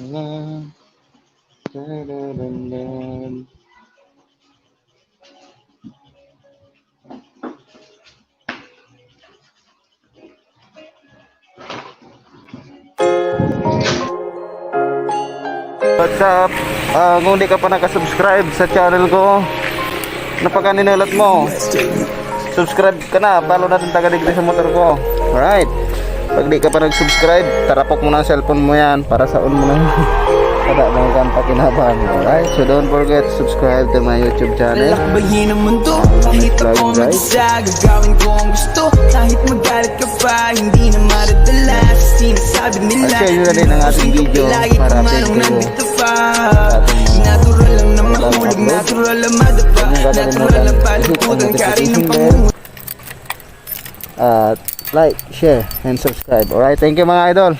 What's up? Kung di ka pa nakasubscribe sa channel ko, napakaninulat mo, subscribe ka na, follow natin taga-degree sa motor ko. Alright, pag di ka pa nag-subscribe, tarapok mo na ang cellphone mo yan para sa on mo na kada mga kang pakinabang. Alright, so don't forget to subscribe to my YouTube channel. Lakbayin ang mundo, kahit ako mag-isa, gagawin ko ang gusto. Kahit magalit ka pa, hindi na maradala sa sinasabi nila. I'll share nyo na din ang ating video para update kayo. Natural lang na mahulog, natural lang madapa, natural lang palagutan ka rin ng pangungunan. Like, share, and subscribe. Alright, thank you mga idol.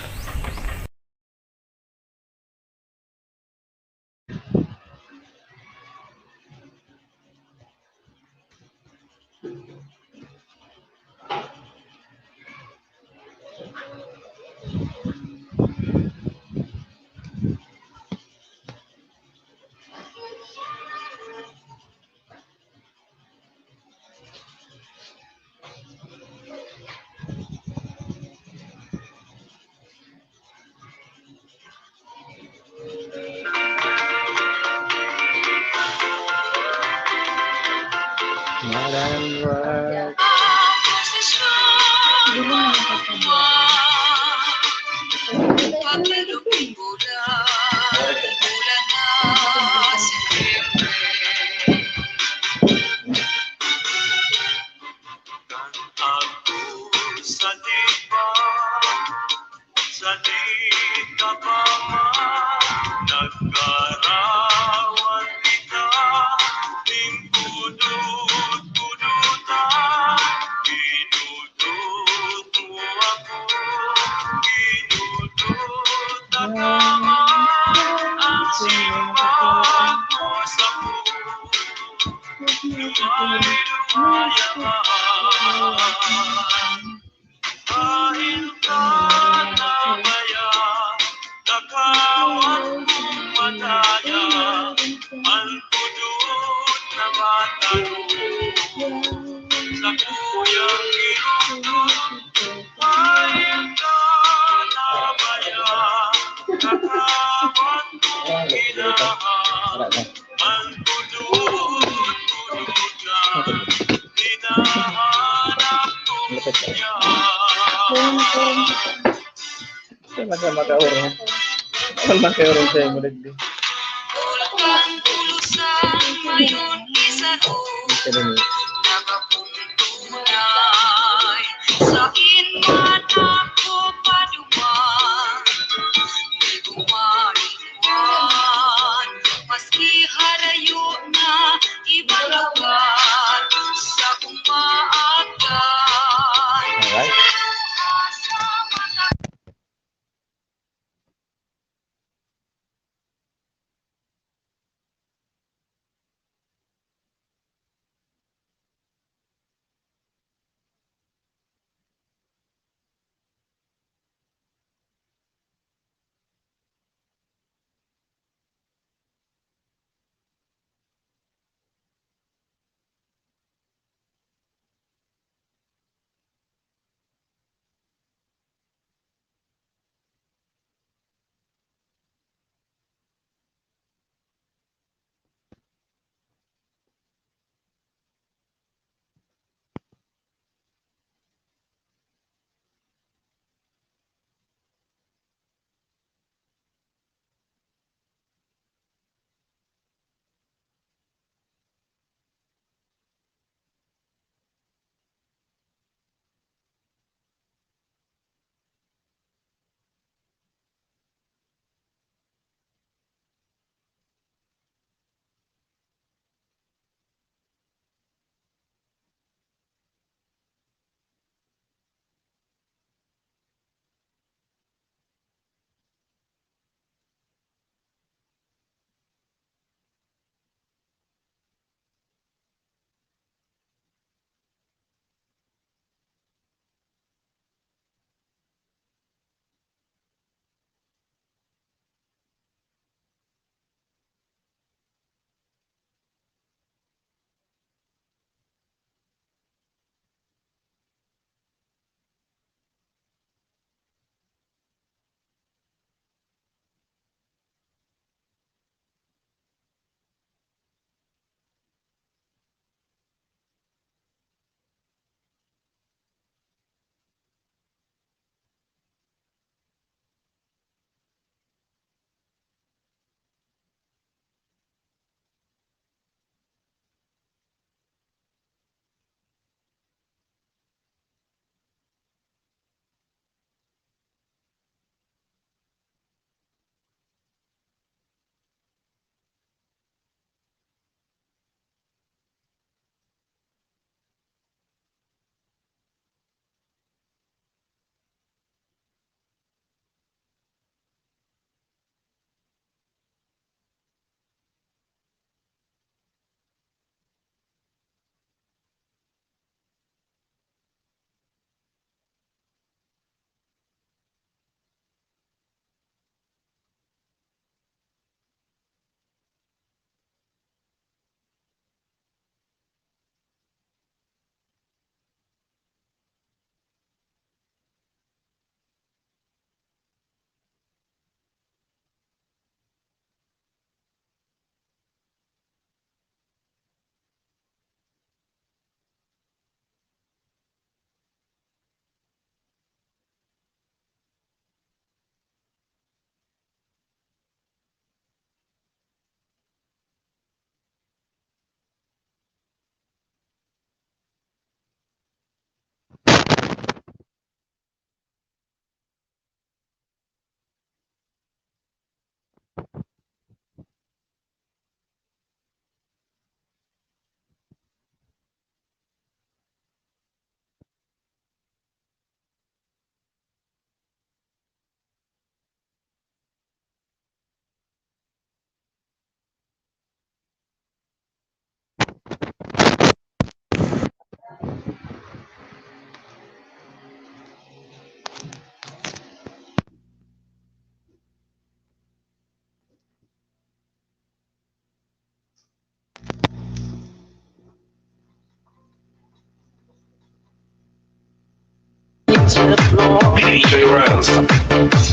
DJ Rance.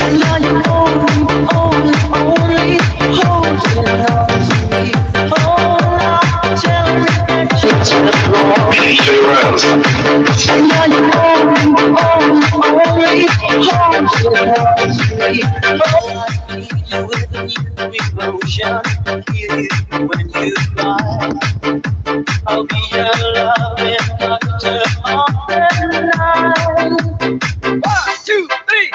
And now you only holding on to me. Oh, now tell me that you're just wrong. DJ Rance. And now you only holding on to me. Oh, I need you with a new emotion. Hear you when you cry. I'll be your loving doctor all the night. 1, 2, 3,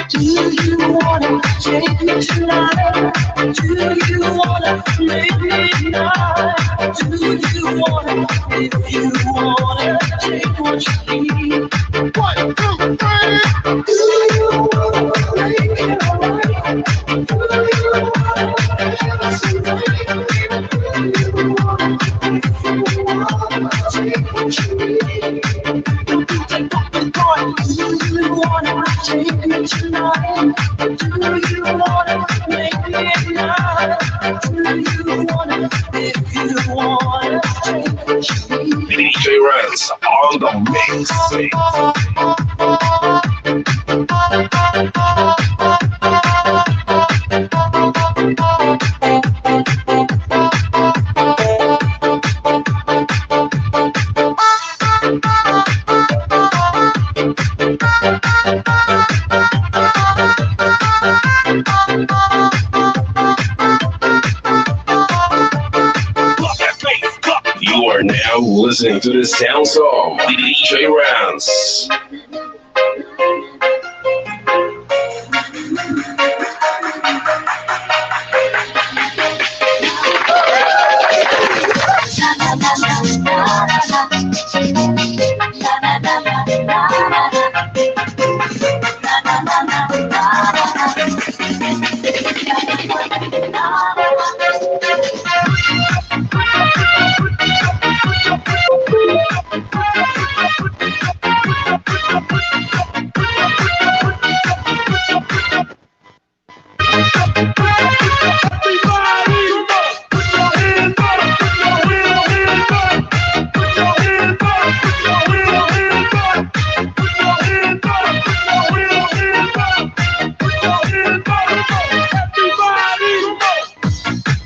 Do you wanna take me tonight? Do you wanna make me night? Do you wanna, if you wanna, take what you need? 1, 2, 3. Do you wanna make it alright? Do you wanna make us tonight? Do you wanna, if you wanna, take what you need? Take what we want. Do you wanna take me tonight? Do you wanna make me night? Do you wanna, if you wanna, take what you need? DJ Rance on the mix. You are now listening to the sounds of DJ Rance.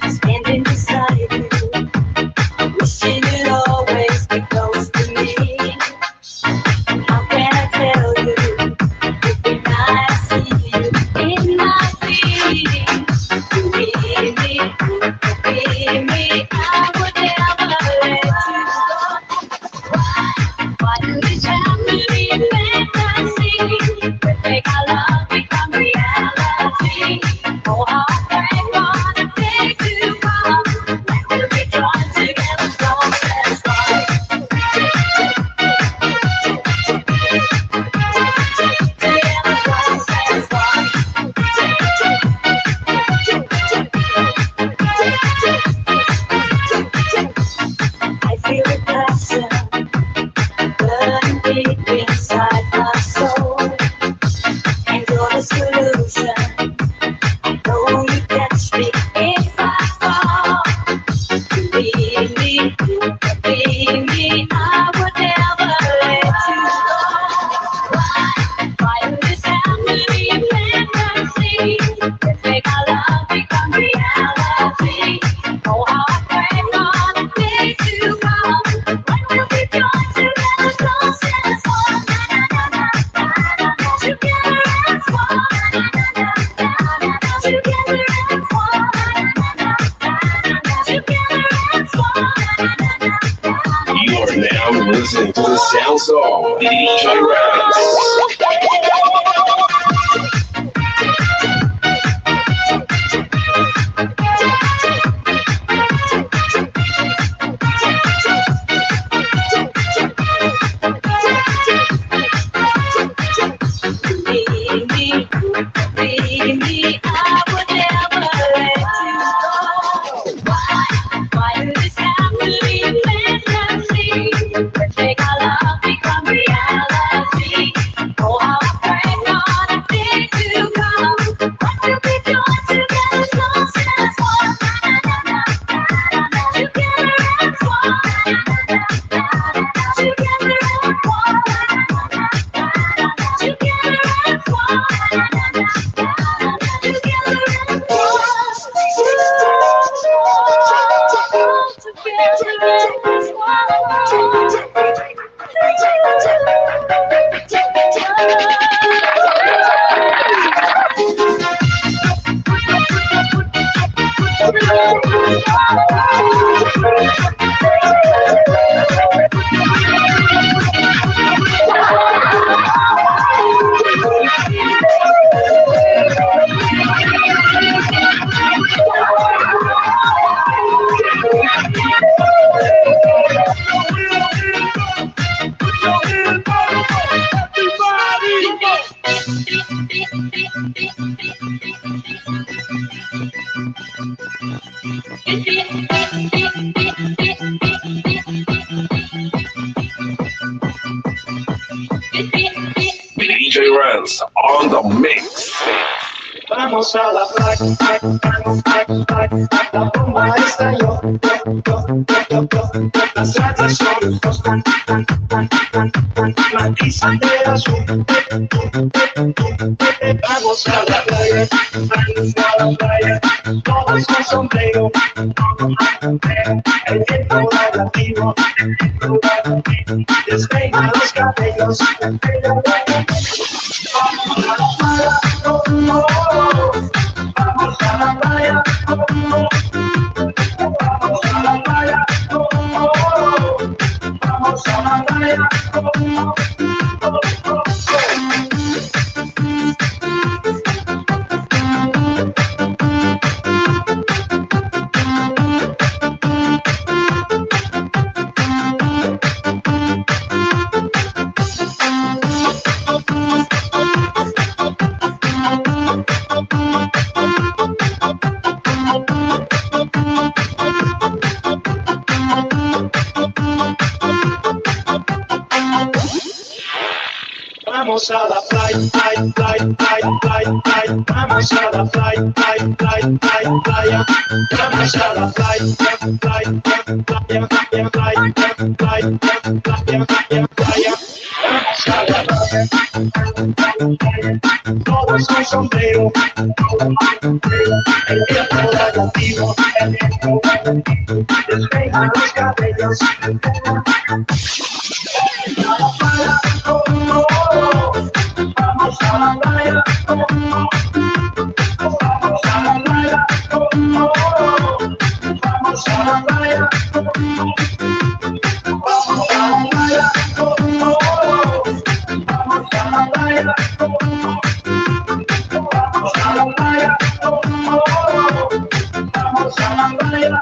Standing beside you, wishing it always be close to me. How can I tell you? Every night I see you in my dreams. Believe me, I would never let you go. Why do this happen in fantasy? Make our love become reality. Oh, how I want to take you home. We'll be drawn together, so satisfied. Together, so satisfied. I feel a passion burning deep inside my soul, and you're the solution. I know you catch me if I fall. Believe me, I would never let you go. Why do this happen in fantasy? Make our love become reality. Oh, how I pray for the day to come when we'll be joined together, so satisfied. Together as one. Together as one. Together as one. You are now listening to the sounds of DJ Rance. Believe me, I would never let you go. Why do this happen in fantasy? Take our love. DJ Rance on the mix. Vamos a la playa, la bomba estalló, las ratas son matizan de azul. Vamos a la playa, todos con sombrero, el viento relativo, despeina los cabellos. Vamos a la playa, vamos a la playa, vamos a la playa. Vamos a la playa, vamos a la playa, vamos a la todos con sombrero, el viento relativo, despeja los cabellos. Vamos a la playa, vamos a la playa, vamos a la playa, vamos a la playa, vamos a la playa, vamos a la playa, vamos a la playa.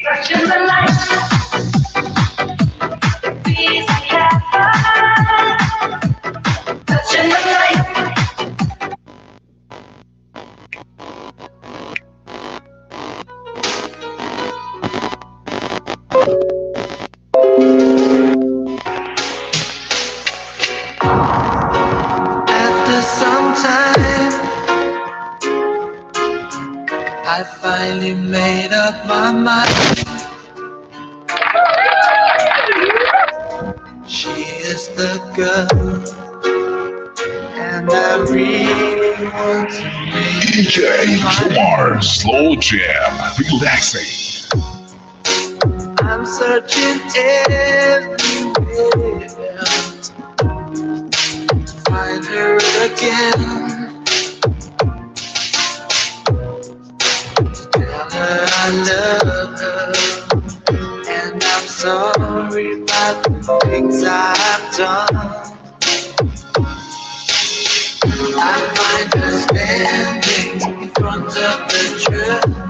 Touching the light, feels like heaven. Touching the light. After some time, I finally made up my mind. She is the girl, and I really want to make DJ her mine. Kumar, slow jam, relaxing. I'm searching everywhere to find her again. Tell her I love her, and I'm sorry about the things I've done. I find her standing in front of the church,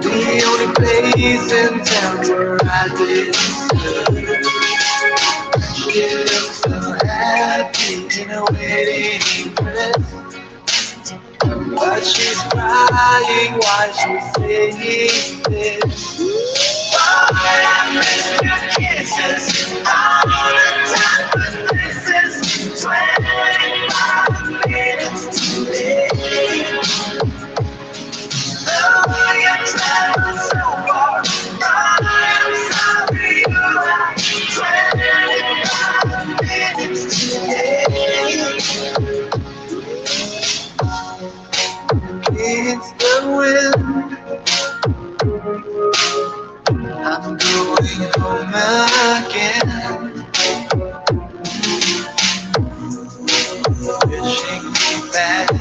the only place in town where I did serve. She looks so happy in a wedding dress, but she's crying while she's saying this. Oh, I miss your kisses all the time, but this is 25 minutes too late. Oh, you travel so far. I'm sorry you're out 25 minutes too late. It's the wind. I'm going home again. Wishing me back to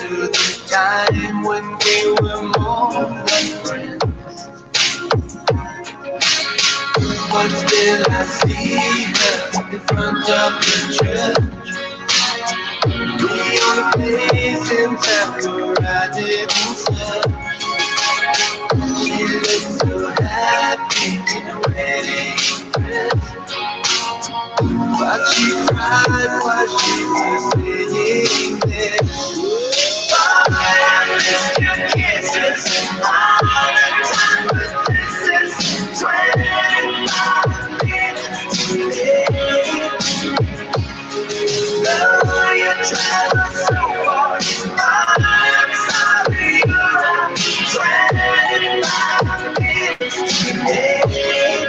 the time when we were more than friends. But still I see her in front of the church, the only place in town where I didn't serve. She looks so happy in a wedding dress, but she cried while she was saying this. Oh, I miss your kisses all the time, but this is 25 minutes too late. Oh, you travel so far. I'm sorry you're out 25 minutes too late.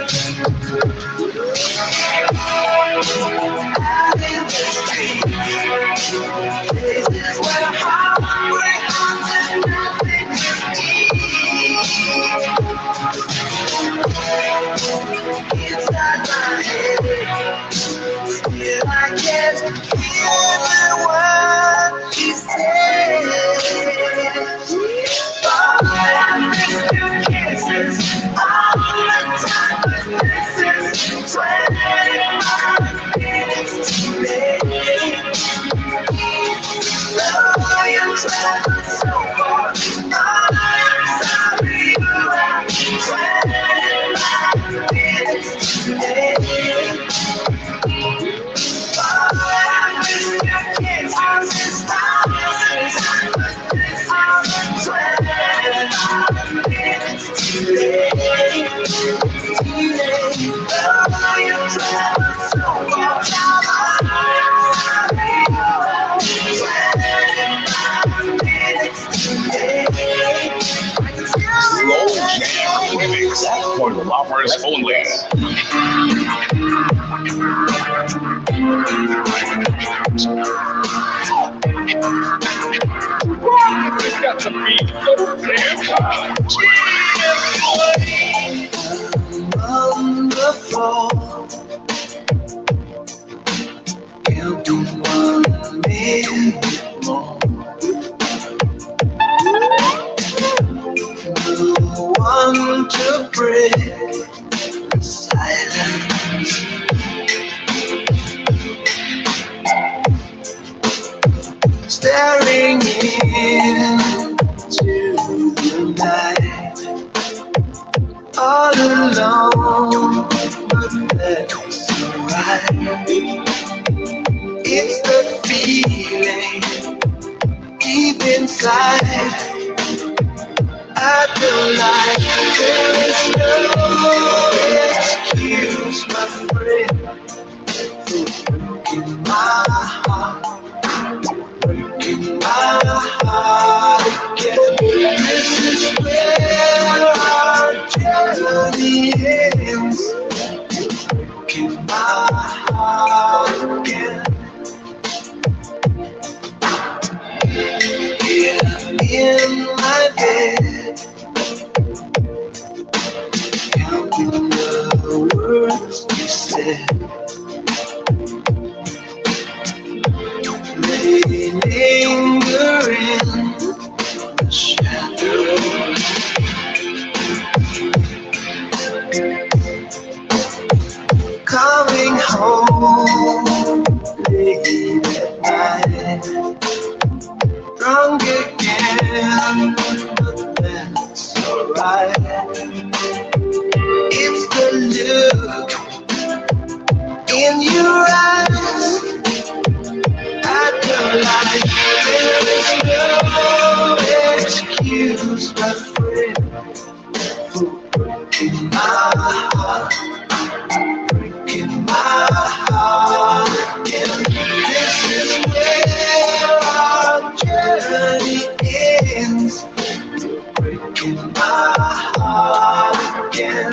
Out in the street, places where hungry hearts have nothing to eat. Inside my head, still I can't hear the word she said. Oh, I miss your kisses all the time, but this is 25 minutes too late. Oh, you travel so far. I'm sorry you're out 25 minutes too late. Oh, I miss your kisses all the time, but this is 25 minutes too late. Too late. Oh, you travel so far. I'm sorry you're out 25 minutes too late. Slow jam remix for lovers only. Got to be On the floor, you don't want me more. No one to break the silence. Staring into the night. alone, but that's alright. It's the feeling deep inside. I feel like there is no excuse, my friend, for breaking my heart, breaking my heart again. This is where our journey ends, breaking my heart again. Here in my bed, counting the words you said, they linger in the shadows. Coming home late at night, drunk again, but that's alright. It's the look in your eyes. I feel like there is no excuse, my friend, for breaking my heart, breaking my heart again. This is where our journey ends, breaking my heart again.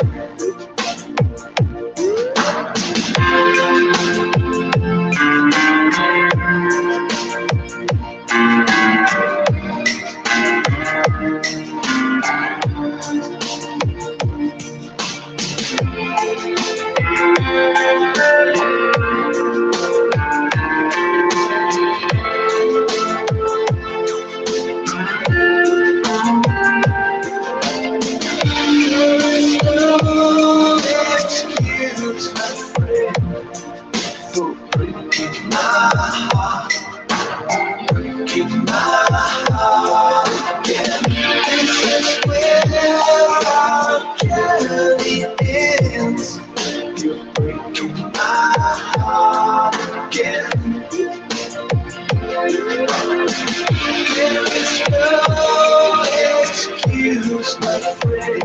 No excuse, my friend, for breaking my heart, breaking my heart again. This is where our journey ends. You're breaking my heart again. There is no excuse, my friend,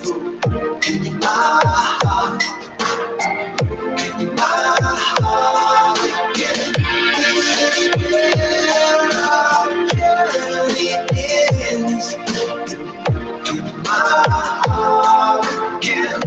for breaking my heart, breaking my heart again. This is where our journey ends. Breaking my heart again.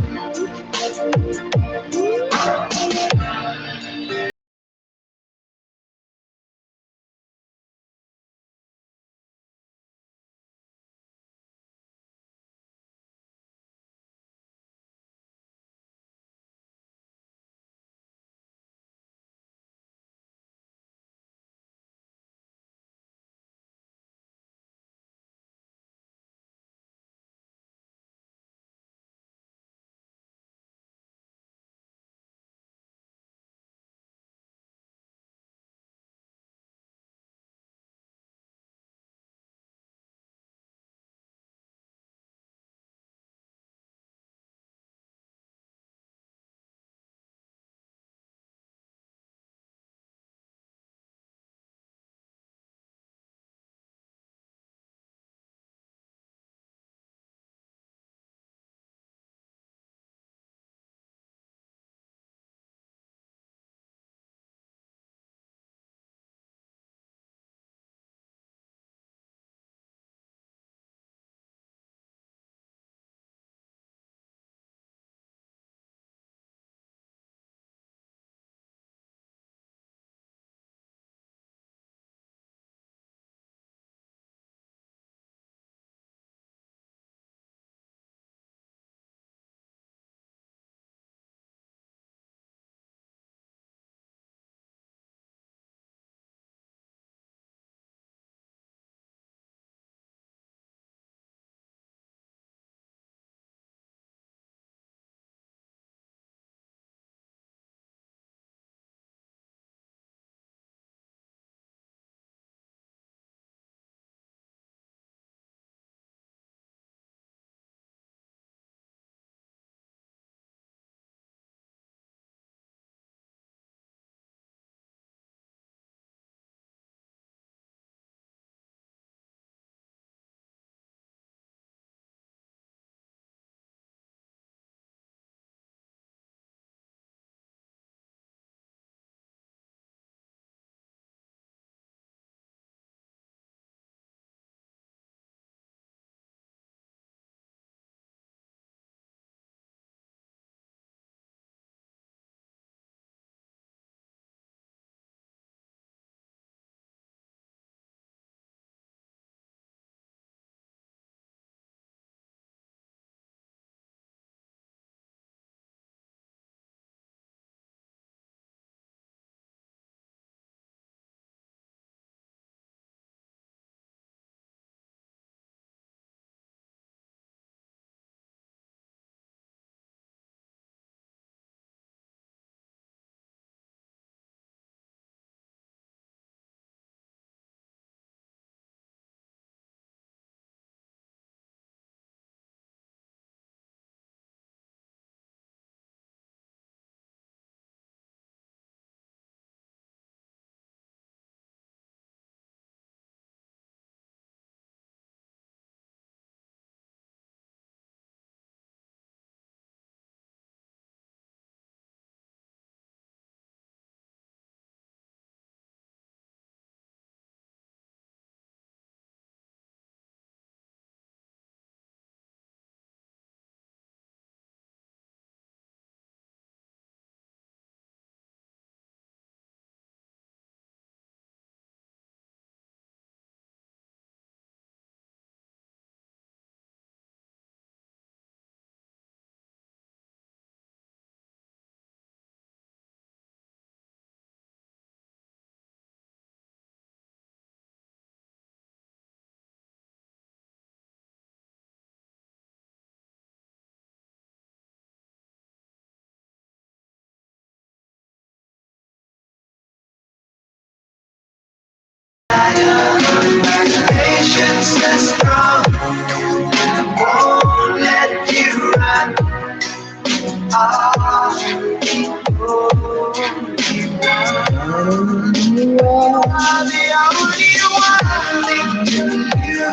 the only one to you.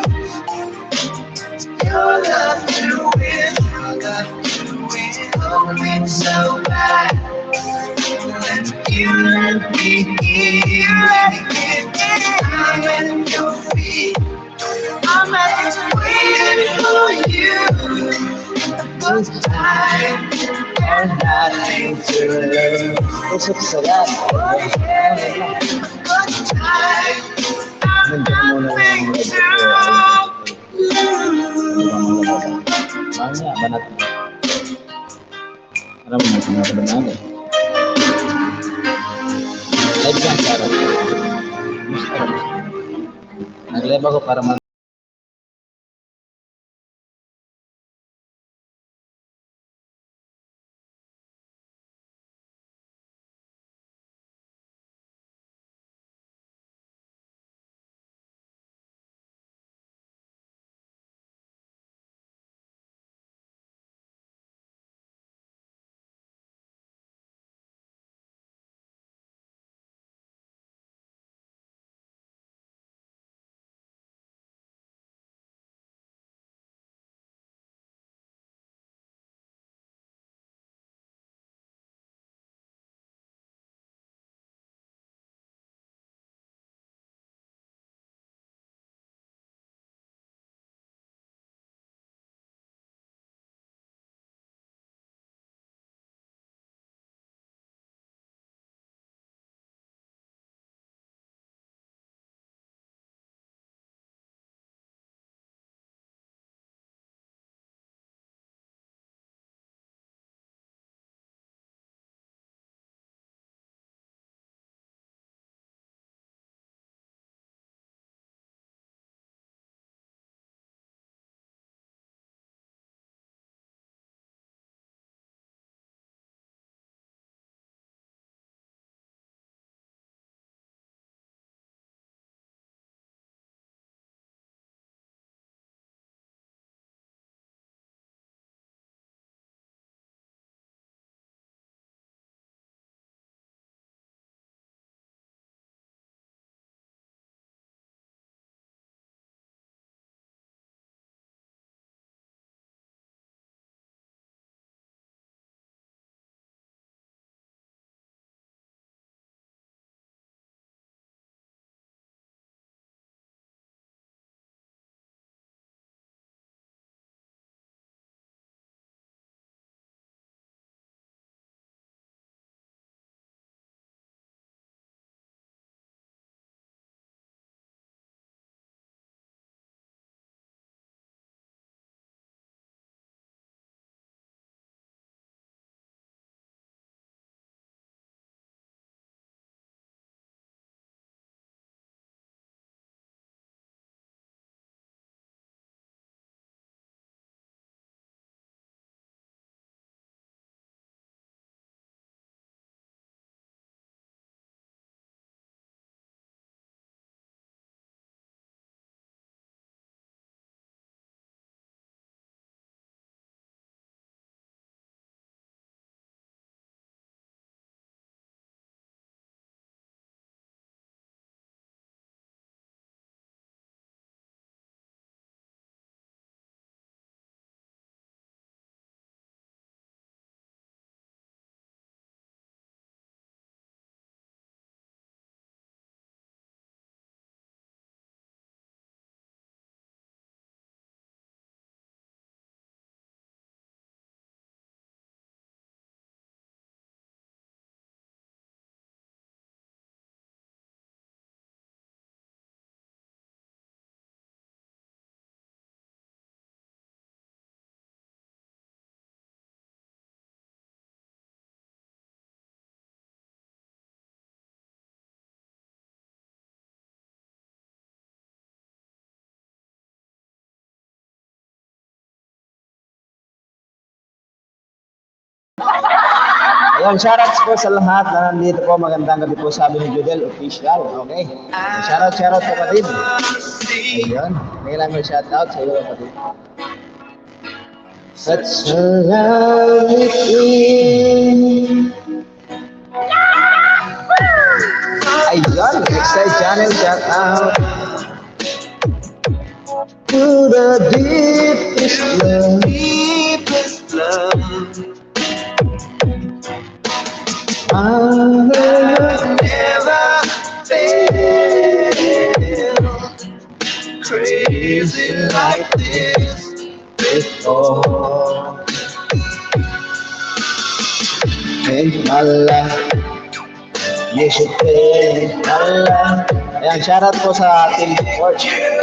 Your love to win, oh, it's so bad. When you let me here, I'm at your feet. I'm waiting for you. Good time and nothing to lose. Tusok sa lahat. Good time and nothing to lose. Mamaya, banat. Alam mo na sinasabi namin. Live yan, Sarah. Nag-live ako para Ayun, shoutouts po sa lahat na nandito po. Magandang gabi po, sabi ni Judel Official. Okay. Shoutout kapatid. Ayun. Kailan may shoutout sa iyo kapatid. Such a lovely thing. Ayun, Rickside Channel, shout out. To the deepest love. Deepest love. I Never felt crazy like this before. In my life, you should pay my life. Ayan, shoutout po sa team support. Team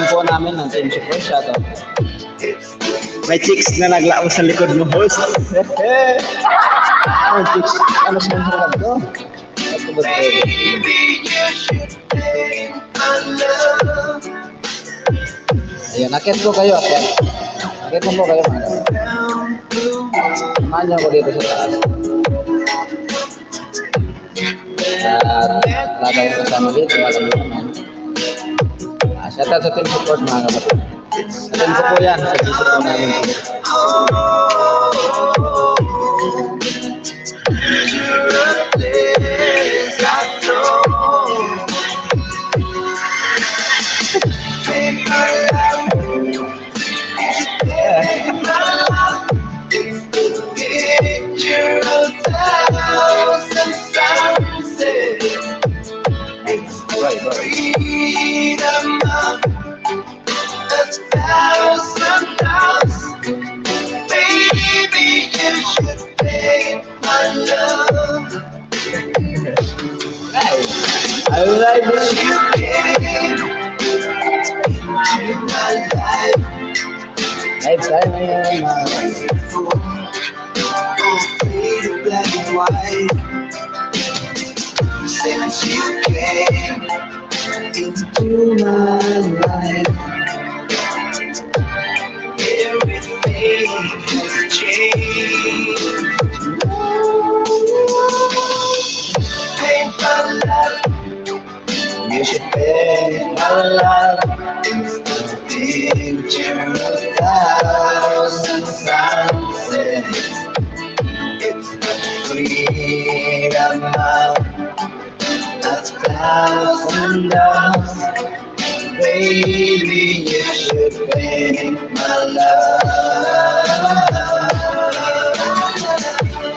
po namin ng team support, shoutout. May chicks na naglao sa likod mo, host. May chicks, ano sa mga sarap ko? Ito ba ito? Baby, you should pay my love. Ayan, akit po kayo, akit. Akit mo po kayo, mga kapatid. Samahan niyo ako dito sa taas. At lagay ko sa mga dito, alam mo naman. Shout out sa team support, mga kapatid. Sa team ko po yan, sa team support namin po. I like lifetime ayan, Black and white. Since you came into my life, everything has changed. Pay my love, you should pay my love. picture of thousand sunsets. It's the freedom of a thousand doves. Baby, you should pay my love.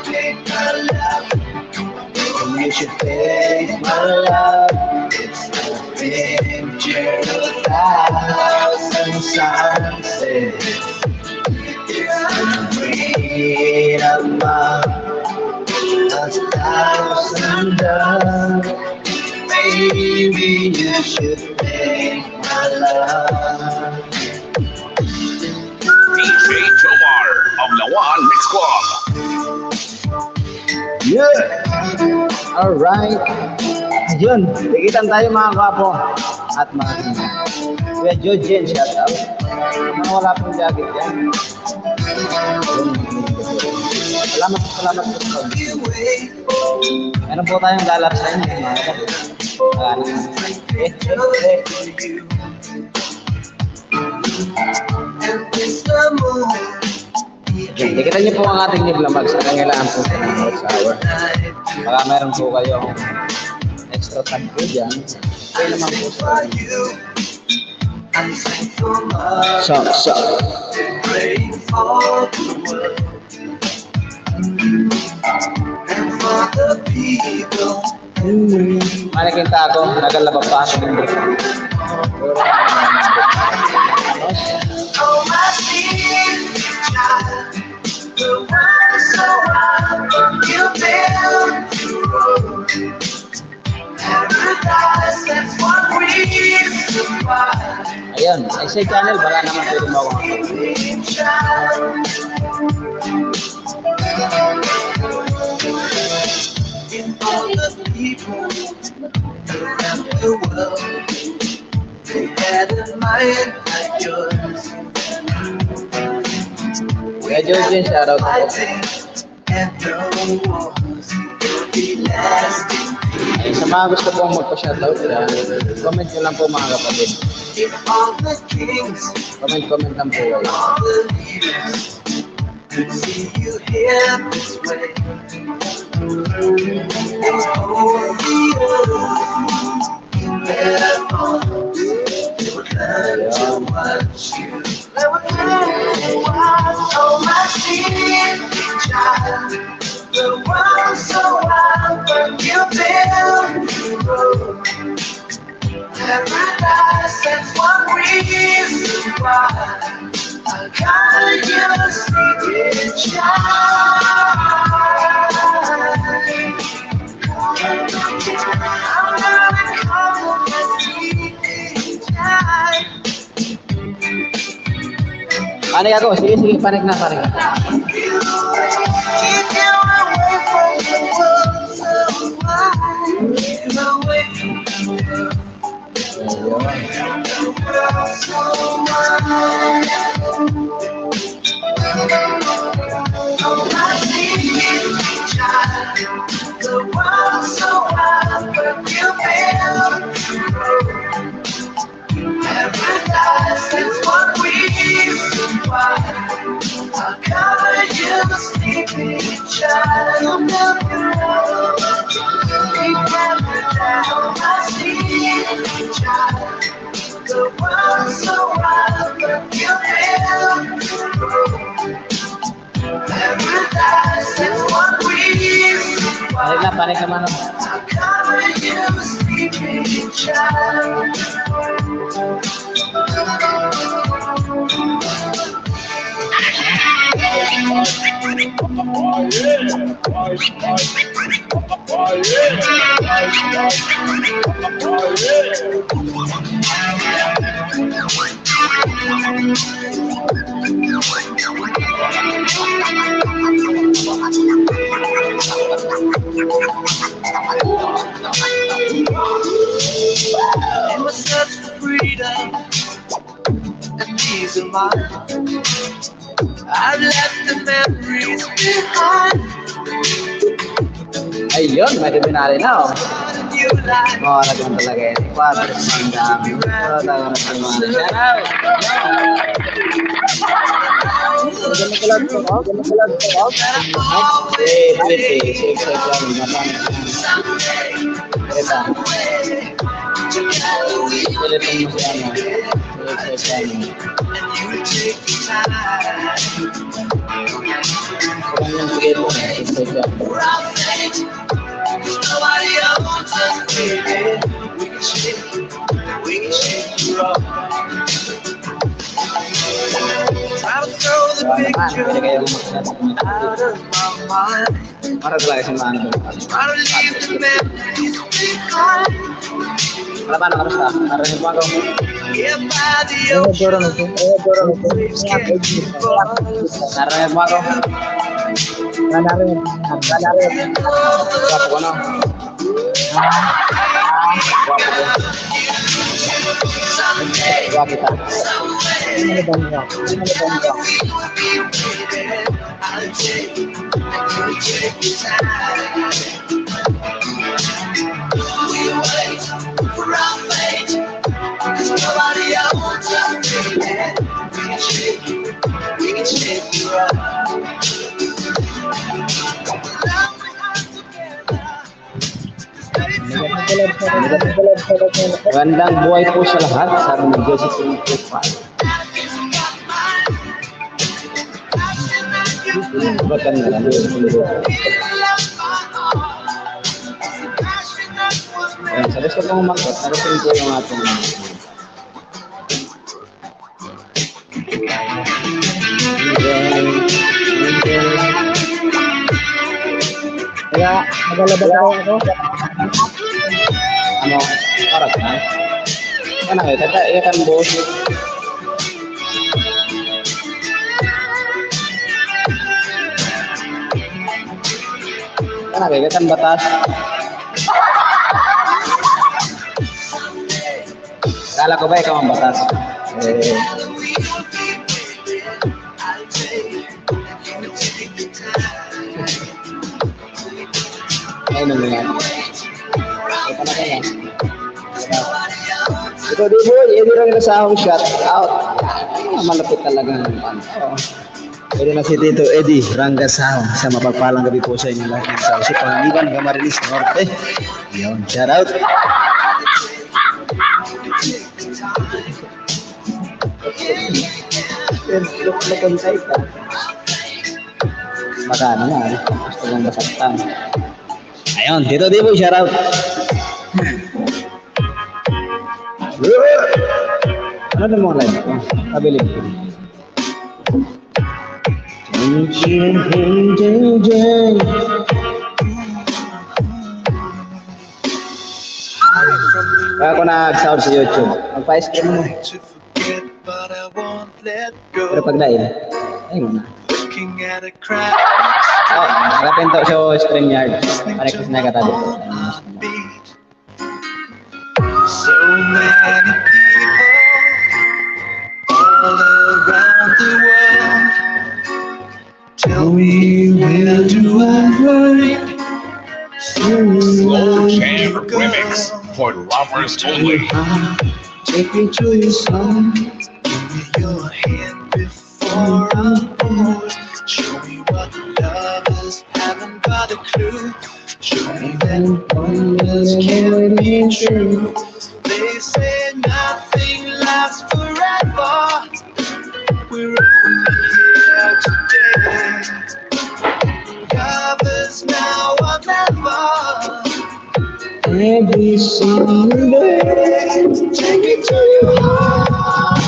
Pay my love. You should pay my love. It's the picture of thousand sunsets. It's the freedom of a thousand doves. Baby, you should pay my love. DJ Tomar of Lawan Mix Club. Yeah! Alright. Yun, tigitan tayo mga kapo. At mga Kuya Jojen, shout out. Mga wala pong jacket yan. Yun. Salamat po sa meron po tayong galap sa inyo mga kapo. Yun, tigitan niyo po ang ating niblamag sa kailangan po sa mga hour. Baka meron po kayong extra time po dyan. Okay naman po sa so. Praying for the world and for the people. Manikinta ako, nagalaba pa sa mundo. Oh, my sweet child, the world is so wide. You build the road, paradise, that's what we survive. Ayun, Rickside Channel, baka naman pwede mo ako. Sweet child, in all the people around the world, they had a mind like yours. Kuya Jojen, shout out po. Fighting and no wars will be lasting. Ay, sa mga gusto pong magpa-shoutout, comment nyo lang po mga kapatid. If all the kings, Comment lang po kayo. all the leaders could see you here this way, The world so wide, but you build paradise. That's one reason why I got you sleeping child. I'm gonna call you sleeping child. Panik ako. Sige, sige. Panik na, panik na. Keep you away from the world so wide. Keep away from the world so wide. Oh, my sleeping child. The world so wide, but you build paradise. That's one reason why I cover you, sleeping child. You build your love, keep paradise. My sleeping child. The world so wide, but you build paradise. That's one reason why Panik na, mano. I cover you, sleeping child. In my search for freedom and peace of mind, I've left the memories behind. Ayun, may binari na, oh. You like Oh, natin talaga yan. Quadro, ang dami. Oh, tayo na sa mga. Wait, wait, safe lang. Ito. Pilipin mo siya, no? Safe lang. Kung yung tigil mo, safe lang. Nobody else us, baby. We can shake you up. Try to throw the picture out of my mind. Para talaga si Mano. Try to leave the memories behind. Wala pa, nakamusta? Narinig mo ako. Here by the ocean, waves can keep on. Narinig mo ako. Narinig. Wapo ko, no? Wapo ko. Wapo kita. Ini bangga. I'll take your time. We wait for our fate. There's nobody else us, baby. We can shake you up. Now we are together. Magandang buhay po sa lahat. Sabi ni Josephine Kupal. Ba't na lang? Ayan, sa gusto kong umakot, narating ko yung ating kaya magalabas ako. Ano? Parang na? Ano kayo? Tata, ikan boss. Ano kayo? Ikan batas. Kala ko ba ikaw ang batas? Ayun na nga. Ito na kaya. Ito di boy, hindi lang sa akong shot out. Malapit talaga ng pan. Pwede na si Tito Eddie Rangasao. Sa mapagpalang gabi po sa inyo lahat ng sa usip Panganiban, Gamarilis Norte. Yun, shout out. Baka ano na, gusto kong basaktan. Ayun, Tito Dibo, shout out. Ano na mga live ko? Kabilib ko. Kaya ako nag-sound sa YouTube. Magpa-ice cream mo. To forget, but I won't let go. Pero pag dahil, ayun na. Looking at a crowd, Oh, harapin to sa stream yard. Parekas na katabi ko. beat. So many people all around the world. Tell me, where do I run? Slow Jam Remix for lovers only. Take me to your song. Give me your hand before I board. Show me what lovers haven't got a clue. Show me that wonders can't be true. They say nothing lasts forever. We're only here today. Lovers now or never. Every single day. Take me to your heart.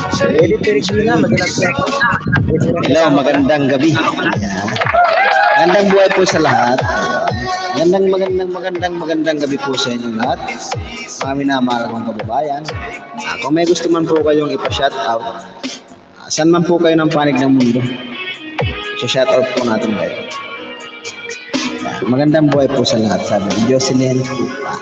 Hello, magandang gabi. Ayan. Magandang buhay po sa lahat. Magandang gabi po sa inyo lahat. Mga minamahal kong kababayan. Kung may gusto man po kayong ipa-shout out, saan man po kayo ng panig ng mundo, so shout out po natin kayo. Ayan. Magandang buhay po sa lahat, sabi ni Jocelyn Pupa.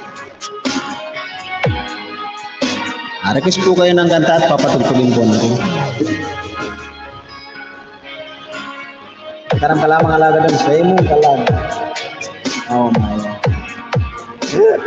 Request po kayo ng kanta at papatugtugin po natin. Sekarang pala mga alaga doon, saya mo kalag. Oh my God.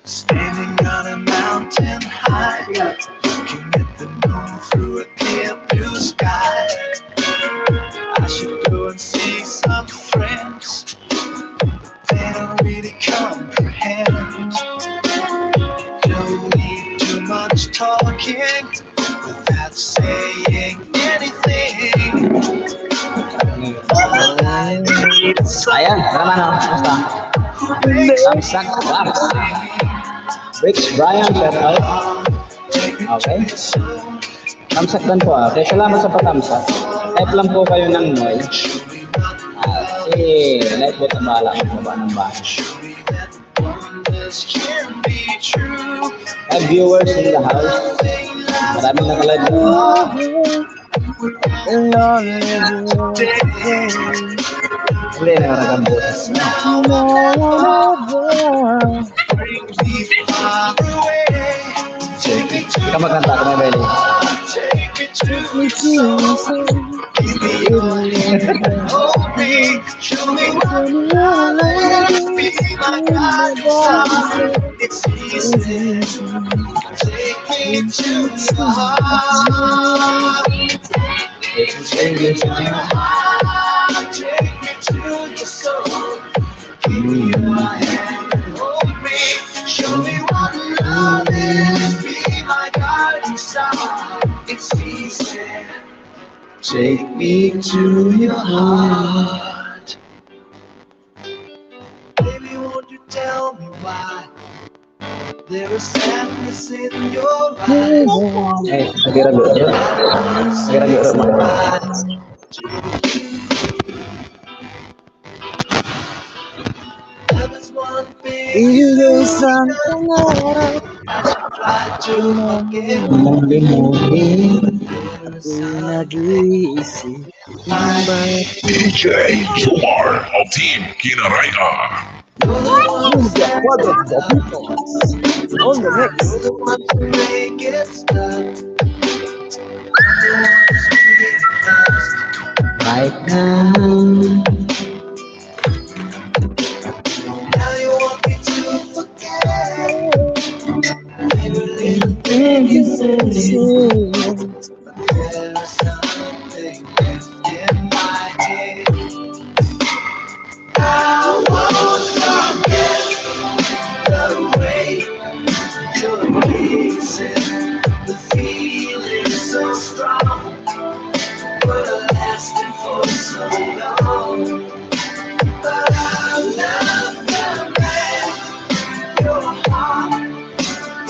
Standing on a mountain high, looking at the moon through a clear blue sky. I should go and see some friends. They don't really comprehend. Don't need too much talking without saying anything. All I need is Ayan, tara na. Basta. Samsak Rap. Rich Brian, shout out. Okay. Tamsak dan po ah. Kaya salamat sa patamsak. Type lang po kayo ng noise. Si Lightbot ang bahala magbaba ng bahay. Have viewers in the house. Maraming nakalive po. Hindi na maraming butas. Kita magkanta ka na, Belly. It's easy. Take me to your heart. Take me to your heart. Take me to your soul. Give me your hand and hold me. Show me what love is. Be my guiding star. It's easy. Take me to your heart. Baby, won't you tell me why? There is sadness in your eyes. Nagira-gira. Love is one thing. You do something else. Try to forget. DJ Jomar of Team Kinaraya. On the next. You're the one to make it stop. Right now. Now you want me to there's something left in my head. I won't forget the way you're kissing, the feeling so strong, but it lasted for so long. But I love the man your heart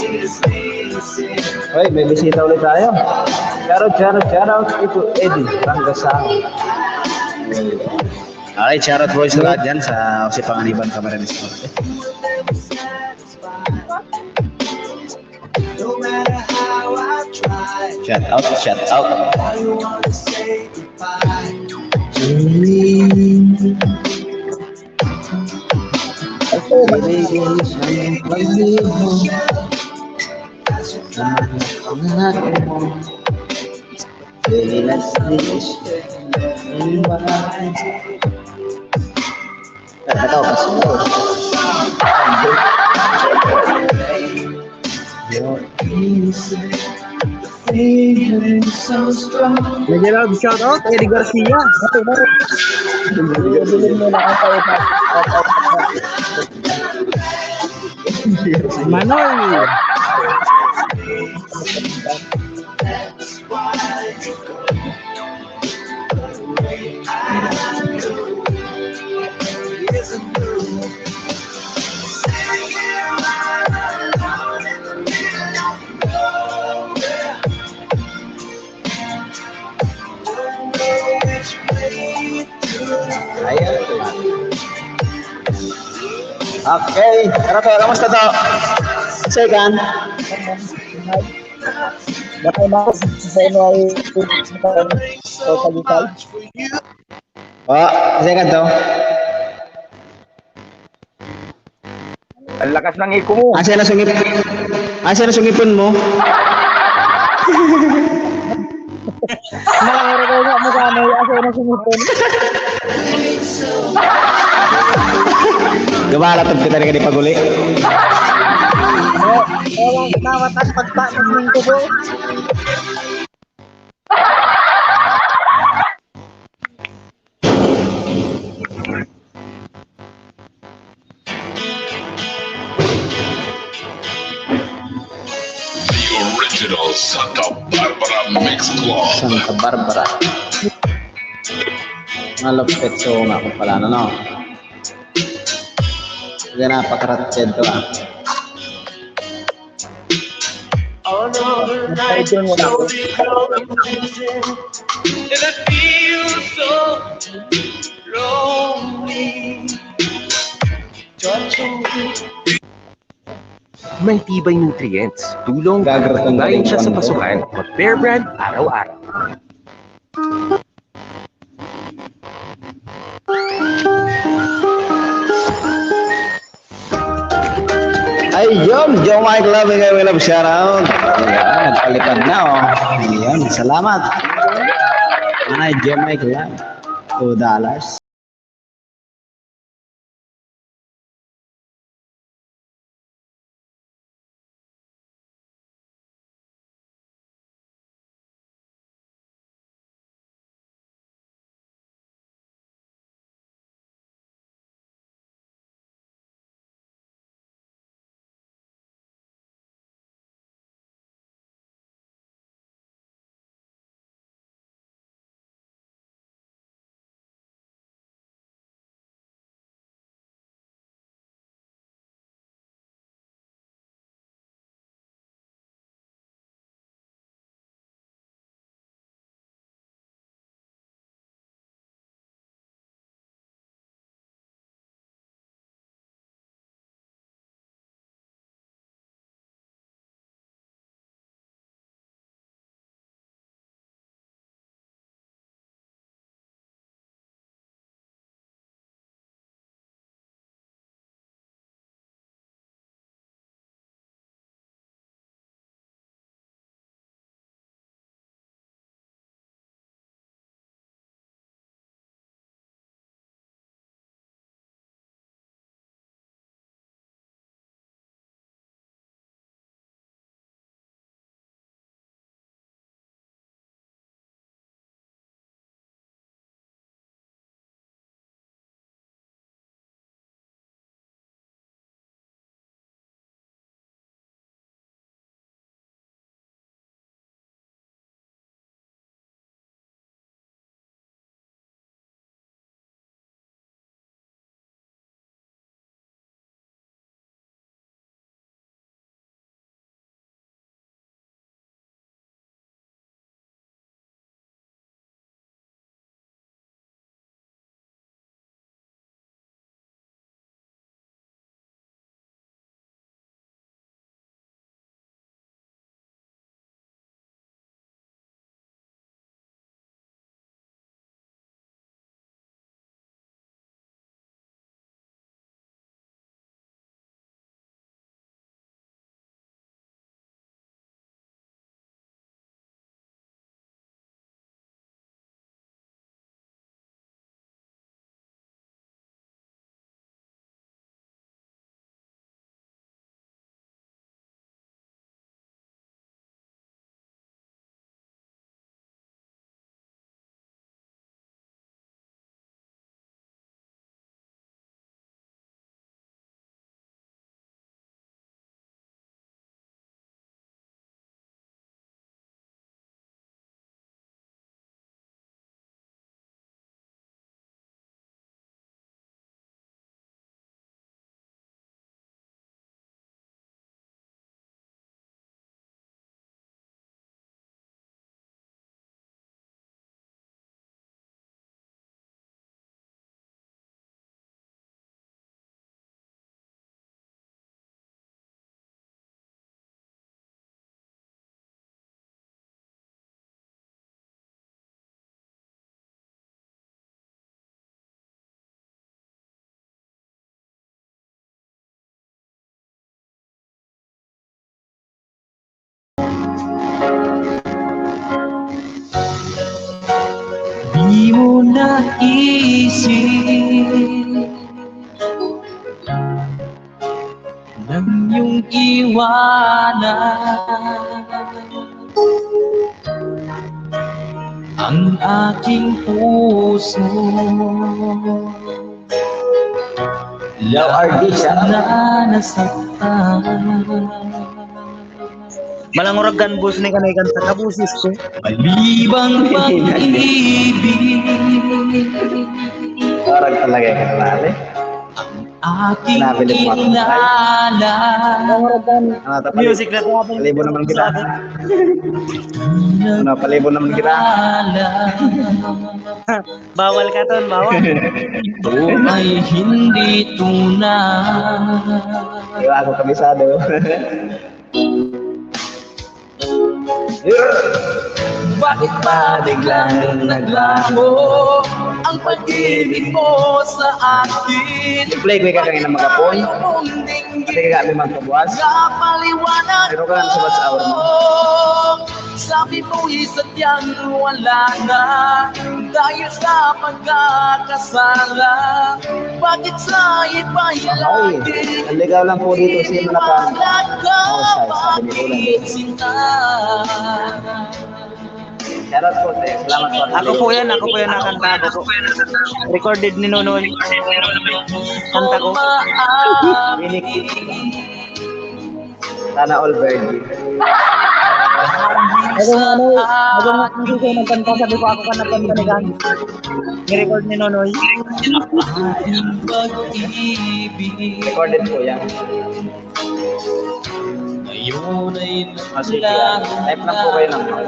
is missing. Hoy, may bisita ulit tayo. Shoutout ito Eddie Rangasang. Okay, shoutout boys sa lahat dyan sa Panganiban Camarines Norte. No matter how I try, Shoutout. I wanna say goodbye to me. Feeling so strong. Medyo lang shoutout Eddie Garcia. Manoy. Okay, kamusta to? Second. Bakay mo sa January o Pagitay? Second to. Ang lakas ng iko mo. Asa na sungipon mo? Nakakaraw nga mo kano, asa na sumipon. Gabalatod kita rin ka di paguli. Ewan nawatas pagpanos ng kubo. The original Santa Barbara Mix Club. Santa Barbara. Malapit so nga kung pala no. Hindi napakaratid to ah. All of the nights Ayun mo na ako. and I feel so lonely. May tibay nutrients, tulong, Gagaratong galing siya sa galing ko. pasukan. Mag-Bear Brand araw-araw. Ayun, Joe Mike Love, we love shoutout. Ayan, nagpalipad na oh. Ayun, salamat. Ay, Joe Mike Love. $2. Di mo naisip nang iyong iwanan ang aking puso. Love RD, shout out. Na nasaktan. Malanguragan bus ni kanay kanta kabusis ko. Malibang pag-ibig Parang talaga yung kanalali. aking Nabilib mo ako. kilala. Malanguragan Music na ito. Palibo naman kita. Palibo naman kita. Bawal ka ton, bawal. Ito ay hindi tunay. Iwa ako kabisado. Bakit ba biglang naglaho ang pag-ibig mo sa akin? Play ko kakangin na magapoy. Ayaw mong dinggin Pati ka kami magpabuwas. na paliwanag Pero ka lang sa WhatsApp hour mo. Sabi mo'y sadyang wala na dahil sa pagkakasala. Bakit sa iba'y Ay, lagi naligaw lang po dito si Malapan. bakit sinta? Shoutout po, te. Salamat po. Ako po yan nakanta ko. Recorded ni Nonoy. Kanta ko. Sana all virgin. Ako hindi ko nagkanta, sabi ko ako ka nagkanta ni Gang. Ni-record ni Nonoy. Recorded po yan. Ngayon ay Sige, type lang po kayo ng call.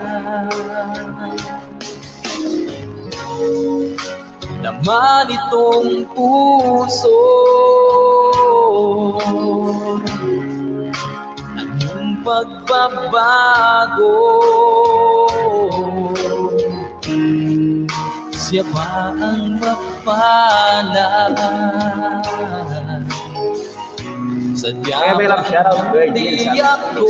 naman itong puso ang pagbabago. Siya ba ang mapalad? Kaya may lang shoutout, virgin. Di ako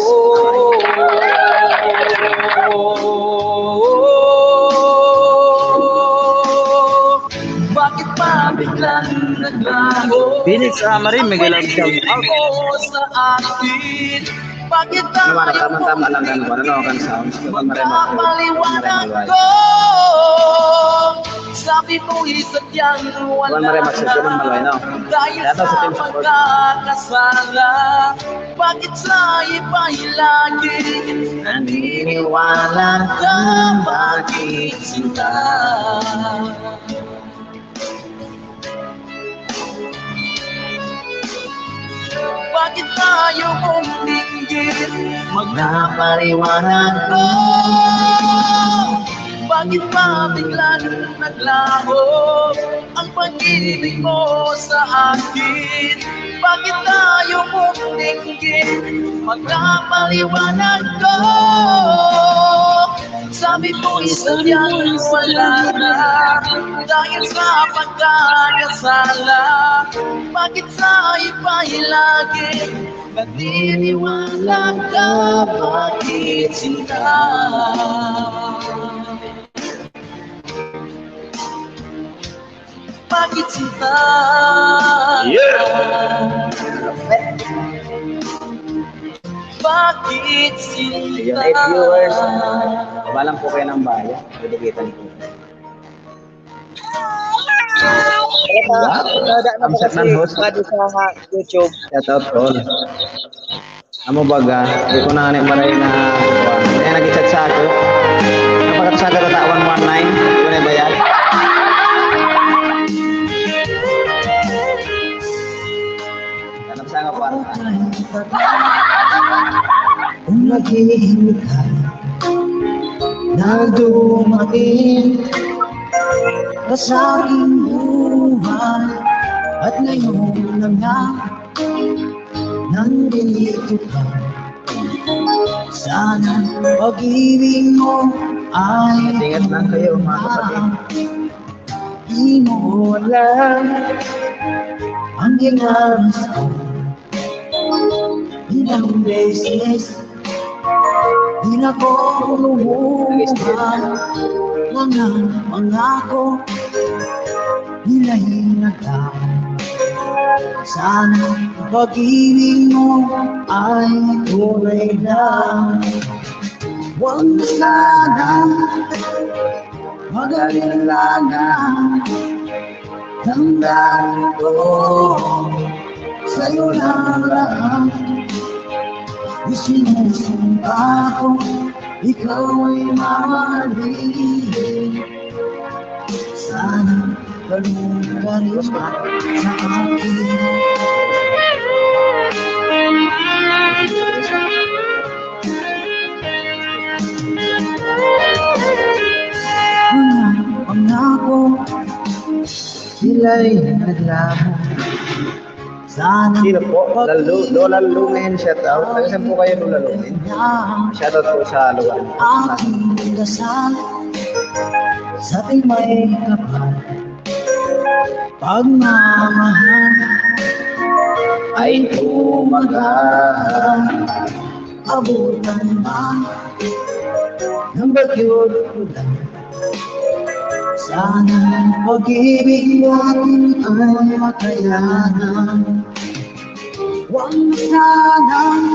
bakit pa biglang naglaho? Phoenix Amarin, may galang shout out. Ako sa akin, bakit Naman, tayo tama-tama lang ganun. Ano kan sounds? magpapaliwanag ko? Sabi mo isadyang wala Juan Maria Maxwell, Juan Maloy, no? dahil Shoutout sa sa team support. pagkakasala. Bakit sa iba'y lagi naniniwala ka? Bakit sinta? Bakit tayo kung dinggin magpapaliwanag ko? Bakit ba biglang naglaho ang pag-ibig mo sa akin? Bakit tayo kung dinggin magpapaliwanag ko? Sabi mo isadyang wala na dahil sa pagkakasala. Bakit sa iba'y lagi naniniwala ka? Bakit sinta? Bakit sinta? Bakit Ayun, sinta? 8 viewers. Babalang po kayo ng bayan. Dedikitan ko. Dada na Ang mo set kasi ng host. pwede sa YouTube. Shoutout all. Amo baga, di ko na nga maray na kaya nag-chat sa ako. Napagkat sa karata 119, di ko na bayad. Tanap sa nga pa. Kung nag-iinit ka na dumating ka sa aking buhay at ngayon na nga nandito ka. Sana pag-ibig mo ay Ingat lang kayo mga kapatid. di mo alam ang ginagawa ko. Ilang beses Di na ko lumubukan mga pangako nila'y naglaan. Sana pag-ibig mo ay tunay lang. Huwag na sanang mag-alilangan. Damdamin ko sa'yo lang lahat. Isinusumpa ko, ikaw ay mamahalin. Sana ganun ka rin sa akin. Mga pangako, sila'y naglabo. Sana Sino po? Lola Lumen, shout out. Saan po kayo Lola Lumen? Shout out po sa lugar. aking dasal sa ating may kapal. Pagmamahal ay tumagal. Abutan man ng bagyod ulan. Sana pag-ibig natin ay makayanan. Huwag na sanang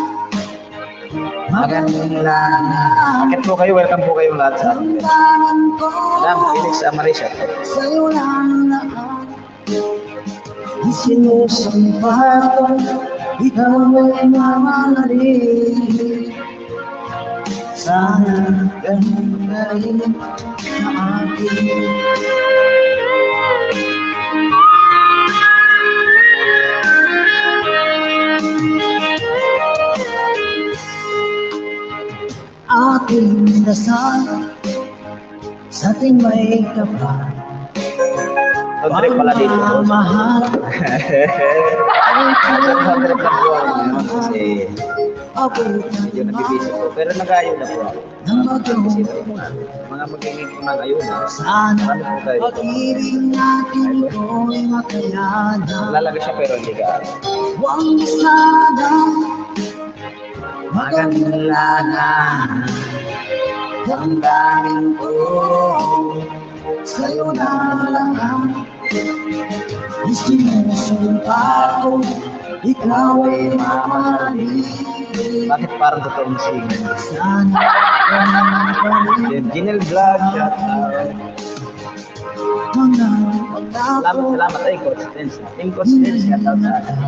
mag-alilangan. Bakit po kayo? Welcome po kayo lahat sa akin. Damdamin ko Madam, Felix Amarisha. sa'yo lang lahat. Isinusumpa ko, ikaw ay mamahalin. Sana ganun ka rin sa akin. Aking dasal sa ating may kapal. Andre pala dito. Pagmamahal ay Andre lang po ako ngayon kasi abutan medyo nabibisi po. Pero nag-aayun na po ako. ng bagyong Mga magiging mga ayunan. sana pag-ibig natin ko'y makayanan. Lalagay siya pero hindi ka. Huwag na sanang mag-alilangan. Damdamin ko sa'yo na lang. Isinusumpa ko, ikaw ay mamahalin. Bakit parang totoo mo siya? Sana ganun ka rin. Ginel Vlog, shout out. Mga Salamat ay Coach Dance. Team Coach Dance, shout out sa akin.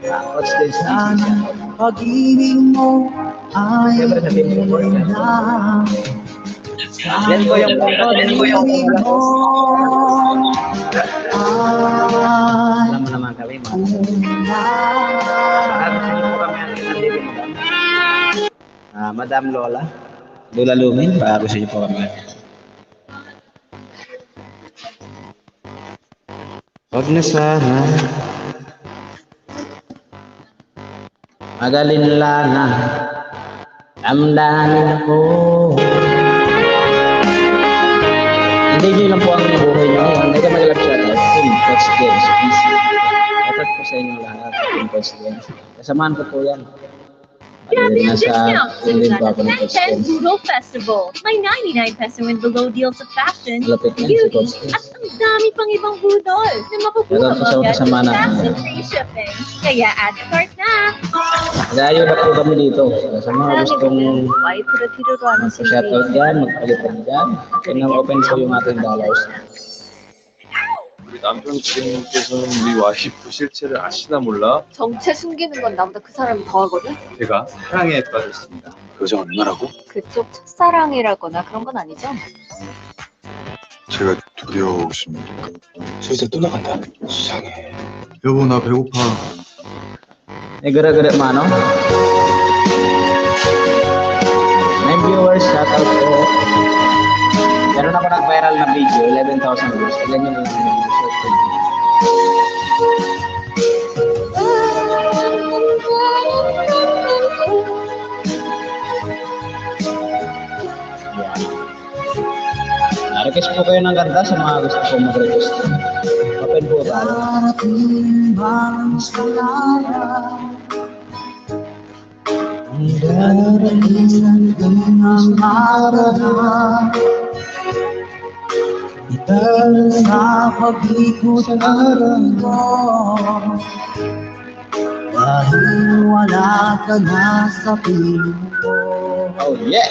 Coach Dance, sana pag-ibig mo ay Siyempre sa team ko. lang. Yan po yung Pag-ibig mo ay alam mo naman kami, mga. lang. Gusto niyo po kami ang nandito, madam. Madam Lola. Lola Lumen, baka gusto niyo po kami. Huwag na sana. Magalinlangan. Damdamin ko. Hindi nyo lang po ang buhay nyo. Hindi ka mag-love shoutout. Team Coach Games. Shoutout po sa inyo lahat. Team Coach Games. Kasamahan ko po yan. Grabe ang discount sa Hindi po ako ng Coach United Games. Doodle Festival. May 99 peso and below deals sa fashion, Malapit na si beauty, Coach Games. at ang dami pang ibang budol na makukuha Meron pa mo sa agad kasama sa na. fast and free shipping. Kaya add to cart na! Layo na po kami dito. Sa mga gustong Ay, pura-pura na si shoutout dyan, magpalitan dyan. open po yung ating dollars. 우리 남편 지금께서는 우리 와이프 실체를 아시나 몰라? 정체 숨기는 건 나보다 그 사람이 더 하거든? 제가 사랑에 빠졌습니다. 여자 얼마라고? 그쪽 첫사랑이라거나 그런 건 아니죠? 제가 두려우십니다. 슬슬 또 나간다. 수상해. 여보 나 배고파. Eh, gara-gara mano? May viewers, shoutout po. Meron ako nag-viral na video, 11,000 views. Ilan yun yung short film. Request po kayo ng ganda sa mga gusto po mag-request. Open po tayo. Darating bang salaya Darating ang araw, ital sa pag-ikot araw mo, dahil wala ka na sa piling ko. Oh yeah!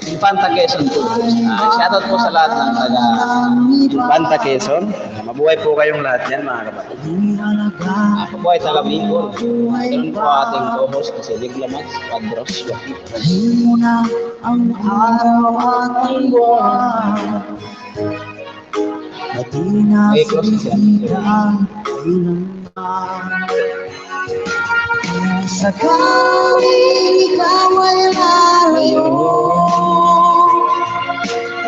Infanta Quezon po. Shoutout po sa lahat ng taga Infanta Quezon. Mabuhay po kayong lahat yan mga kapatid. Mabuhay taga Bicol. Ganun po ating co-host na si Lig Lamas, Padros, Joaquin. Muna ang araw at ang buwan. At inasisitan kailanman. Sakaling ikaw ay lalayo,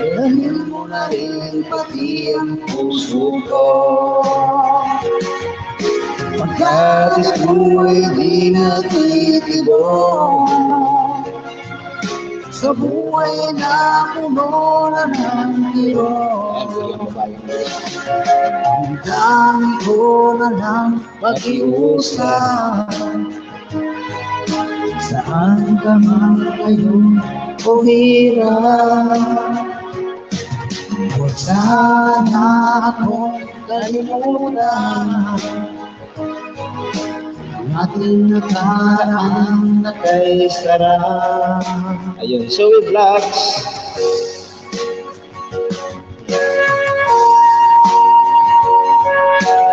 alamin mo na rin pati ang puso ko. Pagkat ito'y di natitibok sa buhay na puno na ng hirap. Ang dami ko na lang pakiusap, saan ka man ngayon o hirap. Huwag sana akong kalimutan ang ating nakaraan na kay sarap. Ayun, Zoe Vlogs.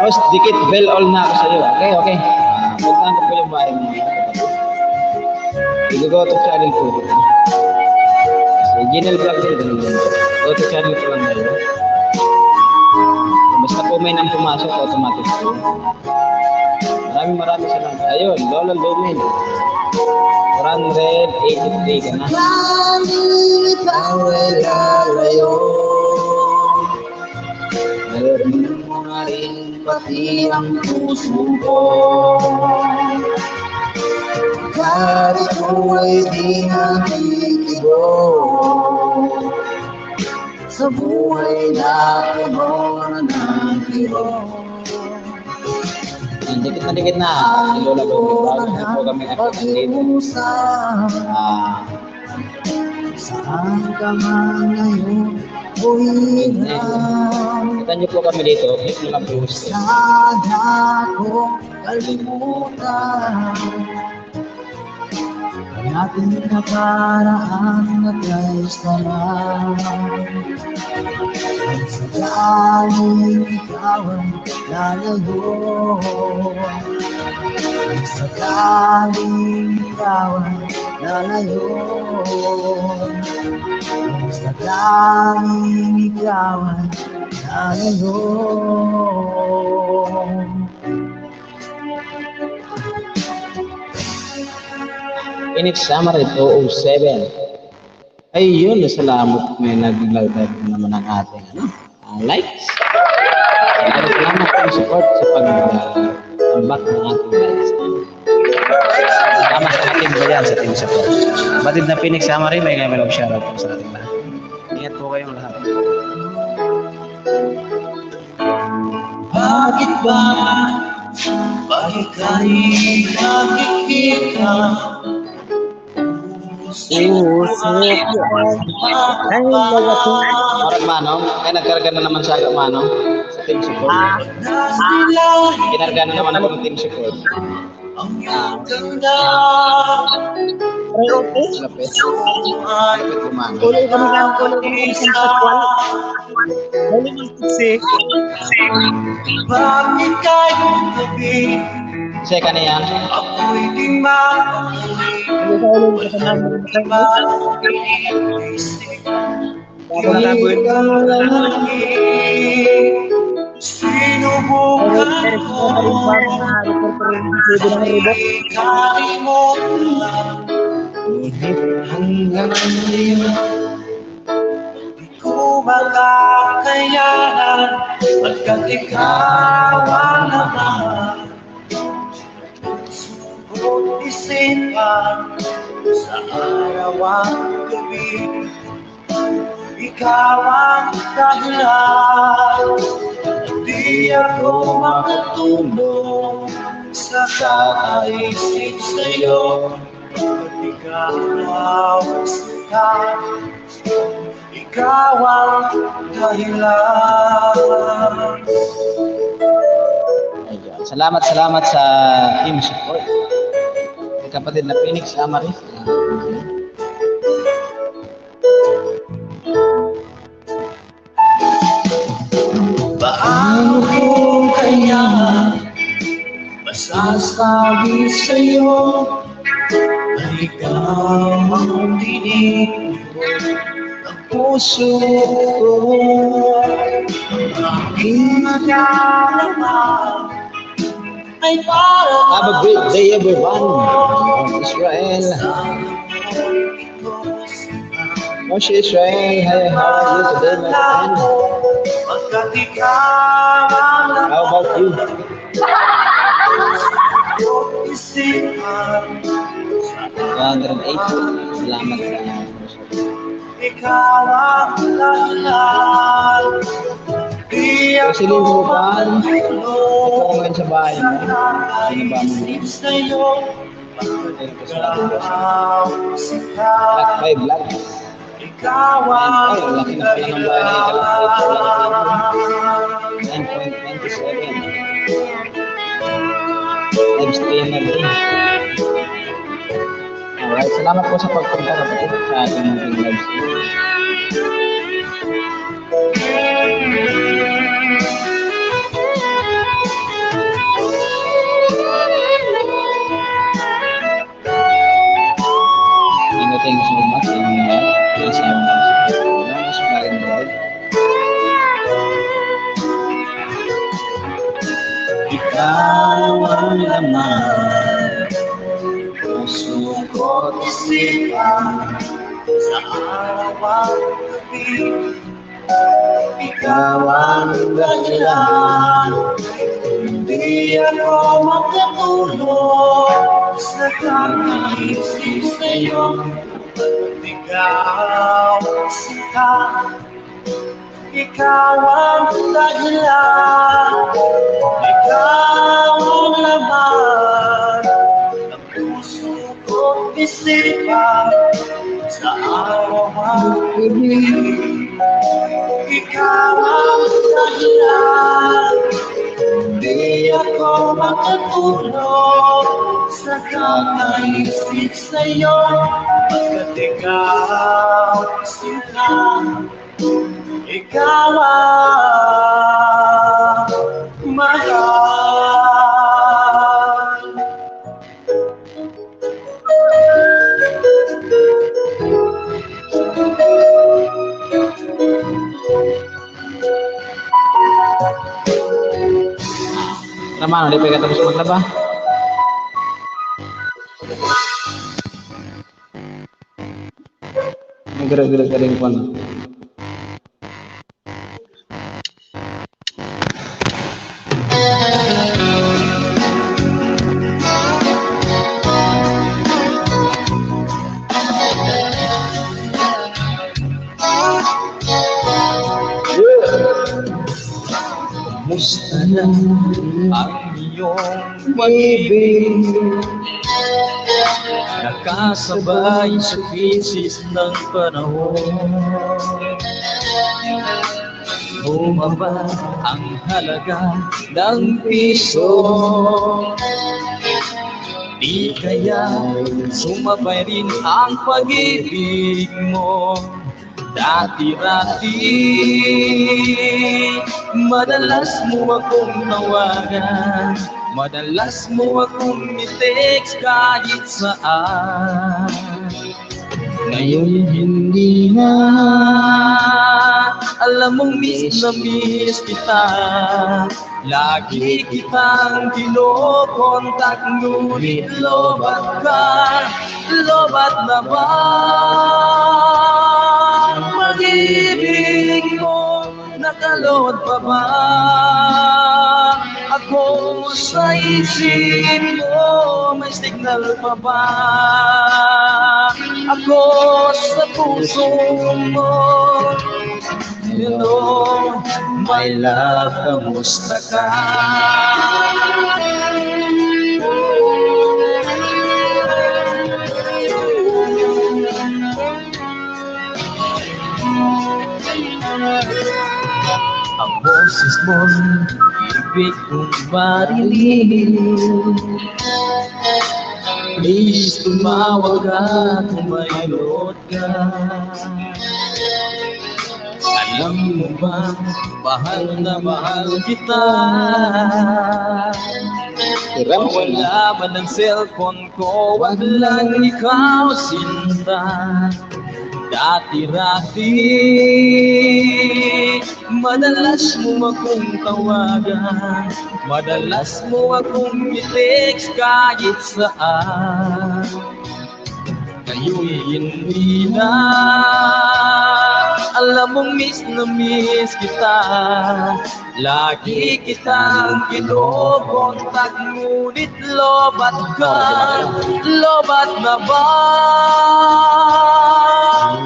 Host, dikit bell all na ako sa iyo. Okay. Puntahan ko po yung bahay mo. Go-to channel po. Si Ginel Vlog din. Go-to channel po lang na yun. Basta po may nang pumasok, automatic po. Maraming salamat. Ayun, Lola Lumin. 483 ka na. Ikaw ay lalayo, alamin mo na rin pati ang puso ko. Kahit ito ay di nakitibo sa buhay na puno na ng hirap. Dikit na. Lola Lumin. Bago po kami saan ka man ngayon o hirap. Kita niyo po kami dito. Click nyo lang po. Sana ko kalimutan ang ating nakaraan na kay sarap. Ang sakaling ikaw ang lalayo, ang sakaling ikaw ang lalayo, ang sakaling ikaw ang lalayo. Phoenix Summary 207. Ayun, salamat. May nag-live naman ang ating likes. Salamat po yung support sa pag-back ng ating likes. Salamat sa ating bayan sa ating support. Batid na Phoenix Summary, may love shoutout po sa ating lahat. Ingat po kayong lahat. Bakit ba? Bakit kayo nakikita? Marag Manong, ay nagkarga na naman sa Manong sa team support. Kinarga na naman ako ng team support. Lapit Manong. Kulay kami lang, sexual. Dali ng sexy. Bakit kayo gabi? Kasi kaniyan. Ako'y di makalit. Sinubukan ko ikalimutan, ngunit hanggang ngayon di ko makakayanan pagkat ikaw ang naman. Subot isipan sa araw at gabi, ikaw ang dahilan. Di ako makatulong sa kakaisip sa'yo. Ikaw sila, ikaw ang dahilan. Ayun. Salamat sa team support. May kapatid na Phoenix Amaris. Paano ko kaya masasabi sa'yo na ikaw ang dinig ng puso ko? Ang aking nadarama ay parang Have a great day everyone. Israel. Moshe Israel, hi, how are you today, my friend? pagkat ikaw ang How about you? isipan. 208. Salamat sa Ikaw ang dahilan. Di Kasi ako limutan. Ito matulog ngayon sa bahay mo. sa kakaisip sa'yo. Ito ko sa ating boss. Ikaw sila, Black 5 Black. ikaw Ay, ang ang laki na pala ng bahay ni dahilan. 9.27. Live streamer din. Alright, salamat po sa pagpunta kapatid sa ating munting live stream. Thank you so much. Yes, I'm flying right. Ikaw ang laman, puso ko't isipan, sa araw at gabi. Ikaw ang dahilan, hindi ako makatulog sa kakaisip sa'yo. Ikaw sila, ikaw ang dahilan, ikaw ang laman ng puso ko't isipan, sa araw at gabi. Ikaw ang dahilan, hindi ako makatulog sa kakaisip sa'yo. Pagkat ikaw sila, ikaw ang mahal. Naman, hindi pa tapos maglaba. Nagara-gara ka rin po. Musta na ang iyong pag-ibig? Nakasabay sa krisis ng panahon. Bumaba ang halaga ng piso. Di kaya sumabay rin ang pag-ibig mo. Dati-dati, madalas mo akong tawagan, madalas mo akong i-text kahit saan. Ngayon hindi na, alam mong miss na miss kita. Lagi kitang kinokontak, ngunit lobat ka, lobat na ba? Pag-ibig mo, nakalot pa ba? Ako sa isip mo, may signal pa ba? Ako sa puso mo, hello, my love, kamusta ka? Ang boses mo'y ibig kong marinig. Please tumawag ka kung may load ka. Alam mo ba, mahal na mahal kita. Wala man ang cellphone ko, wag lang ikaw sinta. Dati-rati, madalas mo akong tawagan, madalas mo akong i-text kahit saan. Ngayon'y hindi na, alam mong miss na miss kita. Lagi kitang kinokontak, ngunit lobat ka. Lobat na ba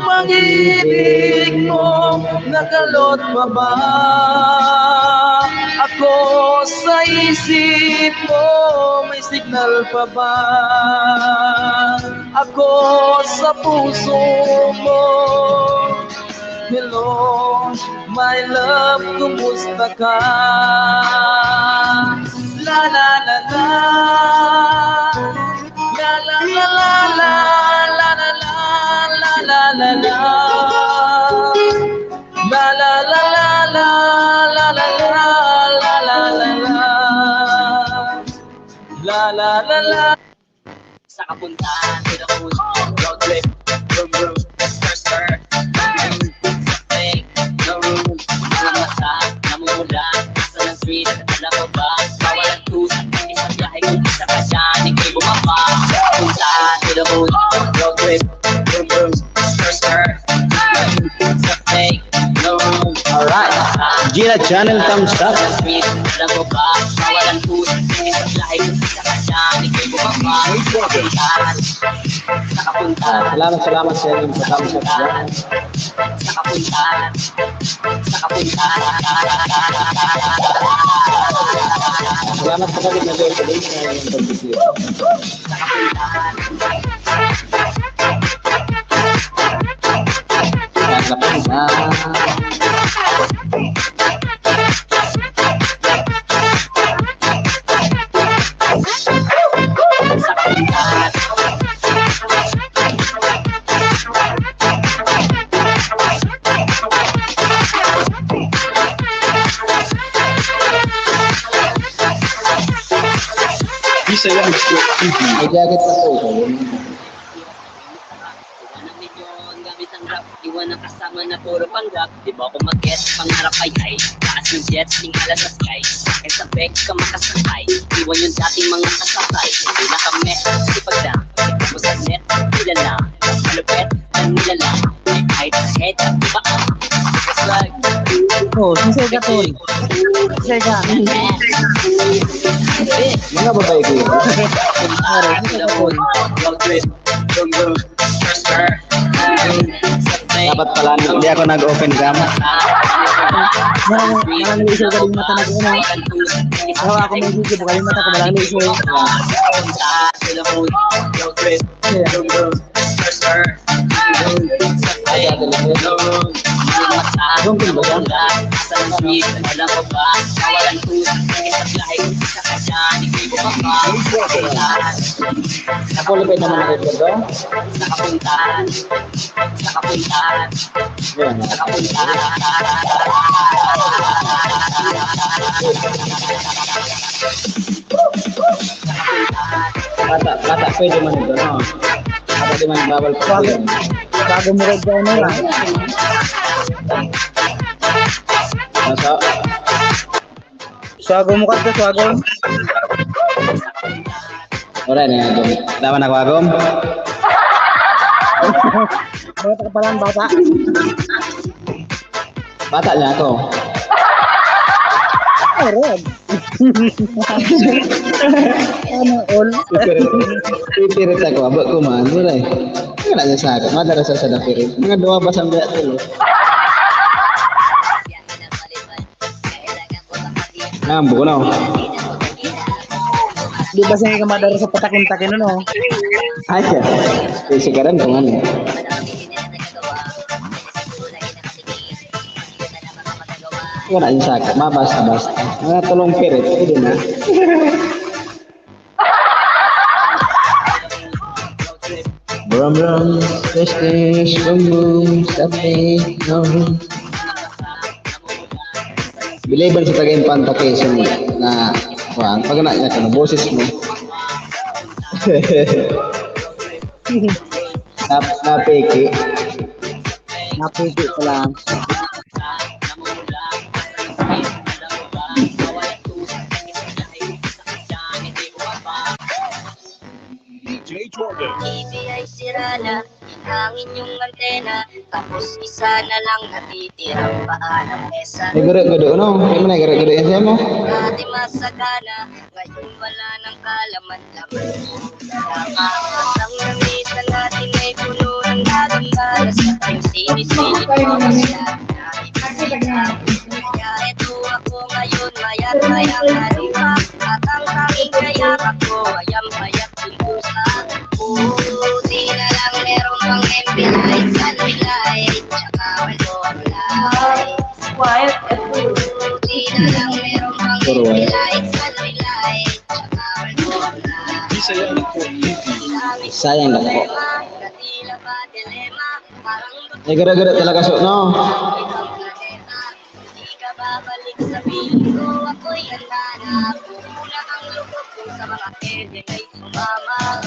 pag-ibig mo? Nakalot pa ba ako sa isip mo? May signal pa ba ako sa puso mo? Hello, my love, kumusta ka? La la la la, la la la la la, la la la la la la, la la la la la, la la la la la la, la la la la. Sa kapuntahan, tinakot, road trip, vroom vroom, stir stir. No room, mga mata, namumula, sa ng street, alam mo ba? Bawal ang tusan, isang biyahe kung isa ka dyan, ikay bumaba. Punta, tinakot, road trip, vroom vroom, stir stir. No room, Alright. Gina Channel thumbs up. alam mo ba? Bawal ang tusan, isang biyahe kung isa ka dyan, ikay bumaba. Nakapunta, Salamat sa inyo sa thumbs up dyan. nakapunta. Salamat sa kapit na doon sa link na yung pagbisira. Isa yan, May jacket pa po. Gamit ang rap, iwan ang kasama na puro panggap. Di ba ako mag-get, pangarap ay taas yung jets, ning alas sa sky. Sakay sa beg, ka makasakay. Iwan yung dating mga kasakay. Hindi na kami, sipag na. Ikaw mo sa net, nila na. Malupet, ang nila na. May kahit sa head, di ba? It's like, Oh, sisay ka tol. Sisay ka. Mga babae ko yun. Dapat pala hindi ako nag-open cam. Malang iso ka rin mata na ko na. Ako may sisip, buka rin mata ko, malang iso. Gungkin ba yan? Ako lupit naman ang ito doon. Yan. Bata, pwede man ito, no? Bata di man bawal pa yan. Bago mo rin dyan na. Swago mo ka ito, swago. Wala na yan. Tama na ko agom. Bata ka pala, bata. Bata niya ako. Oh, red. Ano, all? Pipirit ako. Abot ko man. Wala eh. Wala niya sa akin. Madara sa dapirit. Mga dua ba sambil tulo. Nambo ko na. Di ba sa'yo ka madara sa patakin-takin, ano? Ay, siya. Sigaran kung ano. Wala yung saka. Mabasta-basta. Mga tulong pirit. Pwede na. Brum brum, fish fish, boom boom, sabi, no. Bilibal sa tagayin pantakeson na kuhan. Pag niya ka na, boses mo. Napiki. Napili ko lang. TV ay sira na, hinangin yung antena, tapos isa na lang natitirang paa ng mesa. Nagara-gado, no? Kaya mo nagara-gado yan siya mo? Dati masagana, ngayon wala nang kalaman-laman. Ang namitan natin ay puno ng nagambala sa yung sinisili ko masyado na ibisita. Kaya eto ako ngayon, mayat-mayang halika, at ang tanging kayapak ko, ayam-ayat pintusa. Di na lang meron pang MP light, sunlight light, tsaka wallon light. Di na lang meron pang MP light, sunlight light, tsaka wallon light. Sayang na po. Nagara-gado talaga so, no? Di ka babalik sa piling ko, ako'y handa na. Una ang lubog kung sa mga pwede ay sumama.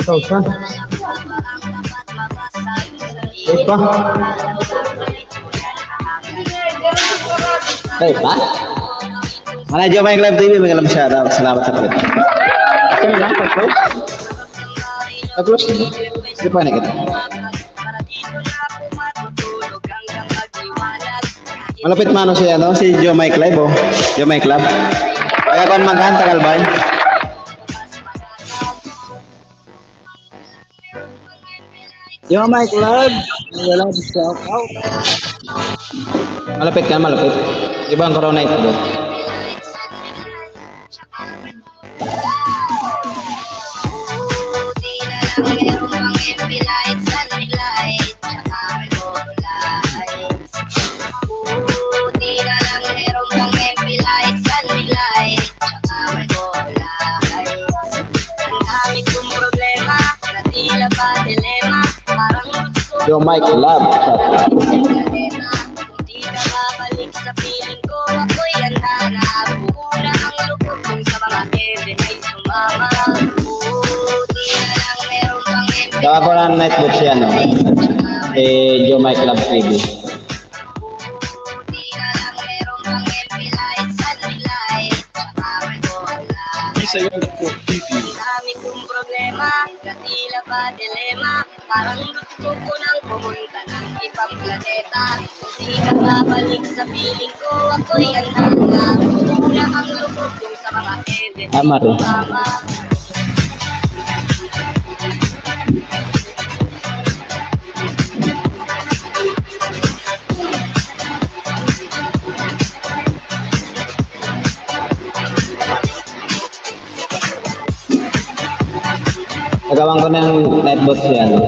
Ito pa. Ito pa. Ay pa? Mana Jo Mike Live TV, may alam siya daw. Salamat sa palit. Kaya lang, pag-close. Pag-close. Di pa na kita. Malapit mano siya, no? Si Jo Mike Live, oh. Jo Mike Live. Kaya kon maghan tagal ba? Yo, my club. Wala shout out. Malapit ka, malapit. Ibang corona ito, bro. Yo, Mike Love. Di ka babalik sa piling ko, ako'y handa na. Una ang lubog kung sa mga kevin ay sumama. Di na lang meron pang MP. Gawa ko lang nightbook siya, no? Jo Mike Love TV. Di na lang meron pang MP light, sunlight light, tsaka wallon light. Dami kong problema, katila pa dilema. Parang gusto ko nang pumunta ng ibang planeta. Kung di ka babalik sa piling ko, ako'y handa na. Una ang lubog kung sa mga kevin ay Tama rin. sumama. Nagawan ko ng nightbook siya, no?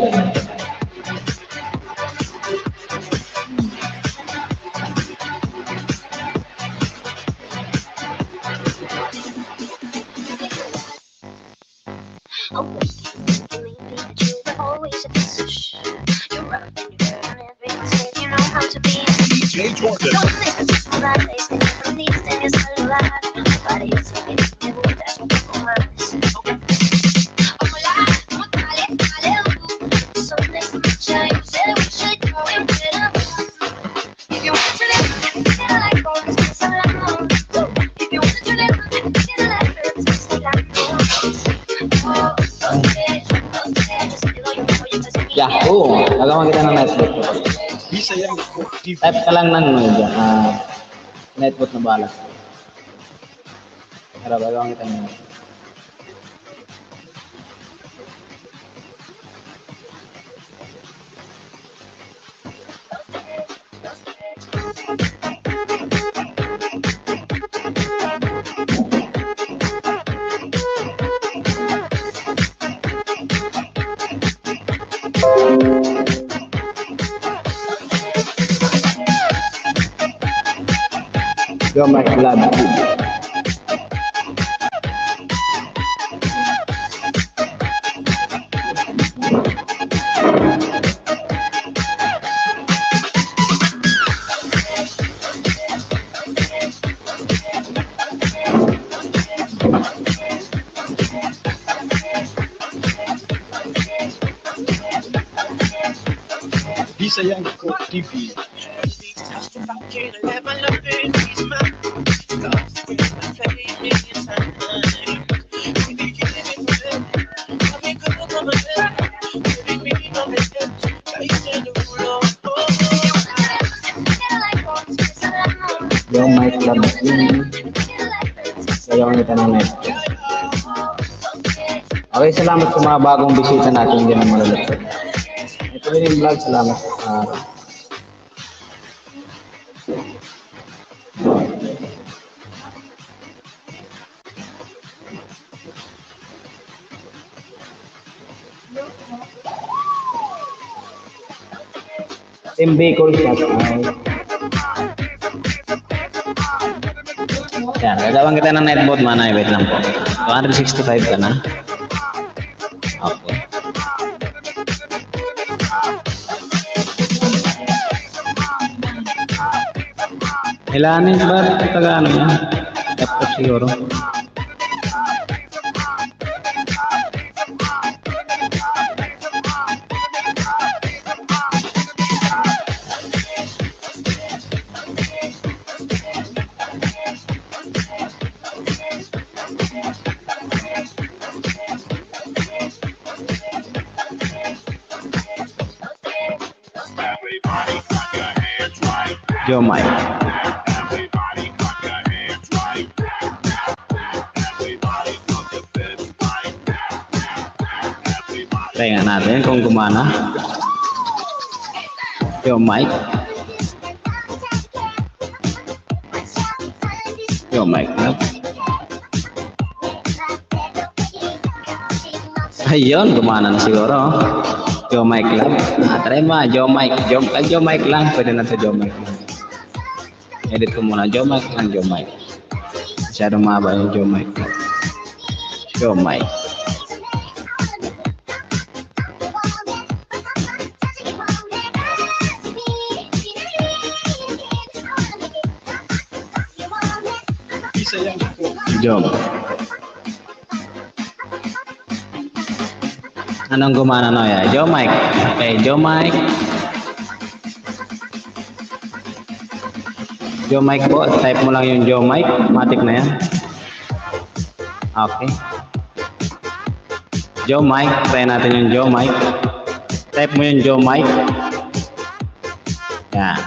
Yahoo! Nagawa kita ng nightbook. Type ka lang ng ano dyan. Nightbot na bala. Tara, bagawang kita nyo. Yo, my club. Bisayang ko TV. Yo, my club. Bagawang kita ng night. Okay, salamat sa mga bagong bisita natin dyan ng Malalapit. Ito rin yung vlog. Salamat. Team Bicol shot. Yan, gagawin kita ng netbot mana. Wait lang po. 265 ka na. Okay. Ilanin ba taga ano yan? Laptop siguro. Yo, Mike. Tingnan natin kung gumana. Yo, Mike. Yo, Mike. Ayun, gumana na siguro. Yo, Mike lang. Try mo, Yo, Mike. Yo, Mike lang. Pwede na sa Yo, Mike lang. Edit ko muna. Yo, Mike lang. Yo, Mike. Masyadong mahaba yung Yo, Mike. Yo, Mike. Bisayang ko. Jom. Anong gumana no ya? Jo Mike. Okay, Jo Mike. Jo Mike po. Type mo lang yung Jo Mike. Matik na yan. Okay. Jo Mike. Try natin yung Jo Mike. Type mo yung Jo Mike. Yan.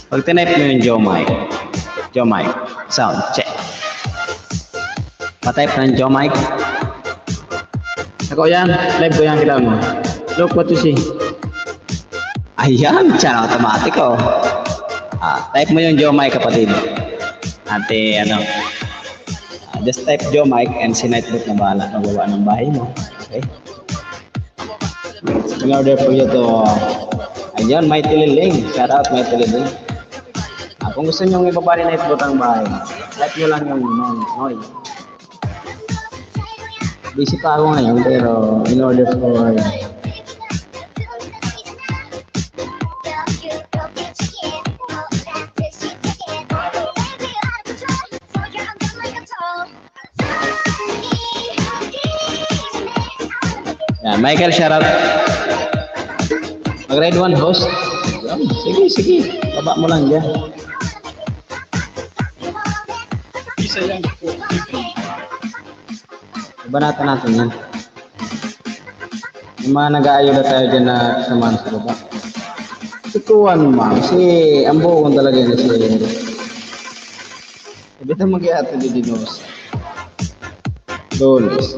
Pag tinype mo yung Jo Mike. Jo Mike. Sound check. Pa-type ng Jo Mike. Ako yan, live ko yan kita mo. Look what you see. Ayan, siya automatic oh. Type mo yung Jo Mike kapatid. Ate, ano. Just type Jo Mike and si Nightbot na bahala. Magawa ng bahay mo. Okay. In order for you to, ayan, Mighty Liling. Shout out Mighty Liling. Kung gusto nyo ibabali Nightbot ang bahay, type nyo lang yung noise. Busy pa ako ngayon pero in order for yan, Michael, shout out. Mag-ride one host. Sige. Baba mo lang dyan. Bisayang ko TV. Banatan natin yan. Yung mga nag-aayuda tayo dyan na kasamahan sa baba. Ituan, ma'am. Si ang buong talaga yun si Ibita mag-iato di dinos. Dolos.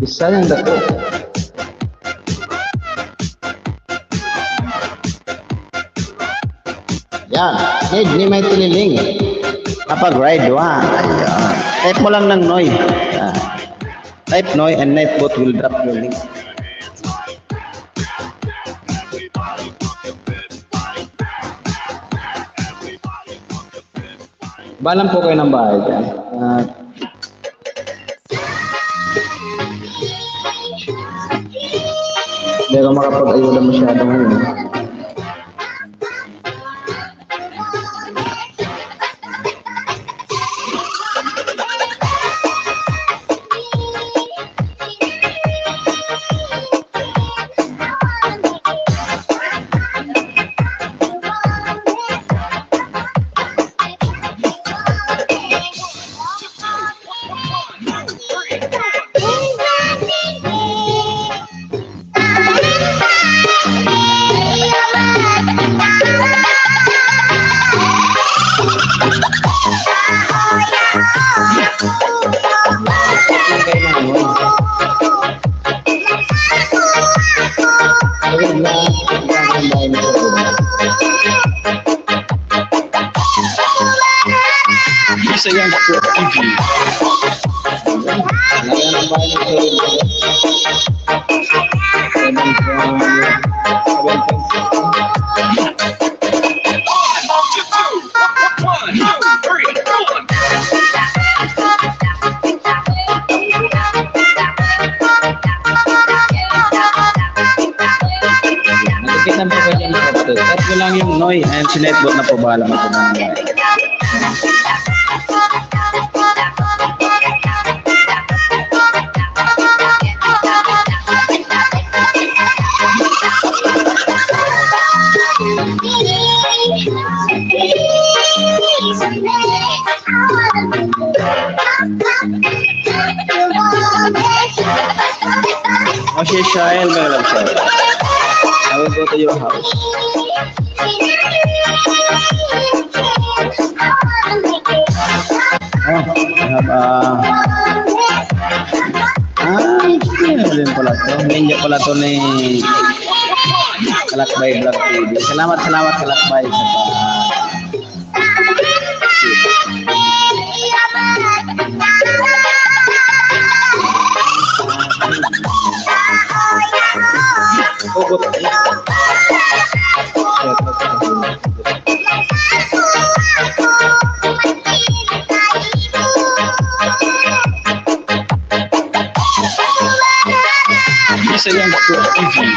Isa yung dako. Yan. Ni may tiniling. Kapag ride, ayan. Type mo lang ng Noy. Type Noy and Nightbot will drop your link. Balan po kayo ng bahay dyan. Hindi ako makapag-ayuda masyado ngayon. Bisa yang ko TV. Nakikita mo ba dyan mga kapatid? Tap ko lang yung Noy and si Nightbot na po bahala matulungan. Oh, she's Shael, my love, Shael. I will go to your house. Oh, I have din pala to. Ninja pala to ni Kalakbay Vlog TV. Salamat Kalakbay sa Bisa yang ko TV.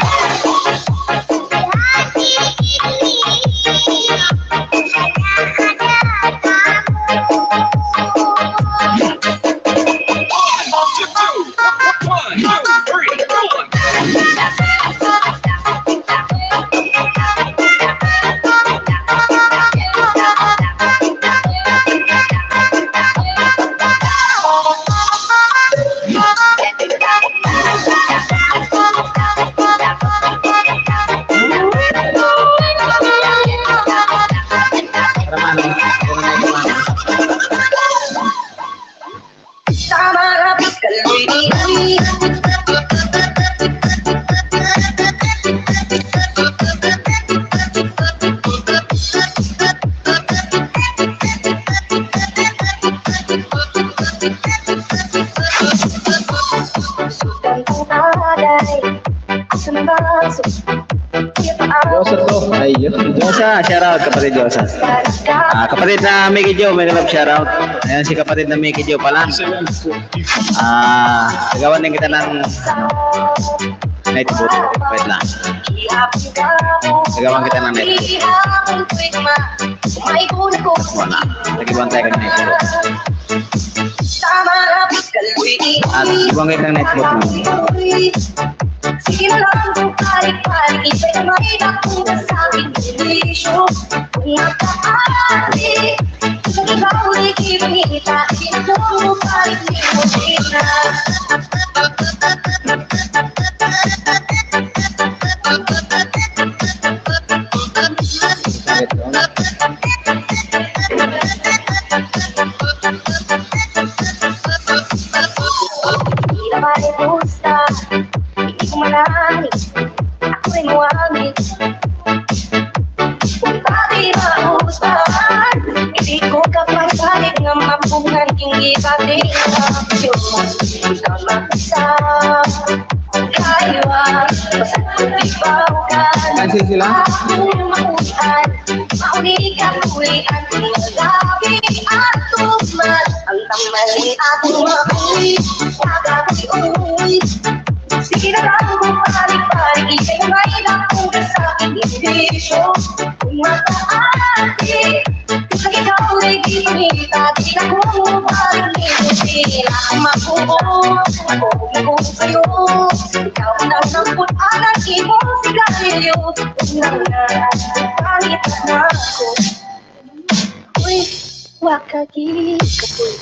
Diyosa to. Ayun. Diyosa, shoutout kapatid Diyosa. Kapatid na Mickey Joe, may love shoutout. Ayan si kapatid na Mickey Joe pala. Bisa yang ko TV. Nagawan din kita ng Nightbot. Wait lang. Nagawan kita ng Nightbot. Wala. Nag-ibang tayo ng Nightbot. At ibang kita ng Nightbot mo. Sige na lang kung palik-palik, iba'y may nakuha sa aking benepisyo. Kung nakaali, kung ikaw ay kibangin kita, di ako bumalik limusina. Hindi na marimusta, hindi ko marani, ako'y muwangit. Kung pati mahustahan, hindi ko kapasalit na mapungan hindi pati kapyo. Ikaw mag-isa, kaywa, di ba ukan? Kansin sila? Akong makuhan, mauli ka muli at malabi at tuman. Ang tamali at makuwi, kakakuwi. Sige na lang bumalik-balik, ika'y may napunta sa aking istisyo. Kung mataati, kung ikaw ay di panita, di na bumalik limusina. Makuha, ako sa'yo, ikaw ang napuntahan imong sigarilyo. Unang nangit na ako, uy, wakagi kapoy.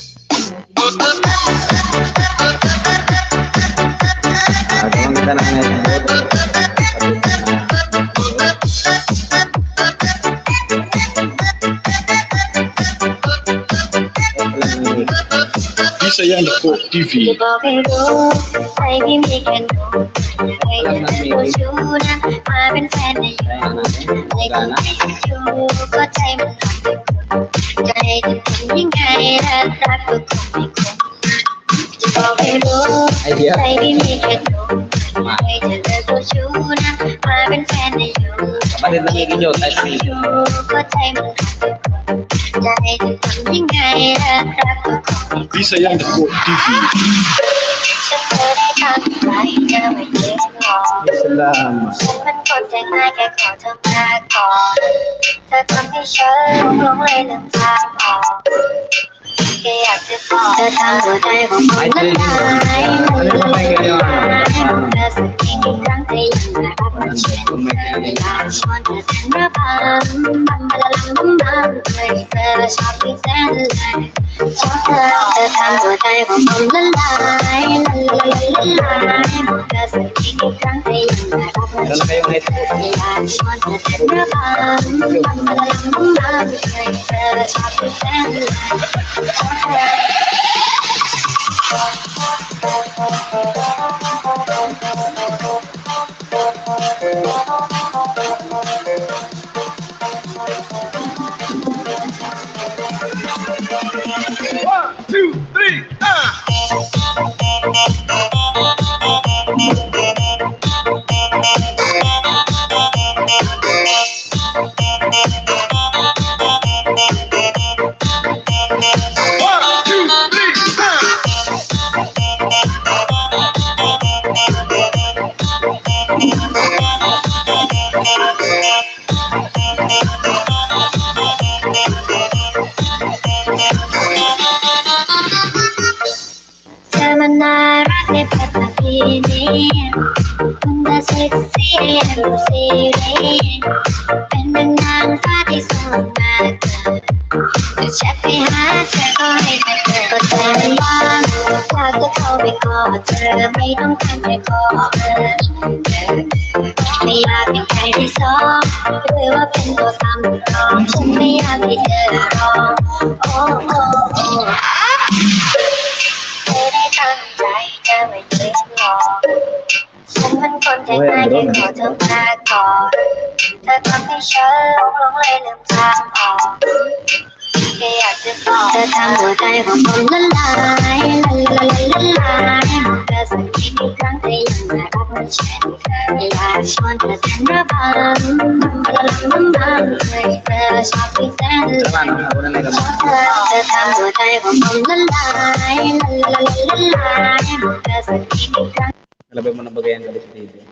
Agawan kita ng network. Bisa yan po TV. Pero ay hindi ka no, ay nagpusyuna, maraming fan na yun. Ay kung kayo ko tayo malapit ko, dahil hindi ngay ratak ko kumiko. Pero ay hindi ka no, ay nagpusyuna, maraming fan na yun. Kapatid ng Igino, tayo sa Kayo ko tayo malapit ko, dahil hindi ngay ratak ko kumiko. Bisa yan po TV. Salamat. มันคนใจง่ายแค่ขอเธอมาก่อนเธอทำให้ฉันหลงเลยลืมทางออกแค่อยากจะบอกเธอทำหัวใจของผมละลายละลายเธอสักทีกี่ครั้งแต่ยังไม่รับมันเชื่อเวลาชวนเธอเต้นระบำบังละลังบังเลยเธอชอบที่แสนเลยชอบเธอทำหัวใจของผมละลายละลายละลายเธอสักทีกี่ครั้งแต่ยังไม่รับมัน Meron เชื่อ kayong network. เวลาชวนเธอเต้นระบำบังละลังบังเลยเธอชอบที่แสนเลยชอบเธอ เธอมันน่ารักในแบบนี้คุณน่าเซ็กซี่ดูซีรีส์เป็นดังนางฟ้าที่สวยมากจะแชทไปหาเธอก็ให้เธอก็ใจมันว่างอยากจะเข้าไปกอดเธอไม่ต้องการไปขอไม่อยากเป็นใครที่สองหรือว่าเป็นตัวสำรองฉันไม่อยากให้เธอรอโอ้โอ้โอ้ไม่ได้ตั้งใจจะไม่เคยหลอกฉันมันคนใจง่ายแค่ขอเธอมาก่อนเธอทำให้ฉันหลงเลยลืมทางออกแค่อยากจะบอกเธอทำหัวใจของผมละลายละลายละลายเธอสักทีกี่ครั้งแต่ยังไม่รับมันเช่นเคยอยากชวนเธอเต้นระบำละลังบังเลยเธอชอบที่แสนเลย Salamat. Ako na may ชอบเธอทำหัวใจของผมละลายละลายละลายเธอสักทีกี่ครั้ง Kalabay mo na bagayan sa TV.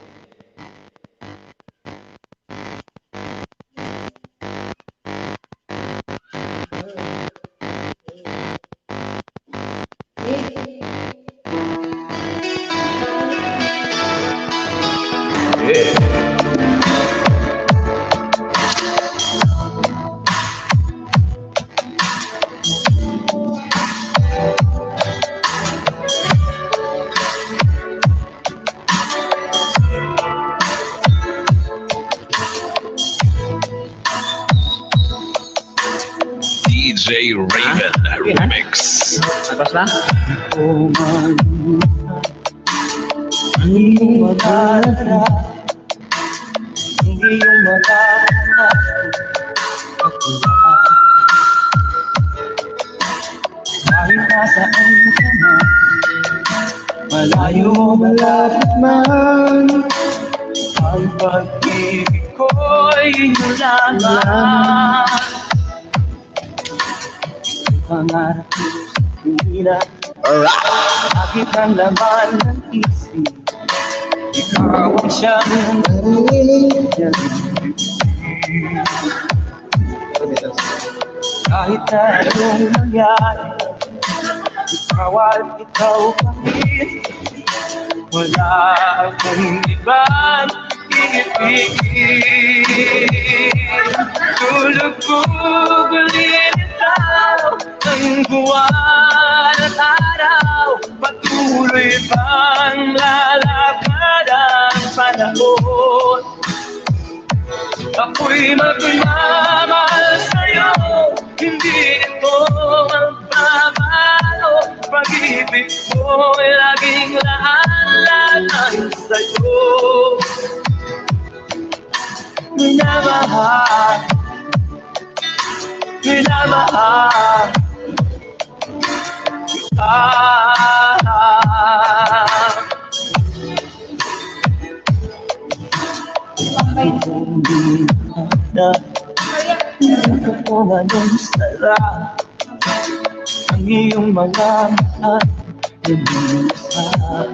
DJ Raven Remix. Tapos na? Ang iyong magharap, ang iyong magharap, kahit nasaan ka na, malayo malapit man, ang pag-ibig ko'y inyo lamang. Pangarap ko sa tuwina, bakit ang laman ng isip? Ikaw ang siyang narinig. Kahit na anong mangyari, ikaw at ikaw kami. Wala akong ibang iibigin. Tulog-ug ulit ikaw, ang buwan at araw, patuloy pang lalakad ang panahon. Ako'y magmamahal sa'yo, hindi ito magbabago. Pag-ibig mo'y laging lahat-lahat sa'yo. Minamahal, minamahal kita. Kung di na hindi ko anong sarap, ang iyong mga mata lumisap.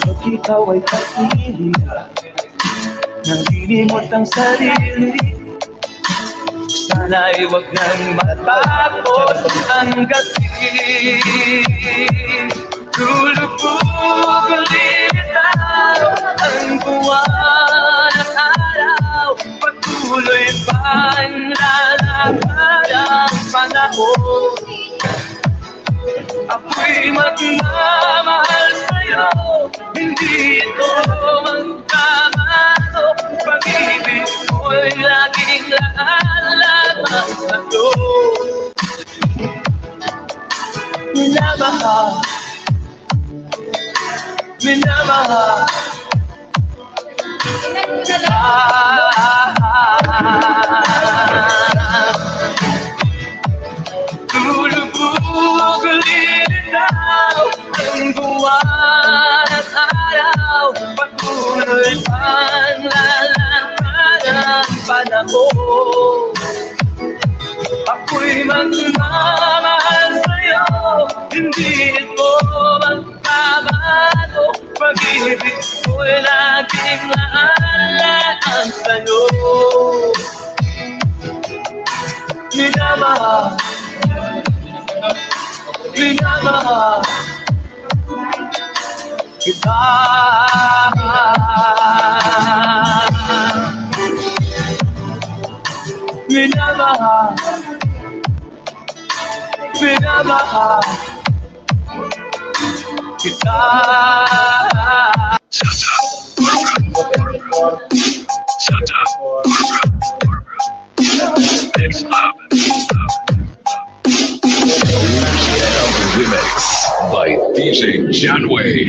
Pag ikaw ay katili, nalilimot ang sarili, sana'y huwag nang matapos ang gabi. Tulog-ug ulit ang buwan at araw, patuloy pang lalakad ang panahon. Ako'y magmamahal sa'yo, hindi ito magkamato. Pag-ibig ko'y laging lahat-lahat sa'yo. Minamahal, minamahal tulog ulit ikaw, ang buwan at araw, patuloy pang lalakad ang panahon. Ako'y magmamahal sa'yo, hindi ito magbabago. Pag-ibig ko'y laging lahat sa'yo. Minamahal, minamahal kita. Minamahal, minamahal kita. Remix by DJ Janway.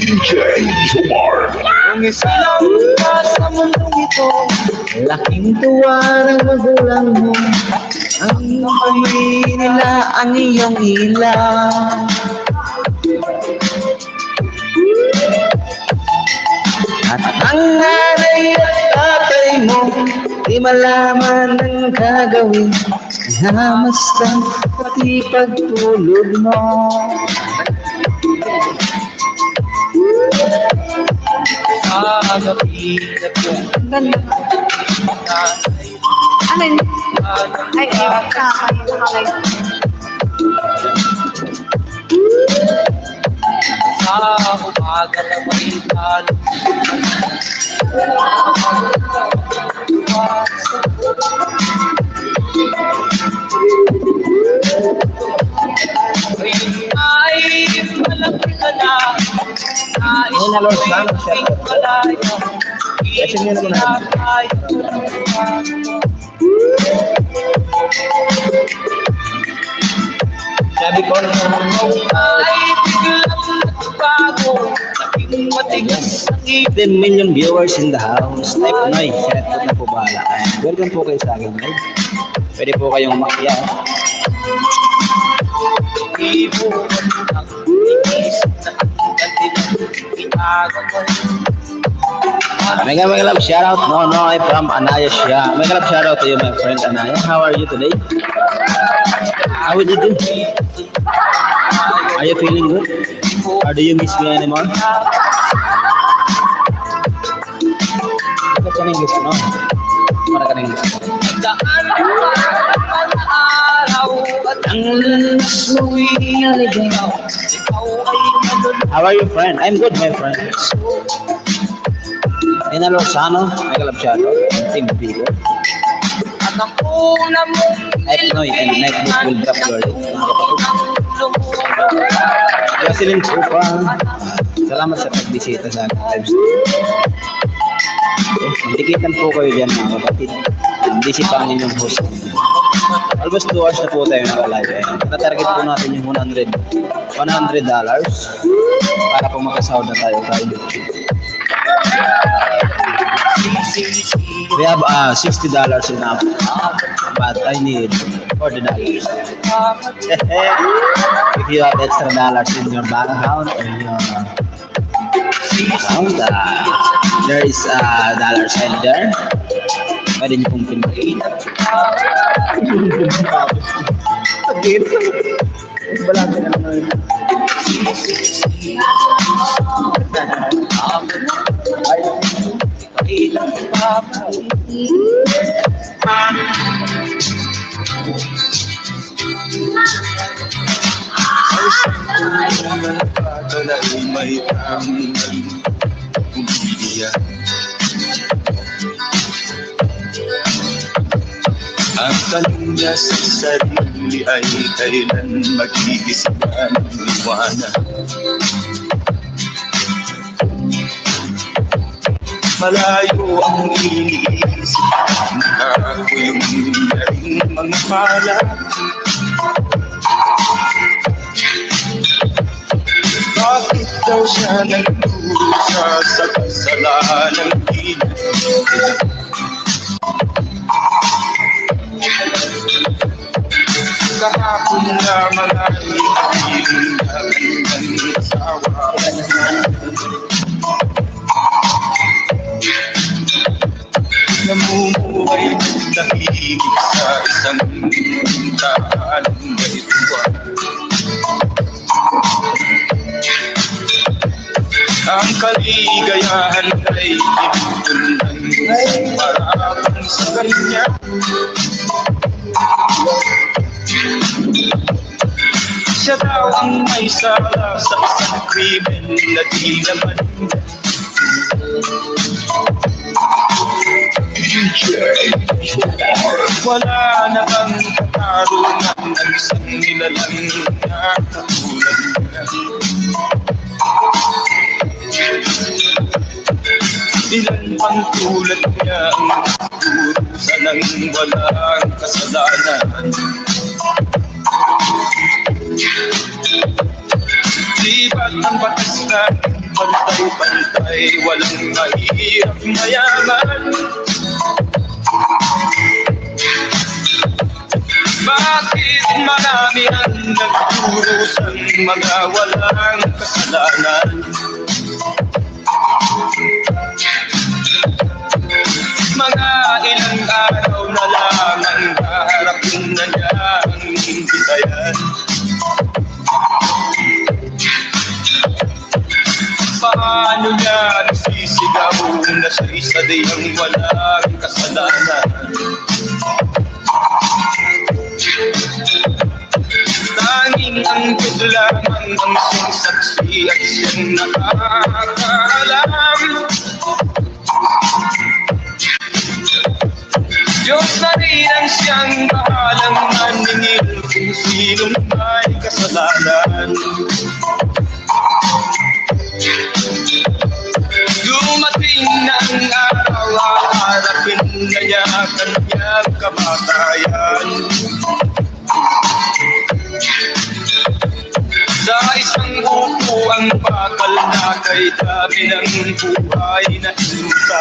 DJ Jomar. Kung isilang ka sa mundong ito, laking tuwa ng magulang mo. Ang iyong pag-inila, ang iyong hila. At ang nanay at tatay mo, Di malaman ang gagawin, namastan pati pagtulog mo. Ano yun? Ay, nakakay. Ayun na, Lord, sana siya. Kasi nyo naman natin. Sabi ko, ay, 10 million viewers in the house. Type Noy, chat na po bahala. Welcome po kayo sa akin, guys. Pwede po kayong makiyan. Mega love shout out. No, I'm from Anaya Shia. Mega love shout out to you, my friend Anaya. How are you today? How would you do? Are you feeling good? Or do you miss me anymore? Ito ka nang gusto, no? Para ka nang gusto. How are you, friend? I'm good, my friend. Ina Lozano, Mega love shout out. Team Bigo. At Noy and Nightbook will drop your Jocelyn Chupa. Salamat sa pagbisita sa akin. Tikitan po kayo dyan, mga kapatid. Busy pa ang inyong host. Almost 2 hours na po tayo naka-live. Natarget po natin yung $100 para po makasahod na tayo sa YouTube. We have $60 enough, but I need $40. If you have extra dollars in your bank account or in your account, there is dollar sign there. Pwede niyo pong pinag-i. Balagay na naman. Ang kanya sa sarili ay kailan mag-iisip ng liwanag. Malayo ang iniisip na ako yung naring mga pala. Bakit daw siya nagdusa sa kasalanang ginagawa? Kahapon na maraming piling ng asawa. Namumuhay ng tahimik sa isang daan na ito. Ang kaligayahan ay tinutunan parang sa kanya. Siya daw ang may sala sa isang krimen na di naman. Wala na ang katarungan ng isang nilalang na katulad niya. Ilan pang tulad niya ang nagdurusa ng walang kasalanan. Di ba't ang batas na pantay-pantay, walang mahirap mayaman? Bakit marami ang nagdurusang mga walang kasalanan? Mga ilang araw na lang ang haharapin na niya ang bitayan. Paano niya nagsisigaw na sa isa diyang walang kasalanan? Tanging ang Diyos lamang ang siyang saksi at siyang nakakaalam. Diyos na rin ang siyang bahalang maningil kung sinong may kasalanan. Dumating ng araw, haharapin na niya kanyang kamatayan. Sa isang upuang bakal na kay dami ng buhay na inusa.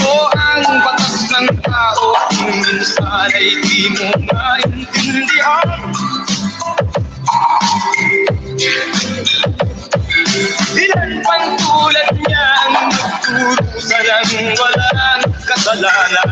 O ang batas ng tao kung minsan ay di mo maintindihan. Ilan pang tulad niya ang nagturusa ng walang kasalanan.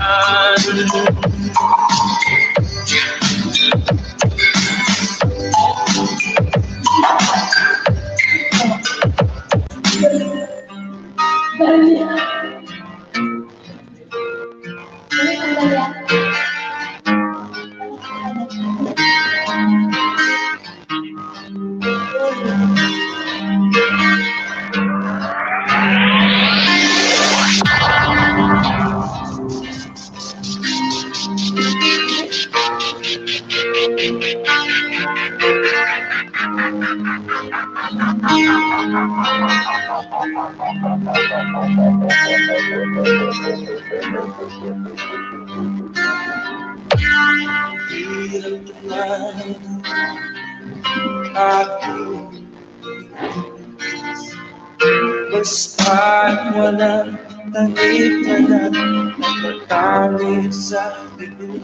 Basta't walang tangit na lang nakatali sa bibig.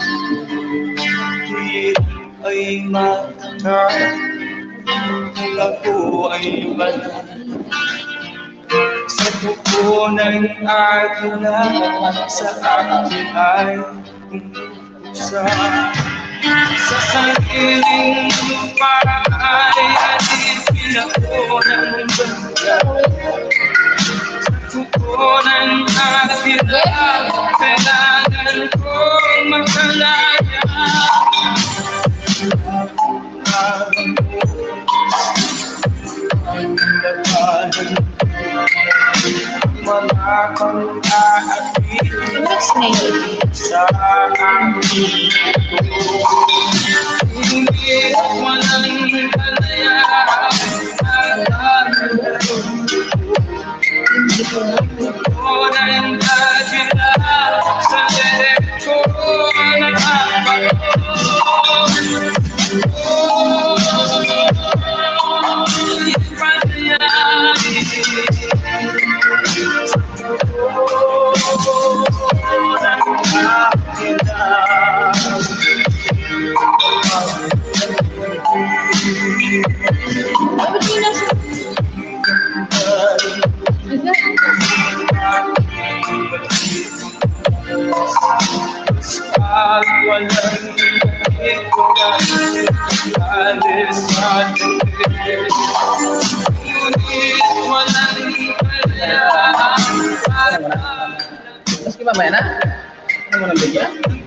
Di ay matanggap kung ako ay banal. Sa buko ng agila sa akin ay umusa. Sa sariling paraan ay pinako ng bagay. Sa buko ng agila kailangan kong makalaya. Ang labanan malakang aatin sa aking ito. Hindi walang kalayaan ako ng agila sa derecho ng Meski mamaya na? Ano mo nang bigyan?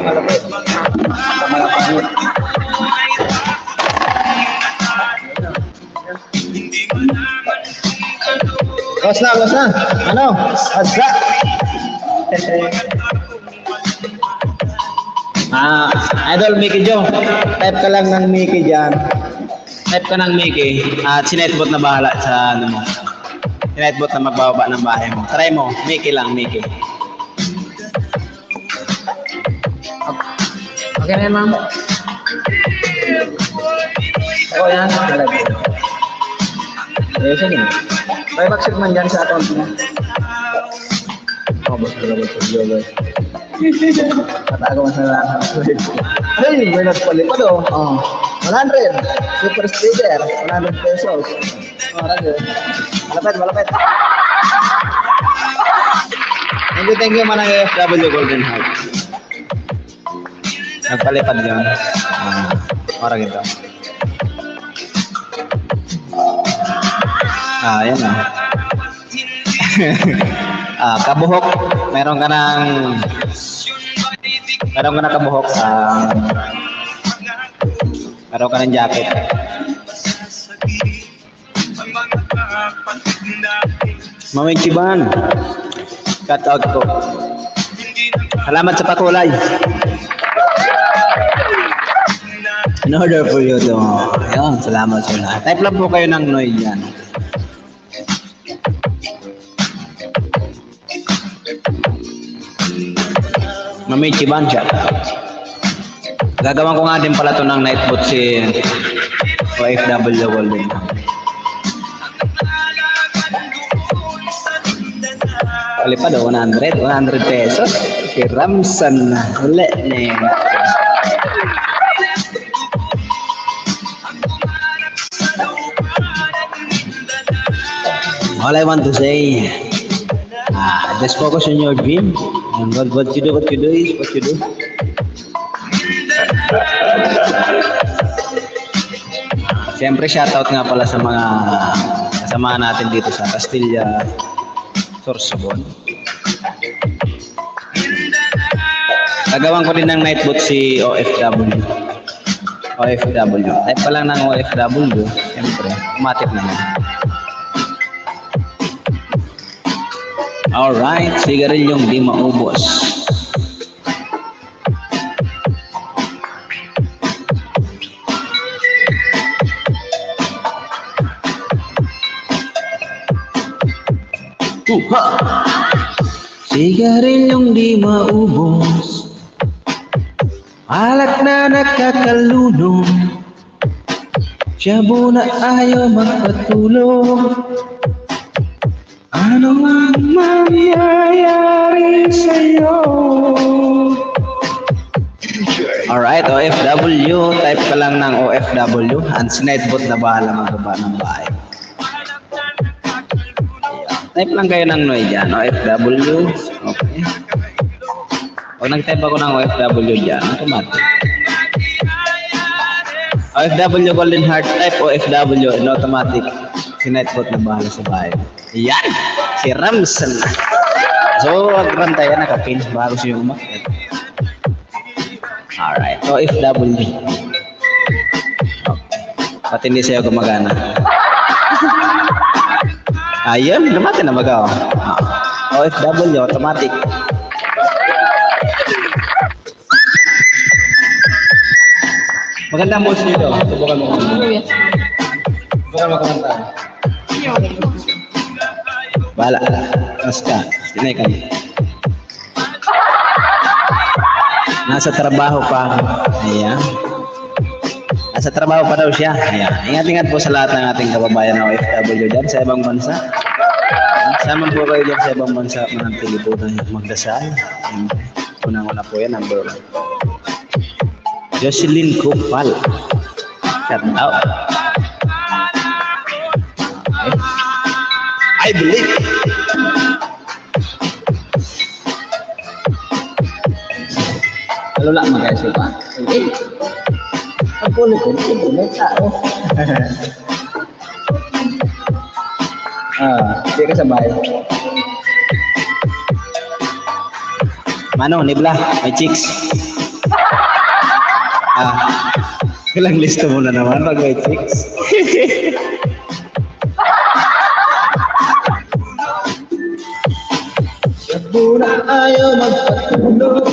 malapit. Sa mga pangit. Boss na. Ano? What's up? Idol Mickey Joe. Type ka lang ng Mickey dyan. Type ka ng Mickey at si Nightbot na bahala sa ano mo. Si Nightbot na magbababa ng bahay mo. Try mo. Mickey lang, Mickey. Okay na yan, ma'am. Oo, yan. Ayusin yun. May baksit man dyan sa account mo. Boss, guys. Matago mas na lang. Ay, may nagpalit pa do. 100. Super sticker. 100 pesos. Malapit. Thank you manang FW Golden Heart. Nagpalipad yun. Parang ito. Yan kabuhok. Meron ka ng kabuhok. Meron ka ng jacket. Mamay Chiban. Cut out ko. Salamat sa pakulay. In order for you to, ayun, salamat sa lahat. Type lang po kayo ng Noy yan. Mami Chiban siya. Gagawan ko nga din pala ito ng Nightbot si OFW Golden. Palipad o 100 pesos. Si Ramsan na. Uli na yun. All I want to say, just focus on your dream. And what you do is what you do. Siyempre, shoutout nga pala sa mga kasama natin dito sa Castilla, Sorsogon. Gagawin ko din ng Nightbot si OFW. Type pa lang ng OFW. Siyempre, automatic naman. Alright, sigarilyong di maubos. Sigarilyong di maubos, alak na nakakalunong, siyabo na ayaw magpatulong. Ano ang mangyayari sa'yo? Alright, OFW. Type ka lang ng OFW. And si Nightbot na bahala magbaba ng bahay. Type lang kayo ng Noy dyan. OFW. Okay. Pag nag-type ako ng OFW dyan, automatic. OFW Golden Heart. Type OFW and automatic. Si Nightbot na bahala sa bahay. Yan! Si Ramsan. So, wag-ram tayo nakapin bago siya umakit. Alright. So, OFW. Okay. Pati hindi siya gumagana. Ayun, lumati na magawa. OFW, automatic. Magandang boss nito. Subukan mo. Subukan mo kumanta. Bala, mas ka. Tinay ka niya. Nasa trabaho pa ako. Ayan. Nasa trabaho pa daw siya. Ayan. Ingat-ingat po sa lahat ng ating kababayan na OFW dyan sa ibang bansa. Sama po kayo dyan sa ibang bansa. Manantili po tayo magdasal. Unang-una po yan, number 1. Jocelyn Kupal. Shout out. Okay. I believe. Kalau lang mag-isip pa. Ang kulit ko, may tao. Hindi ka sabay. Mano, Nibla, may chicks. Ilang listo mo na naman pag may chicks. Muna ayaw magpatulog.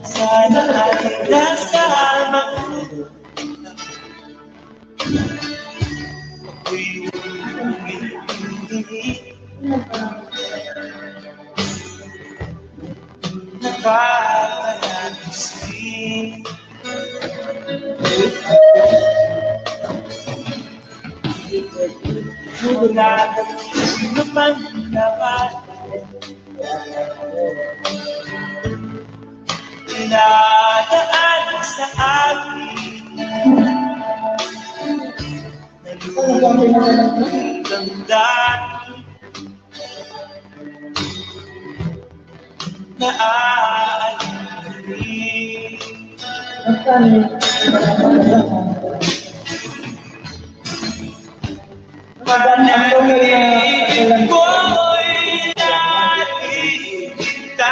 Sana ay nasama ko. Ako'y umibig. Nakakagising. Wala kang sino pang dapat dinadaan sa akin. Nalulungkot ang dati na aalipin. Panaginip ko'y nakikita.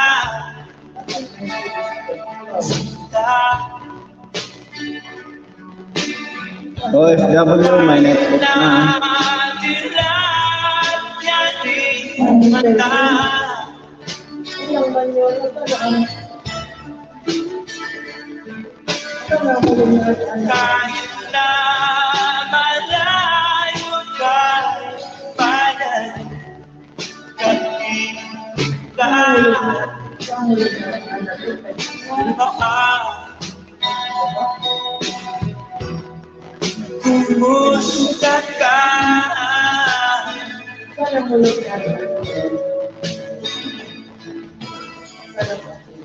OFW, may netbook na. Kahit na malayo ka, panalig ka. Kumusta ka?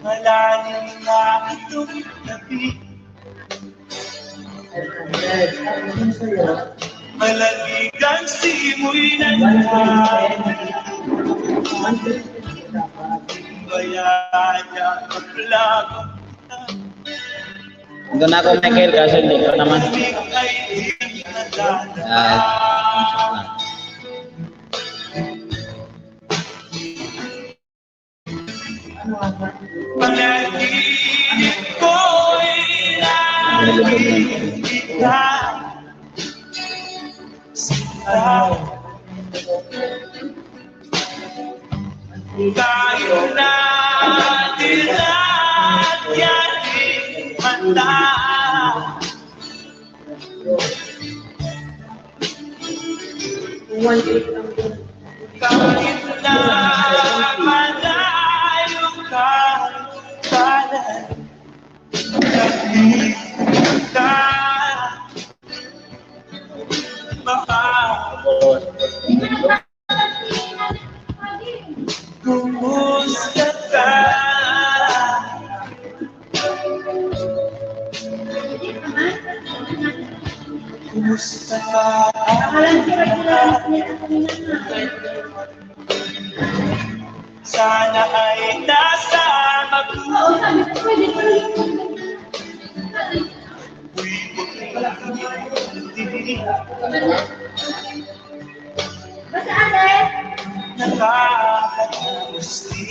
Malalim na itong gabi. Malamig ang simoy ng hangin. Kaya niya maglago. Doon ako, Michael, kasi hindi ko naman. Malamig ay di nadadaan. Panaginip ko'y nakikita. Kahit na dinagyanin mata. Kahit na malayo ka, panalig ka. Kumusta ka? Kumusta ka? Sana ay nasama ko. Nakakagusti.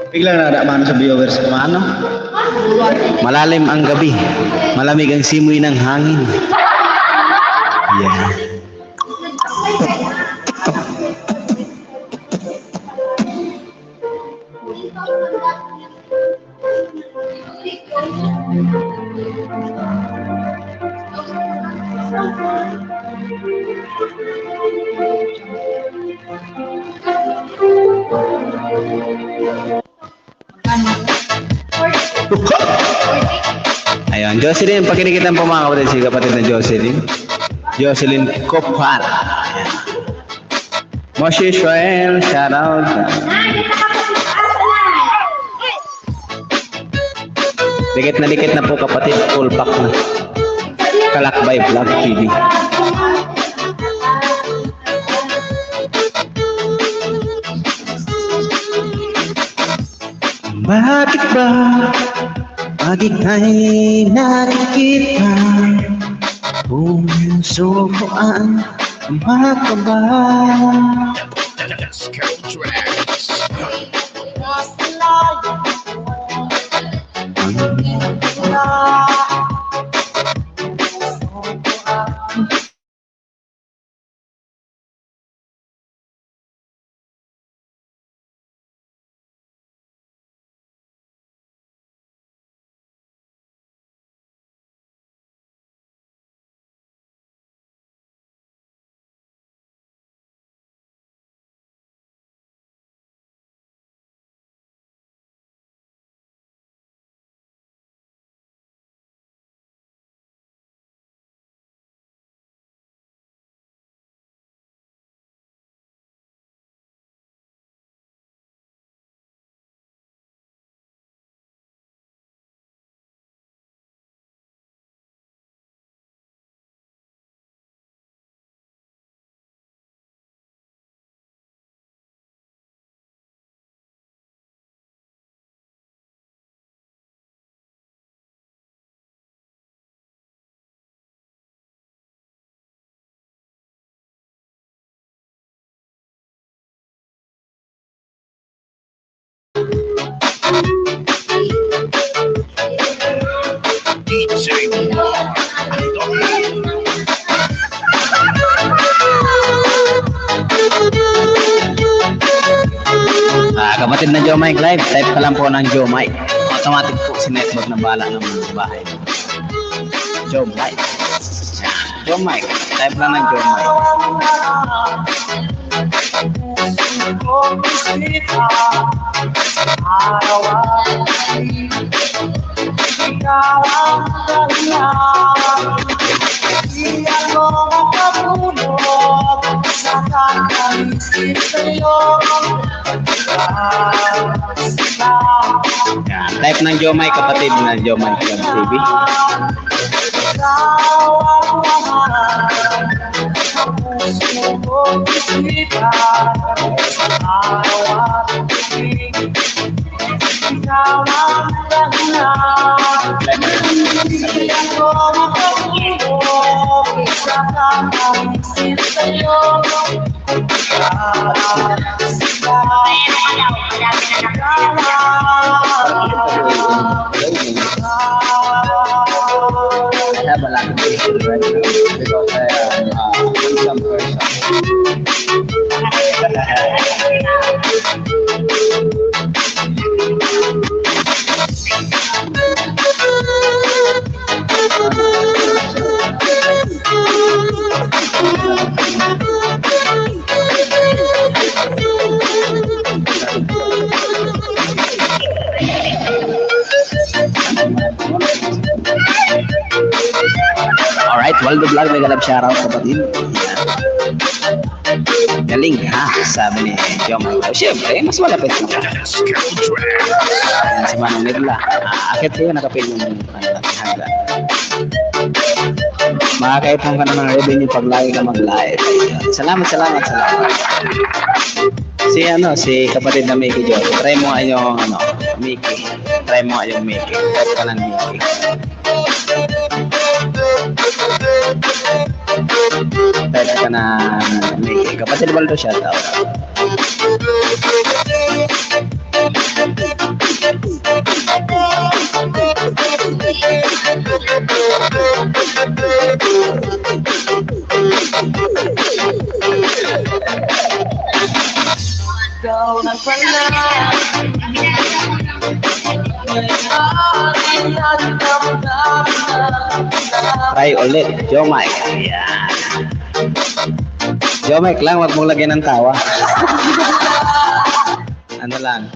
Biglang nada man sa viewers ko ano? Malalim ang gabi, malamig ang simoy ng hangin. Yeah. Ayun, Jocelyn, pakinikitan po mga kapatid, si kapatid na Jocelyn. Jocelyn Copal. Moshe Israel, shout out. Dikit na po kapatid, full pack na. Kalakbay Vlog TV. Bakit ba pag ika'y nakikita, puso ko ang makaba? Kapatid na Joe Mike Live, type ka lang po ng Joe Mike. Automatic po si network na bala ng mga bahay. Joe Mike. Joe Mike, type lang ng Joe Mike. Yan, type ng Joe Mike, kapatid na Joe Mike TV. have a lot of issues right now because I am a handsome person. Alright, Waldo Vlog, may galap shoutout kapatid. Galing ha, sabi ni Jomar. Siyempre, mas malapit mo. Yan, si Manong Nigla. Akit kayo, nakapil yung hanggang. Makakaipon ka naman ng revenue pag lagi ka mag-live. Salamat. Si kapatid na Mickey Jo. Try mo nga yung Mickey. Try mo nga yung Mickey. Try ka ng Mickey. Try ka na Mickey. Kapatid Waldo, shoutout. Try ulit, Jomike. Ayan. Jomike lang, wag mong lagyan ng tawa. Ano lang,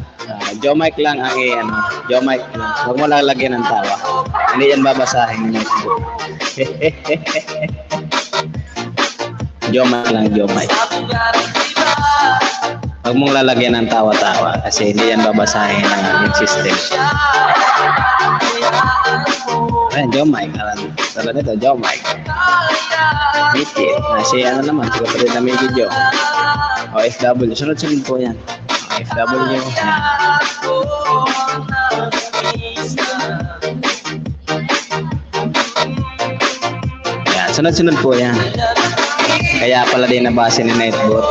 Jomike lang ang Jomike lang. Wag mo lang lagyan ng tawa. Hindi yan babasahin ng notebook. Jomike lang, Jomike. Huwag mong lalagyan ng tawa-tawa kasi hindi yan babasahin ng system. Ayan, Jomike. Tala nito, Jomike. Mickey. Si naman, si kapatid na Mickey Jo. OFW. Sunod-sunod po yan. OFW. Yan, sunod-sunod po yan. Kaya pala din nabasa ni Nightbot.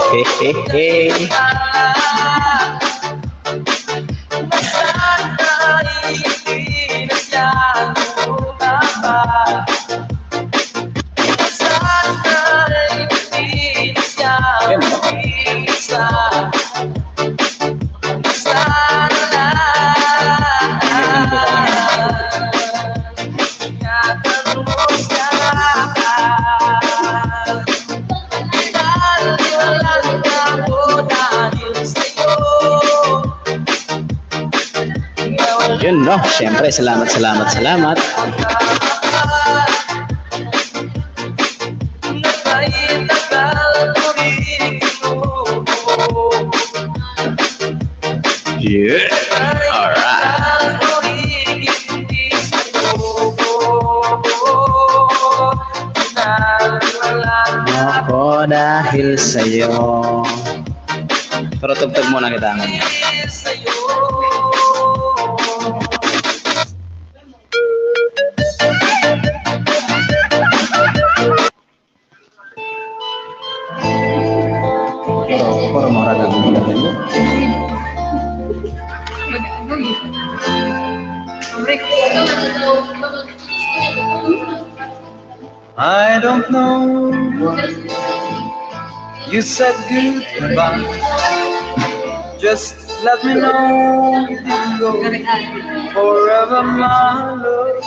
Yun, no? Siyempre, salamat. Yeah. Alright. Ako dahil sa'yo. Pero tugtog muna kita ngayon. I don't know. You said goodbye. Just let me know you didn't go forever, my love.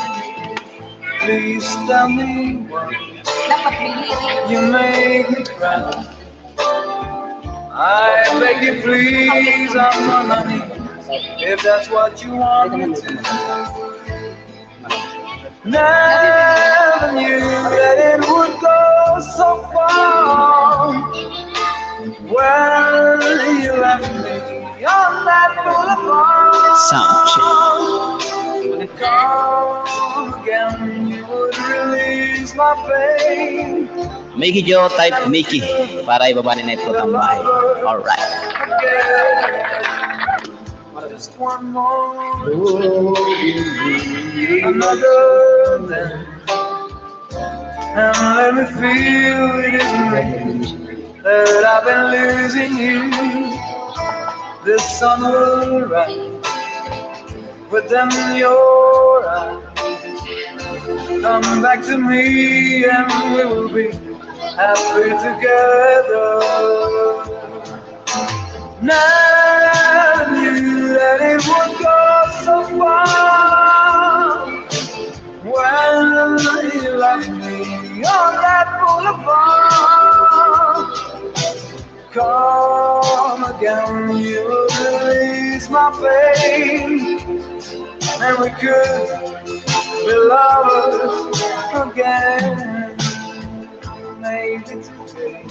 Please tell me why you make me cry. I beg you, please, I'm on my knees. If that's what you want me to do. Never knew that it would go so far. When you left me on that boulevard, come again, you would release my pain. Mickey Jo, type Mickey para ibaba ni Nightbot ang bahay. Alright. Just one more, another then, and let me feel it isn't me that I've been losing you. The sun will rise within your eyes, Come back to me and we will be happy together. Never knew that it would go so far. When you left me on that boulevard, come again, you release my pain, and we could be lovers again. Maybe today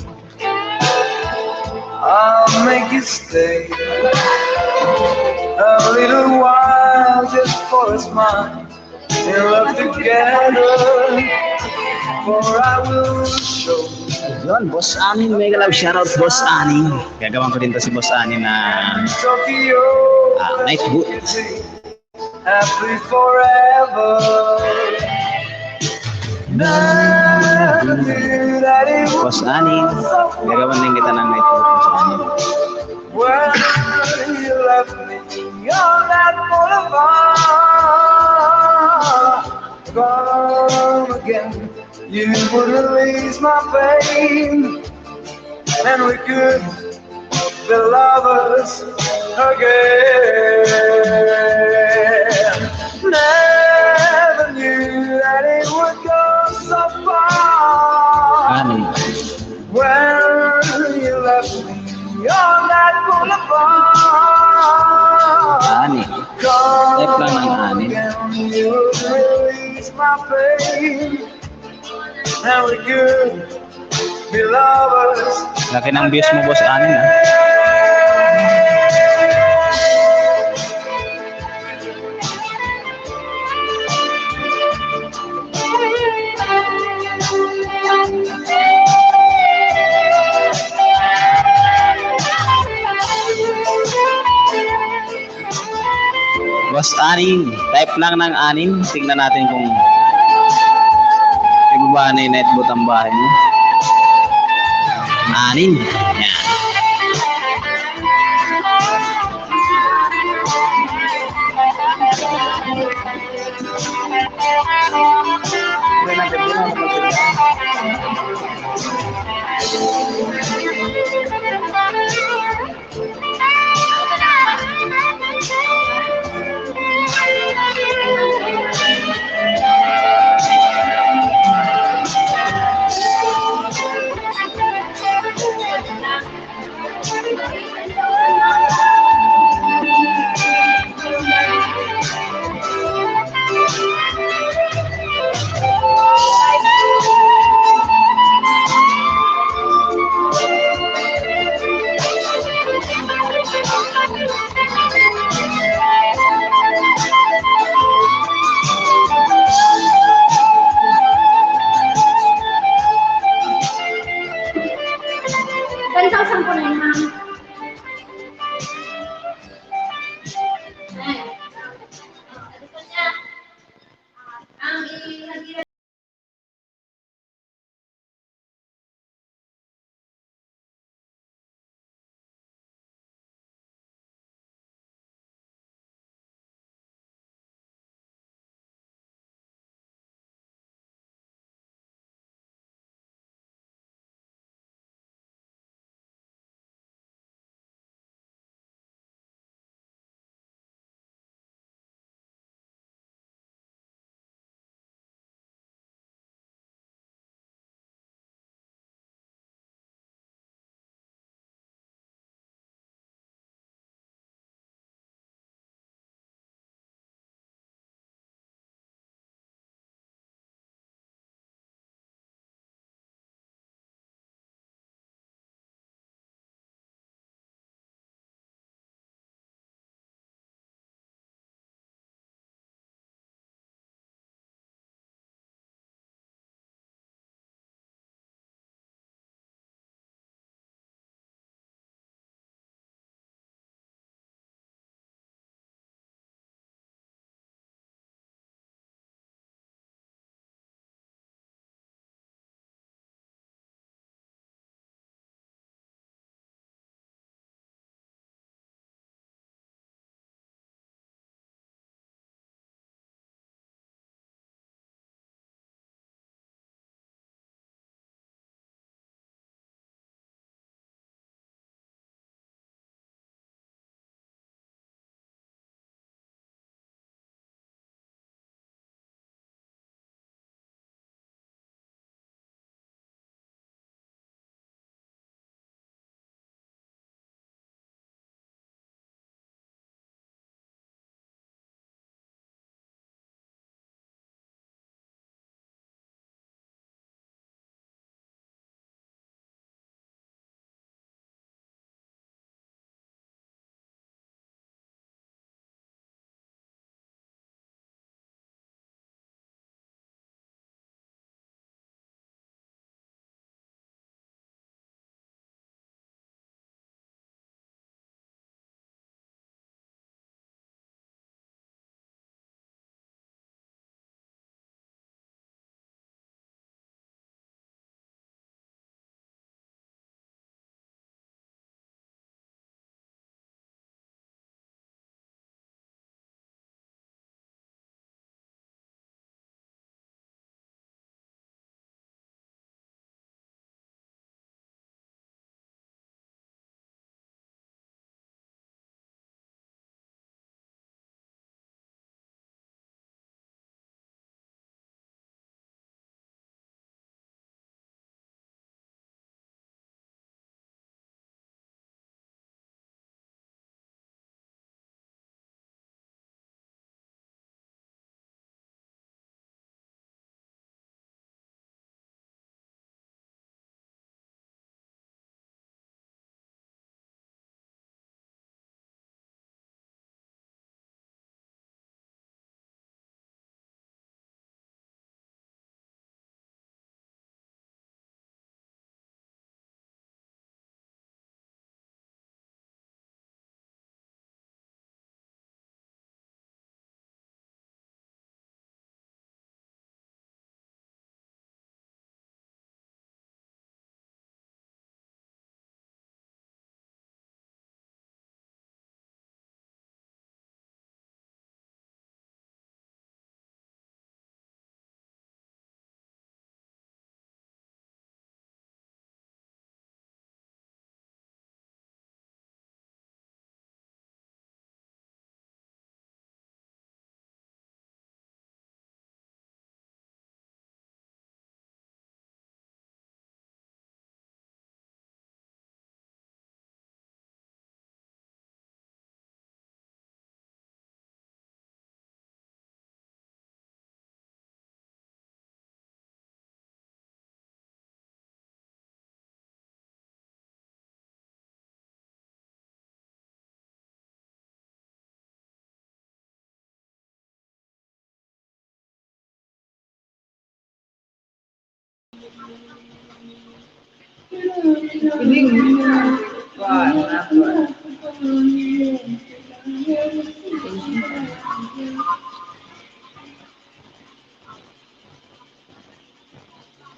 I'll make you stay a little while just for a smile in love together. For I will show. Yun, Boss Anin, mega love shoutout Boss Anin. Gagawan ko din to si Boss Anin na Tokyo, night boot. happy forever. Never knew that it would Boss Anin, gagawan din kita ng night boot, Boss Anin. when you left me on that boulevard. Come again, you would release my pain, and we could be lovers again. Never knew that it would go so far. Anin. When you left me on that boulevard. Anin. Come Type lang ng anin. again, you release my pain, and we could be lovers. Laki ng views mo, Boss Anin, ha? Boss Anin, type lang ng anin. Tingnan natin kung ibaba na yung netboot ang bahay mo. Anin. Yan.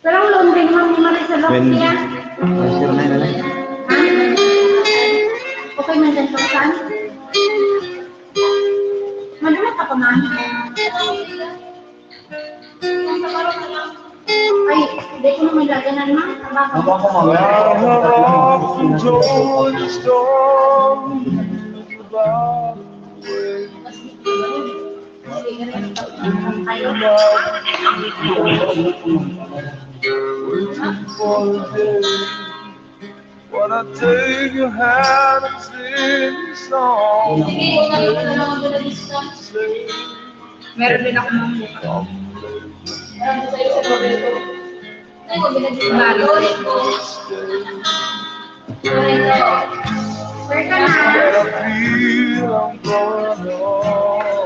Pero ang loan din mo ni Maricel When- yan. Sure na yun. Okay man din to, San? Madala ka pa man. Ay, hindi ko naman gaganan, ma. Ako ako Wanna take your hand and sing a song. Meron din ako ng buka. Meron sa iyo sa Roberto. Ay, ko binagsimalo. Where ka na? I feel I'm growing older.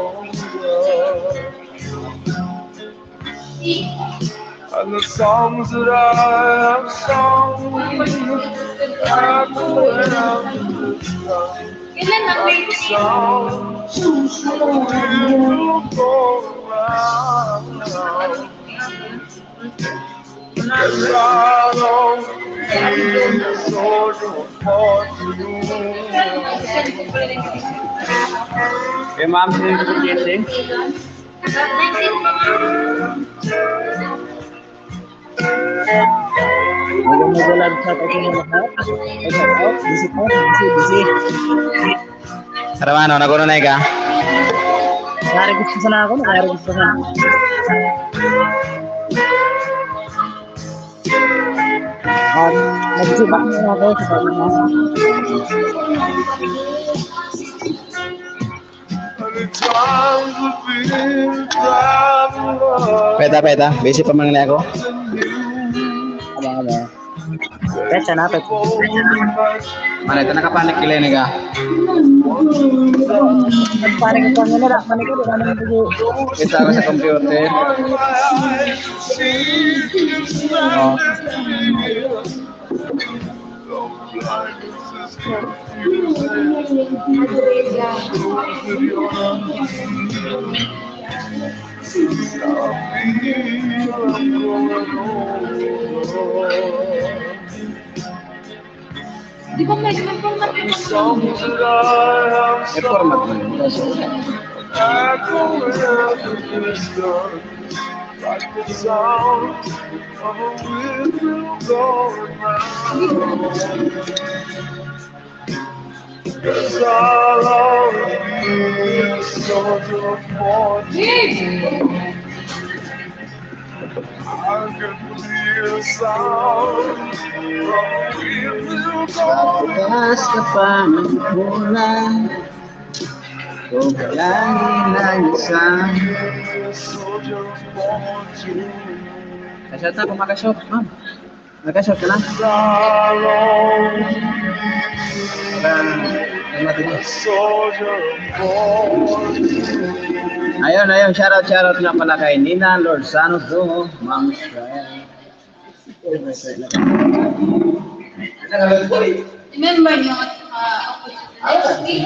And the songs that I have sung, I go around the sun. Kailan na Like the sound will go around. Yes, I'll always be a soldier of fortune. Kay ma'am, sino yung kuryente? Mag-vlog sa tayo ng lahat. Ay, shout out. Busy po. Busy. Karamano, nagununay ka? Nakaregister sa na ako. Nakaregister na. Nagsibak na ako sa tayo na. The times have been traveling. Peta. Busy pa man ako. Aba. Petsa na. Mana ito nakapanik kilay ni ka? Nagpanik ko nga na. Panik ko. Ano mo Kita ako sa computer. Oh. Di ba may format yung Songs that I have Eh, format man. echo in the distance, like the sound of a wheel going round. Yes, I'll always be a soldier of fortune. I can feel the sound of a wheel going Taas ka pa ng bulan. Sobrang inalisan. a soldier of fortune. Kasya ta, kumakashot, ma'am. Nakashot ka lang. I'll always Para be a soldier of fortune. Ayun, shoutout nga pala kay Nina Lorzano do, Ma'am Israel. remember nyo, okay.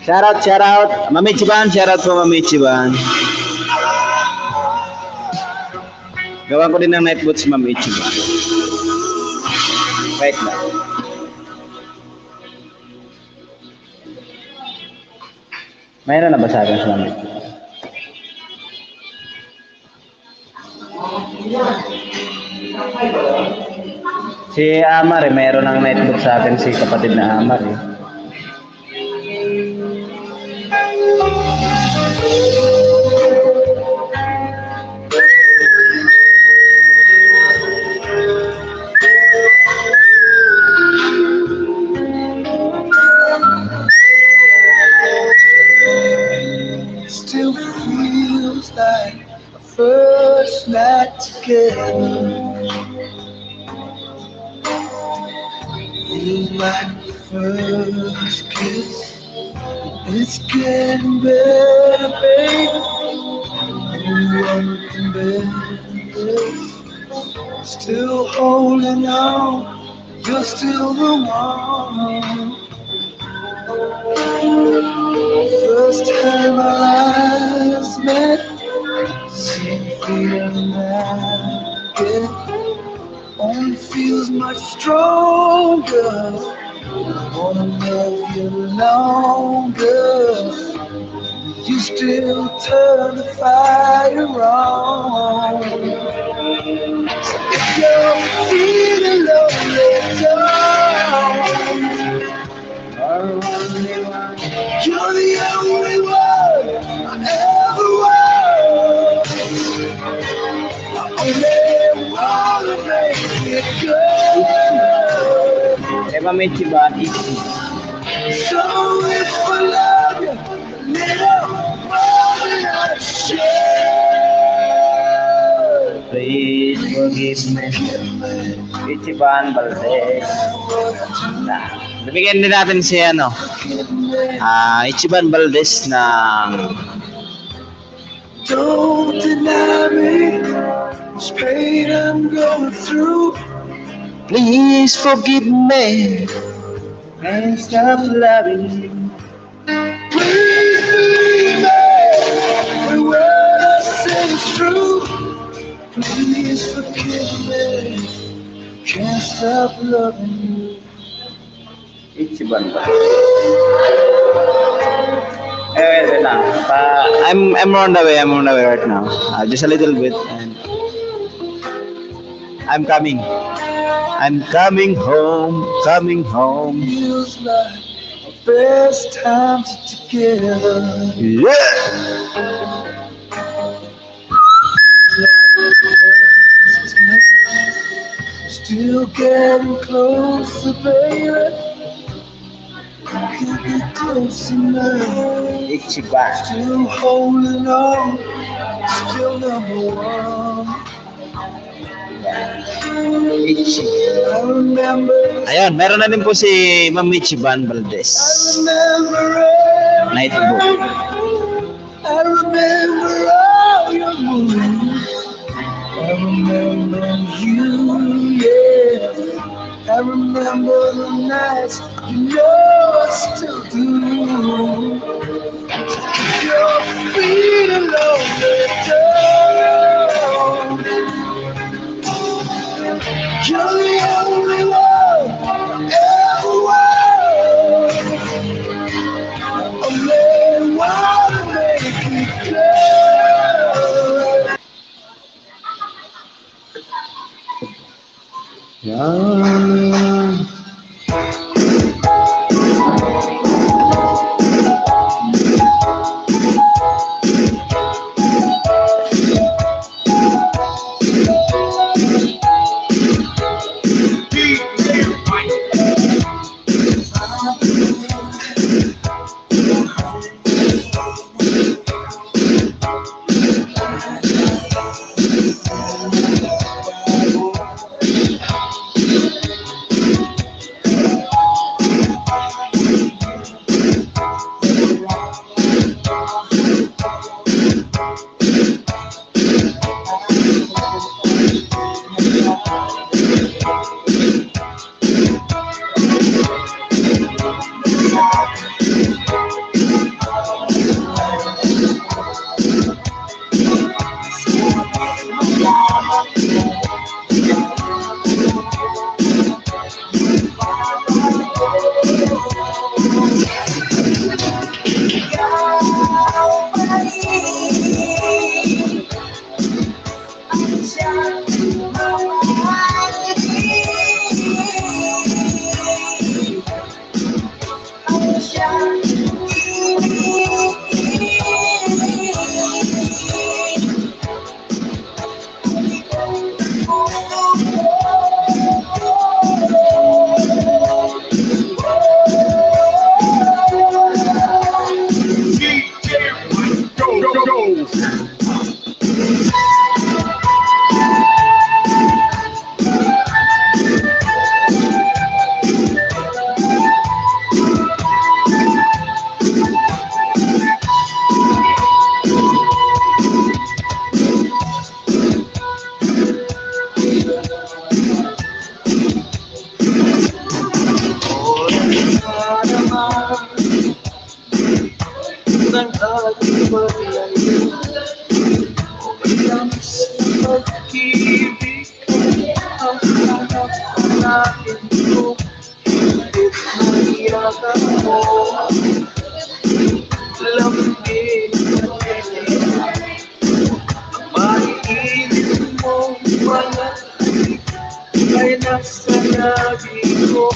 Shout out. Mami Chiban, shout out po Mami Chiban. Gawan ko din ng night boots si Mami Chiban. Wait lang. Mayroon na ba sa akin si Mami Chiban? Si Amar mayroon ng night boot sa akin si kapatid na Amar Still feels like a first night together. Feels like the first kiss. It's getting better, baby. Looking better. Still holding on. You're still the one. First time our eyes met, same feeling I get. Only feels much stronger. Wanna love you longer. You still turn the fire on. So if you're feeling lonely, you're the only one I ever want. I only wanna make it good. Mami Chiban, easy. So if I love you a little more than I should, Please forgive me. Ichiban Valdez. Bibigyan din natin si Ichiban Valdez ng don't deny me this pain I'm going through. Please forgive me and stop loving you. Please believe me, every word I say is true. Please forgive me, can't stop loving you. Ichiban Valdez. Wait lang. I'm on the way. I'm on the way right now. Just a little bit, and I'm coming. I'm coming home. Coming home. Feels like our best times together. Yeah. Still getting closer, baby. Can't get close enough. Ichiban. Still holding on. Still number one. Ichi. I remember. Ayun, meron na din po si Ma'am Ichiban Valdez. Remember Night book. I remember all your moves. I remember you, yeah. I remember the nights you know I still do. Your feet along the door. You're the only one I ever want. Only wanna make it clear. Ng ating paglayo, walang sa pag-ibig ang hanap natin ko. Kahit mahirapan mo, lambing ang maiinit mong mga ay nasa labi ko.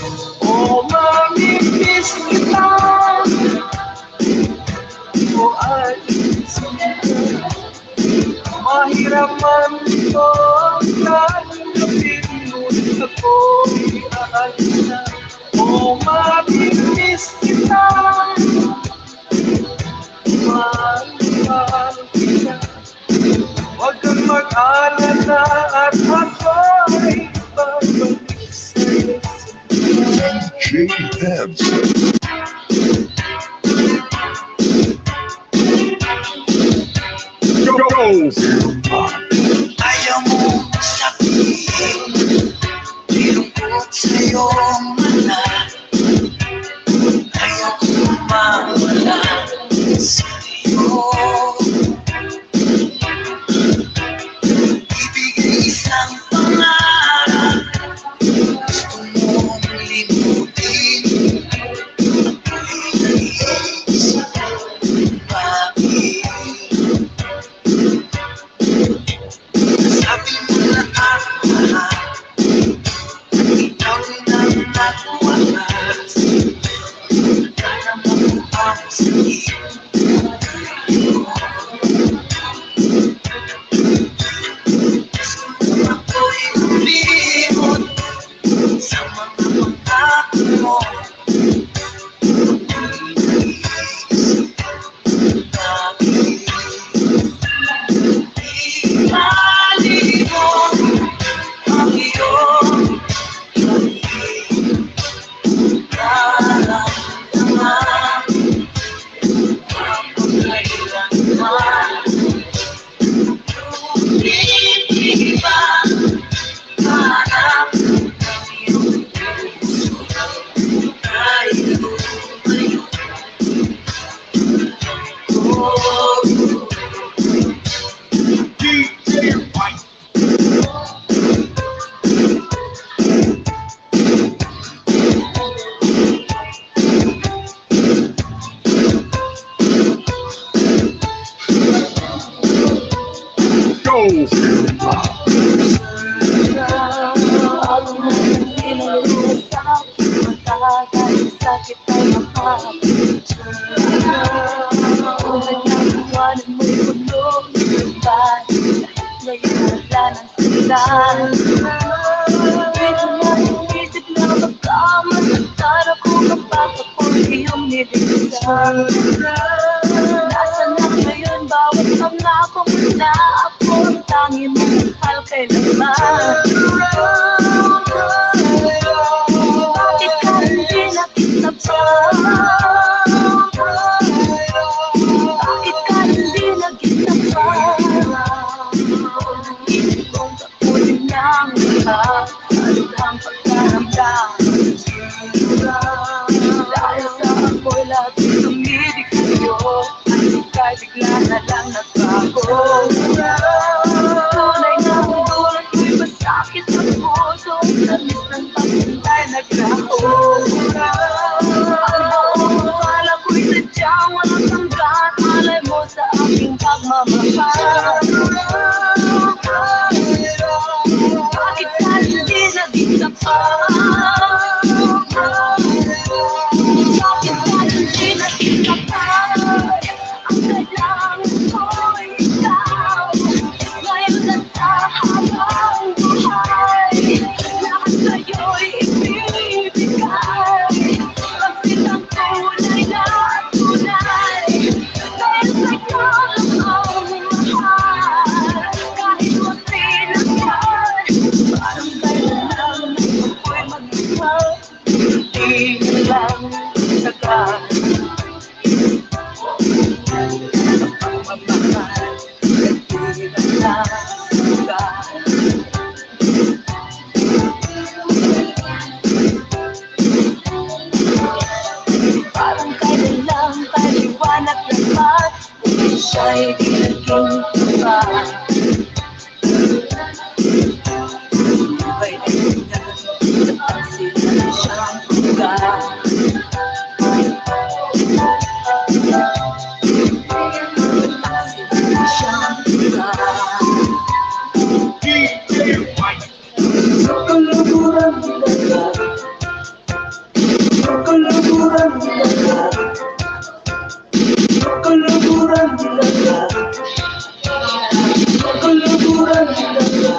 O mamimiss kita, o ating sila, mahirap man ito tanggapin, ngunit ako'y aalis na. O mamimiss kita, mahal kita, huwag kang mag-alala at ako'y babalik sa'yo. DJ Heads. Ayaw mo sabihin, nilungkot sa'yo mala. Ayaw ko mawala sa'yo. Ibigay isang pangarap, gusto mong limutin. Ako'y naiisip, bakit? Sabi mo lahat, ikaw nang nagwakas. Kaya mo ang sakit. Ako'y lumimot sa mga pangako mo. Sakit ay makakapit. Tulad ng iwanan mo'y bulong ng bahay. Ngayon wala ng silan. Medyo naisip na baka masaktan ako kapag ako'y iyong nilisan. Nasaan na ngayon bawat pangako mo na ako ang tanging mong mahal kailanman. Bakit ka hindi nakita pa? Bakit ka hindi nakita pa? Isip kong kapunin ng lahat, alutang pagkaramdam. Dahil sa ako'y lagi tumidig sa'yo, at ika'y bigla na lang nagbago. Tunay na ang dulot ko'y masakit sa puso, tamis ng pagkintay naglaho. Ang buong akala ko'y sadyang walang hanggan, malay mo sa aking pagmamahal. Bakit ka hindi naging tapat? Bakit ka hindi naging Parang kailan lang paliwanag lahat, siya'y di naging iba. Iba'y tingnan, napansin na siyang lugar. Napansin na siyang lugar. Sa kaluguran nila, sa kaluguran nila, sa kaluguran nila, sa kaluguran nila.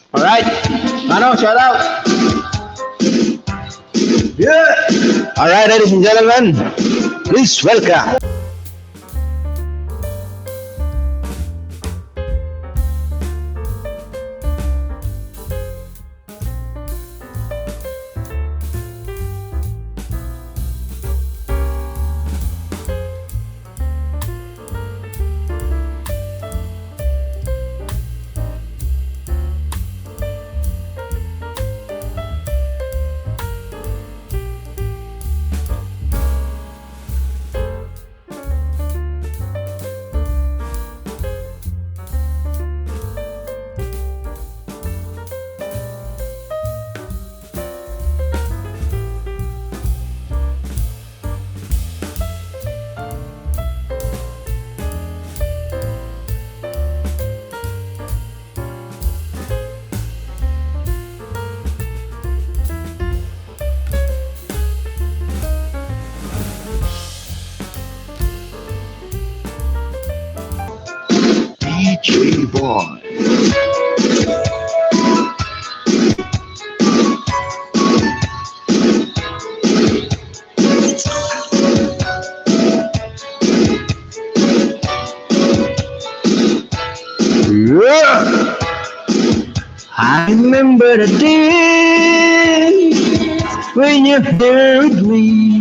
Alright. Mano, shout out. Yeah. Alright, ladies and gentlemen. Please welcome. DJ Boy. Yeah. I remember the day when you heard me.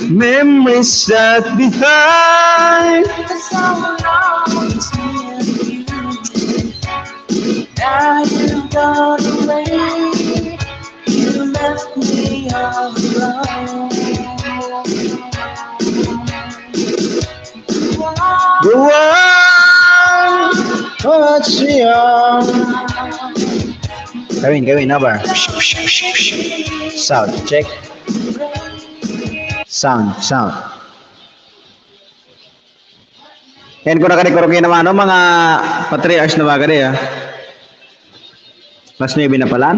Memories that behind. Now you gone away, you left me all alone. The one touch me on. Gawin, nabar. Sound, check. Sound. Yan ko nakadekorokin naman, no? Mga pa 3 hours na ba kadi, ha? Mas 9 na pala.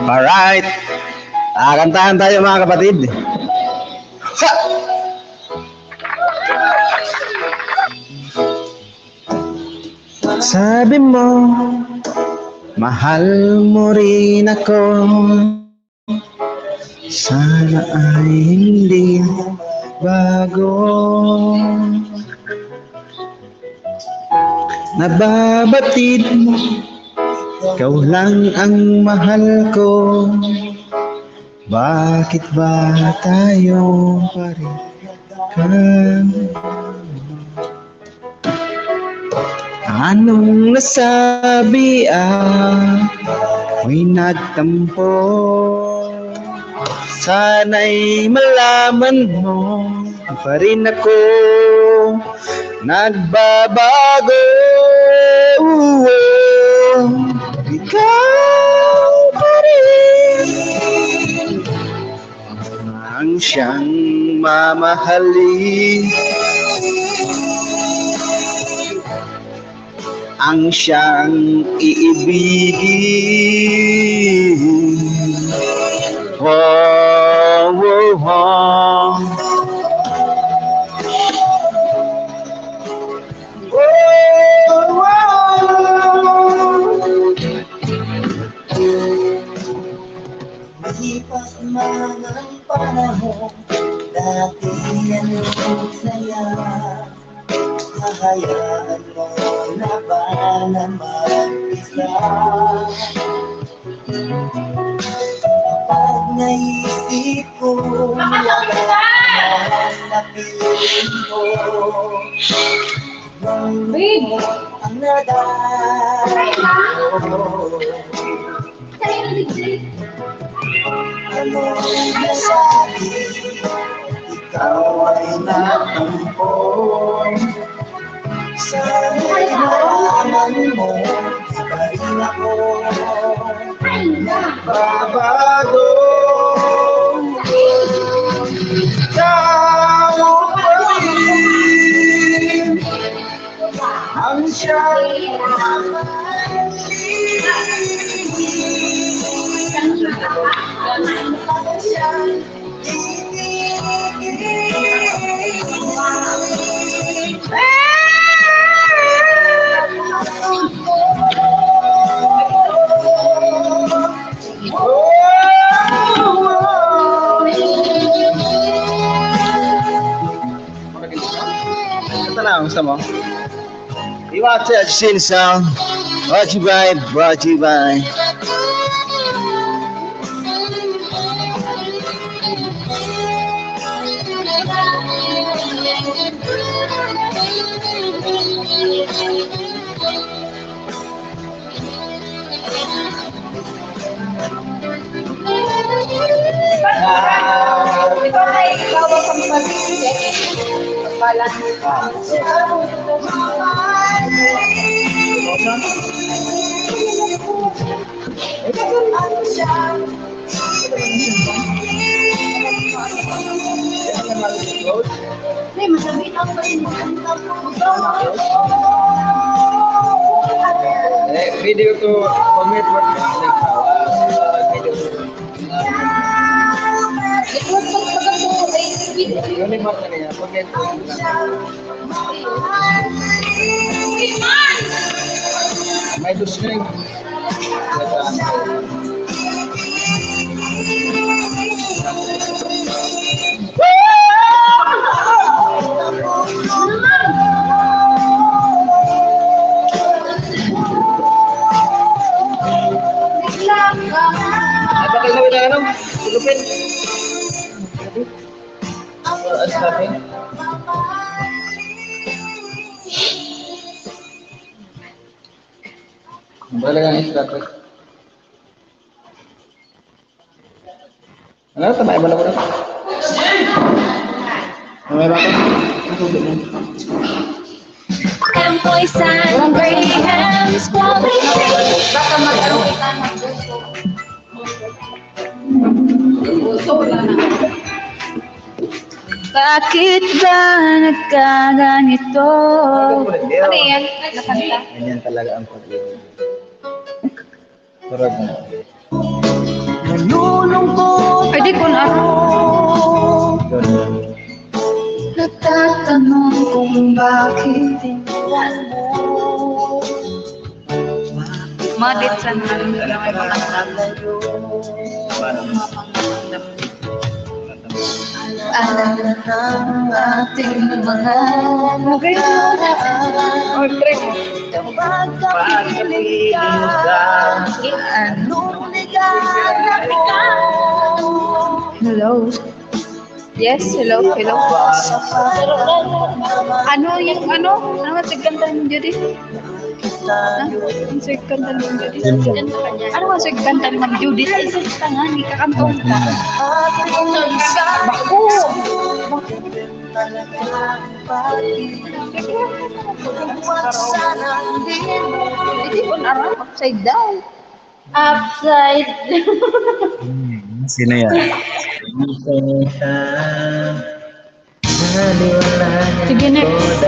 Alright. Kantahan tayo mga kapatid. Ha! Sabi mo, Mahal mo rin ako. Sana ay hindi bago. Nababatid mo, ikaw lang ang mahal ko. Bakit ba tayo parehan? Anong nasabi ako'y nagtampo? Sana'y malaman mo pa rin ako nagbabago. Ikaw pa rin ang siyang mamahalin, ang siyang iibigin. Oh, oh, oh. Lipas man ang panahon, dati yan ang saya. Hahayaan mo na ba na mag-isa? Kapag naisip ko lang napiling ko, ang nadaan ko. Ano nasabi, ikaw ay natampo. Sana'y malaman mo, di pa rin ako nagbabago. Ikaw pa rin ang siyang Ito na, gusto mo? You want to sing song? Brought to you by. Ito ay bawal kang pag-ibig. Balat. Video to commit what yun yung mga kanina, commit may gusto rin. Bakit na wala ano? Lupit. As natin. Balaga ng isda ko. Ano? Tamay ba na mo na? Tamay ba ka? Employ sign, Graham's quality. Baka mag-aroon ka ng puso. Wala na. Bakit ba nagkaganito? Ano yan? Nakanta? Ganyan talaga ang pag-ibig. Turag mo. Pwede ko na. Natatanong kung bakit iniwan mo. Bakit Madit sa nalang na may pangatag. Alam na ng ating mga nakaraan. Kapag kapiling ka, anong ligaya ko? Hello? Yes, hello, hello. Ano yung ano? Ano ang sigkanta ng Judy? Ang sigkanta ng Judy? Ano ang sigkanta ng Judy? Ay, sigkanta nga, hindi kakantong ka. Baku! Hindi po na upside down. Upside Sino yan? Sige, next.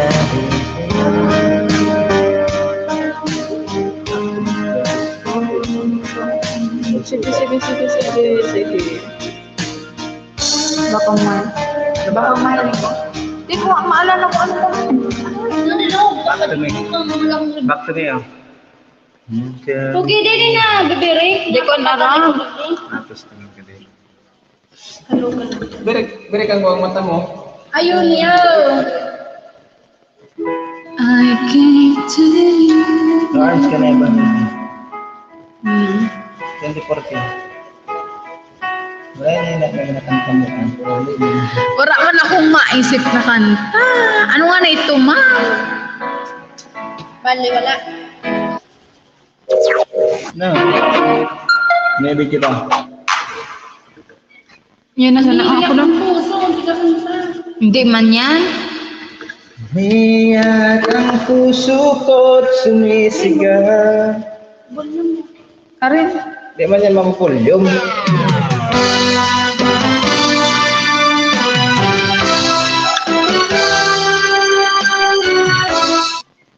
Sige. Baka mahal ko. Hindi ko maalala ko ano ba. Back to me, oh. Pugi din na, bibiri. Hindi ko alam. Beri kang buang mata mo. Ayun niya. I can't tell you. Arms ka na ba? 2014. Wala na yung nakakanta mo. Wala man akong maisip na kanta. Ano nga na ito, ma'am? Bali, wala. No. Maybe kita. Yan na sana ako lang. Hindi man yan. Hiyak ang puso ko't sumisigaw. Arin. Di man yan mapupulyong.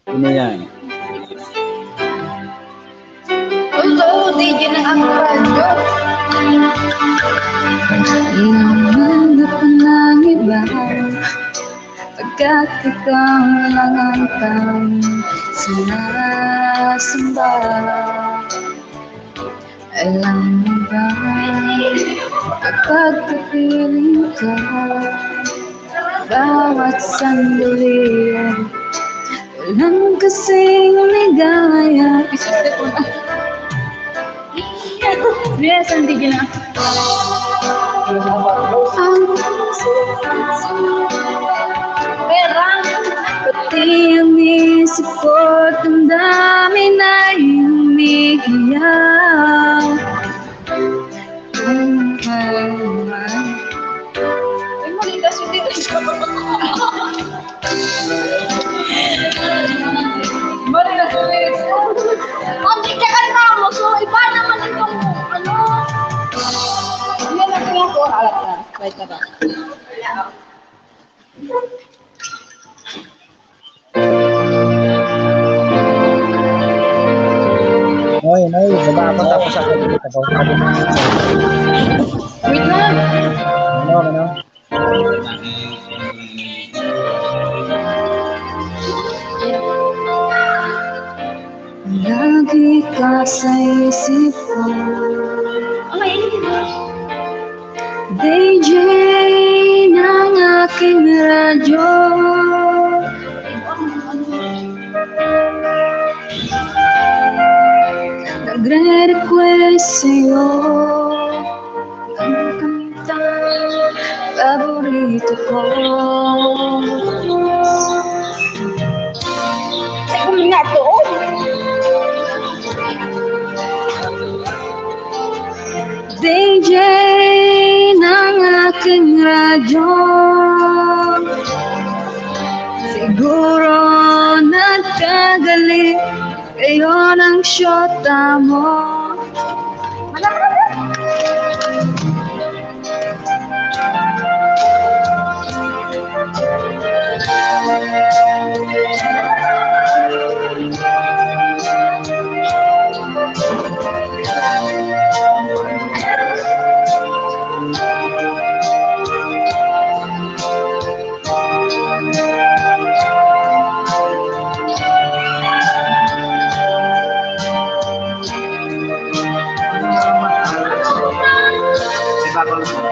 Ano yan? Although, di dyan ang radyo. Inamanap ng iba pagkat ikaw lang ang tanging sinasamba. Alam mo ba, kapag kapiling ka, bawat sandali walang kasing ligaya. Isip ko na. Yes, hindi gina. Perang pati ang isip ko't ang dami na humihiyaw. Ay, maligas yung dito. Maligas yung dito. Ang ikakan na mo, so iba naman itong ano. Yan ang tingin ko, alat na. Wait na ba? Oy, baba ako tapos ako dito. Wait na. Ano? Lagi ka sa isip ko. DJ ng aking radyo. Nagre-request sa'yo ng kanta paborito ko. Ay, kuminga to. DJ ng aking radyo. Siguro nagkagaling kayo ng syota mo. sakol.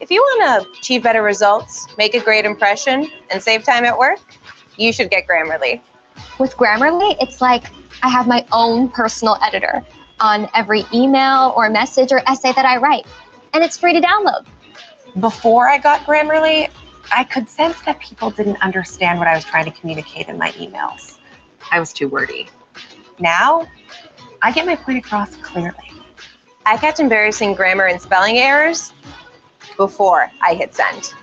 If you want to achieve better results, make a great impression, and save time at work, you should get Grammarly. With Grammarly, it's like I have my own personal editor on every email or message or essay that I write, and it's free to download. Before I got Grammarly, I could sense that people didn't understand what I was trying to communicate in my emails. I was too wordy. Now, I get my point across clearly. I catch embarrassing grammar and spelling errors before I hit send.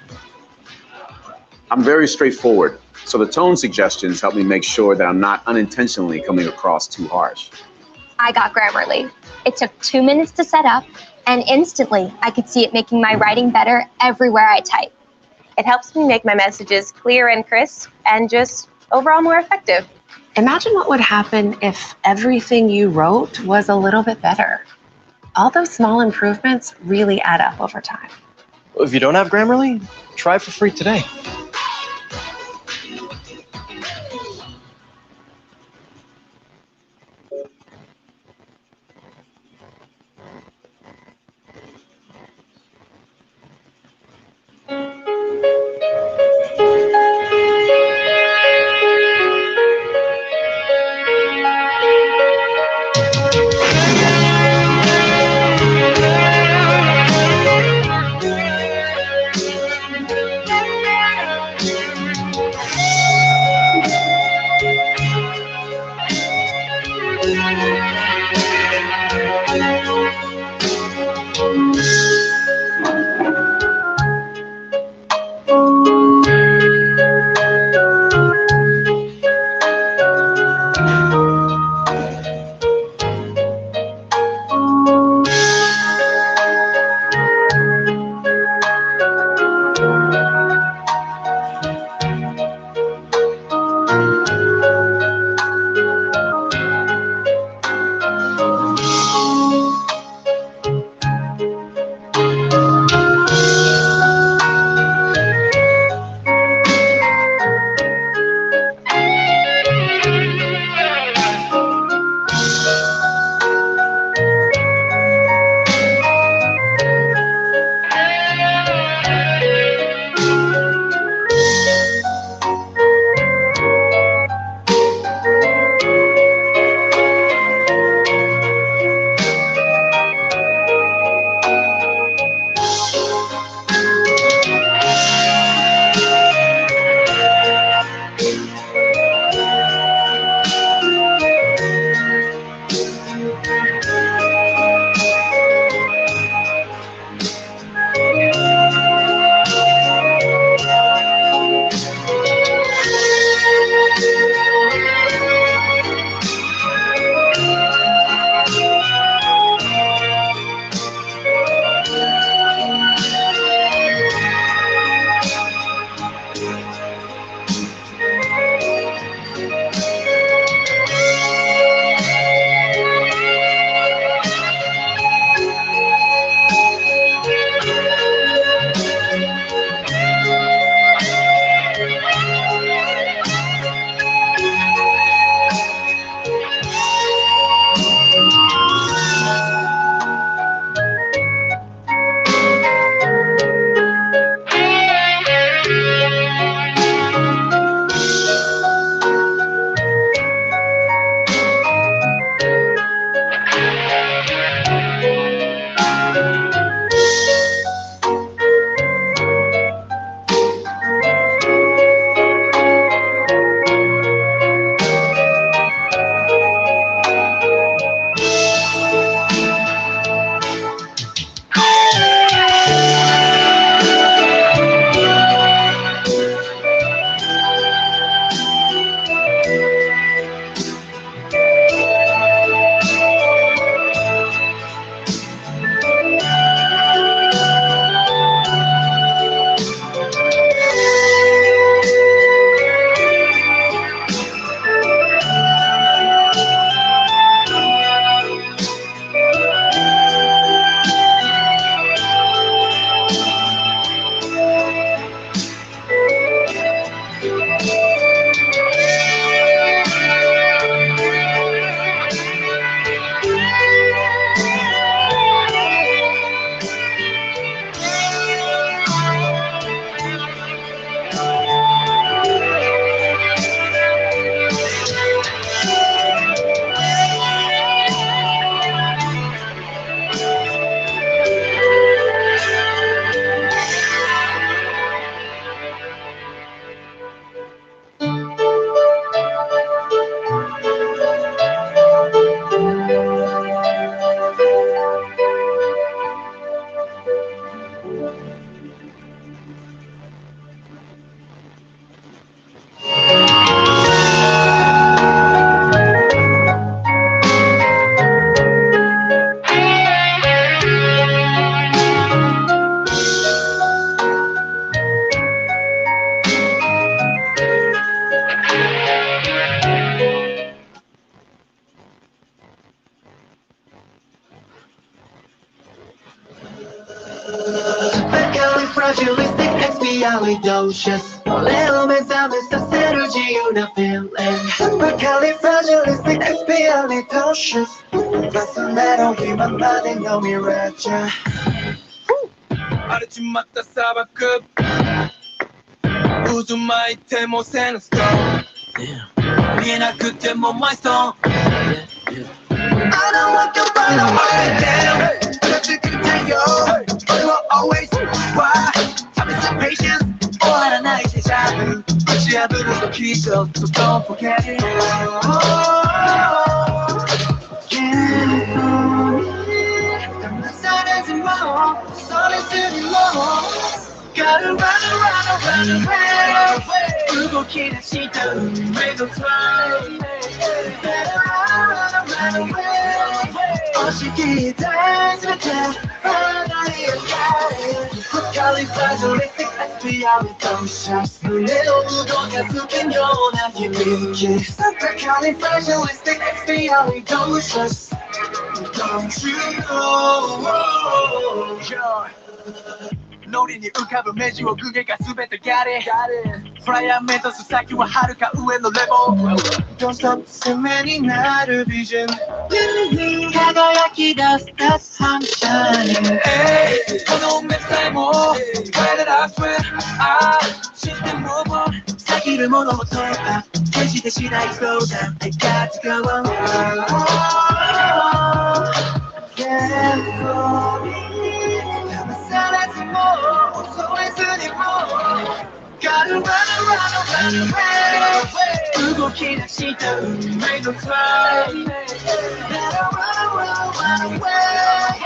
I'm very straightforward, so the tone suggestions help me make sure that I'm not unintentionally coming across too harsh. I got Grammarly. It took 2 minutes to set up, and instantly I could see it making my writing better everywhere I type. It helps me make my messages clear and crisp and just overall more effective. Imagine what would happen if everything you wrote was a little bit better. All those small improvements really add up over time. If you don't have Grammarly, try for free today. Supercalifragilisticexpialidocious. Oleomen sabes hacer una feeling. Supercalifragilisticexpialidocious. Fascinero y mamá no miracha. 아르치마타 사바급 우주마이 테모 세너스토 미나 그때 뭐 마이스터 I don't want to run away down Electric tayo You are always why Time is some patience All at a night is happening But you have to lose the key so don't forget it Gotta run away. 불고기는 시도 매도 time. Better run away. 어시기에 dance with them. 하나의 가을. Supercalifragilisticexpialidocious. 눈에도 무거운 숙인 요란히 비키. Supercalifragilisticexpialidocious. Don't you know? 노린이 우카브 매지워 그게가 수배들 got it 프라이아메더 수사기와 하루가 우에 너 레벨 Don't stop so many 나를 비전輝き出すthat's how I'm shining Hey,この맵살 뭐 Where did I swear I 시스템 로봇 사기를 모두 못해봐 대시 I slow down I got to go on Yeah, for me Gotta run away. 불고기는 시도 매도 time. Better run away.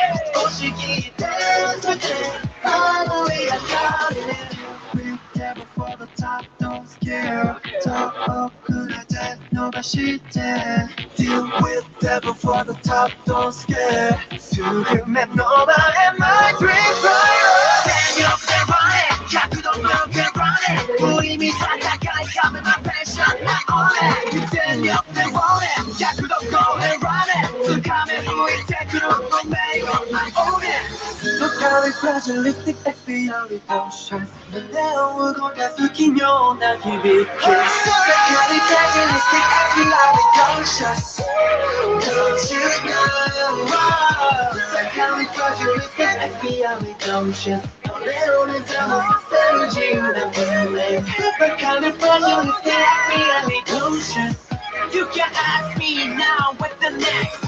오시기에 dance with it. Finally I got it. We're there before the top, don't scare. Top up, could I dead? No, but she dead. Deal with that before the top, don't scare. 지금의 너만 and my dream fire. Stand up and run it. Yeah, you don't know, can't run it. 우리 미사다가 coming my passion, not on it. You stand up and run it. Yeah, you don't go and run it. 수감의 후에 태클로 매고 I own it. Supercalifragilisticexpialidocious. 내어오고 가수긴 요나기 비켜. Supercalifragilisticexpialidocious. Don't you know? Supercalifragilisticexpialidocious. 어려운 점은 세우지는 feeling. Supercalifragilisticexpialidocious. You can ask me now what's the next.